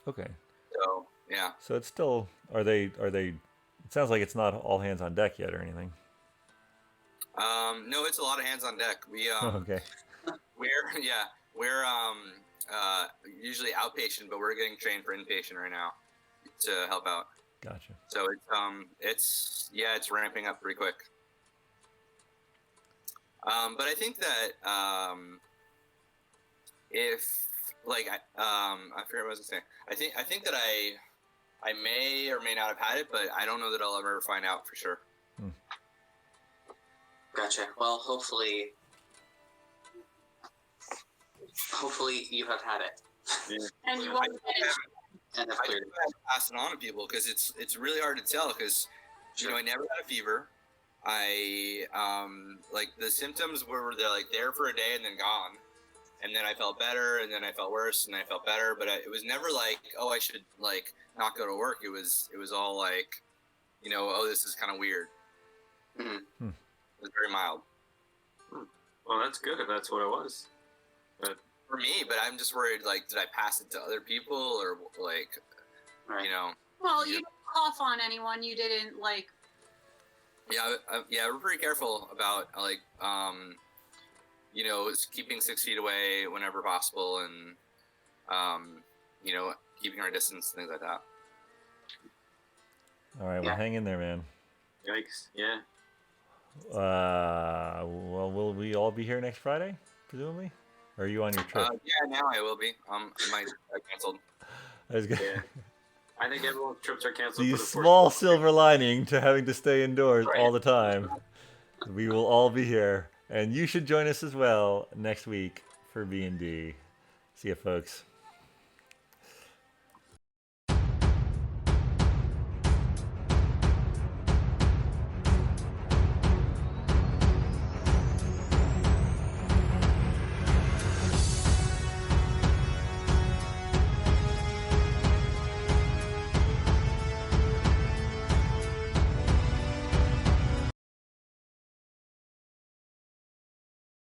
S1: Okay.
S5: So yeah.
S1: So it's still are they? It sounds like it's not all hands on deck yet or anything.
S5: No, it's a lot of hands on deck. We
S1: Okay.
S5: we're usually outpatient, but we're getting trained for inpatient right now to help out.
S1: Gotcha.
S5: So it's ramping up pretty quick. But I think that if I forget what I was gonna say. I think that I may or may not have had it, but I don't know that I'll ever find out for sure.
S2: Gotcha. Well, hopefully you have had it.
S3: And you won't get it.
S2: And have
S5: I
S2: cleared
S5: just
S2: it.
S5: have to pass it on to people because it's really hard to tell because
S2: Sure.
S5: I never had a fever. I like the symptoms were there for a day and then gone, and then I felt better and then I felt worse and I felt better, but it was never like, oh, I should not go to work. It was all like, oh, this is kind of weird.
S2: Mhm.
S5: It was very mild
S4: Well, that's good if that's what it was.
S5: for me, but I'm just worried did I pass it to other people or
S2: Right.
S3: Well, you didn't cough on anyone. You didn't
S5: keeping 6 feet away whenever possible, and keeping our distance, things like that.
S1: All right, well,
S2: Yeah.
S1: hang in there, man.
S4: Yikes! Yeah.
S1: Well, will we all be here next Friday, presumably? Or are you on your trip?
S5: Yeah, now I will be. I canceled.
S1: I was gonna...
S4: Yeah. I think everyone's trips are canceled
S1: The
S4: for the
S1: small silver lining to having to stay indoors
S5: Right.
S1: all the time. We will all be here, and you should join us as well next week for BND. See ya, folks.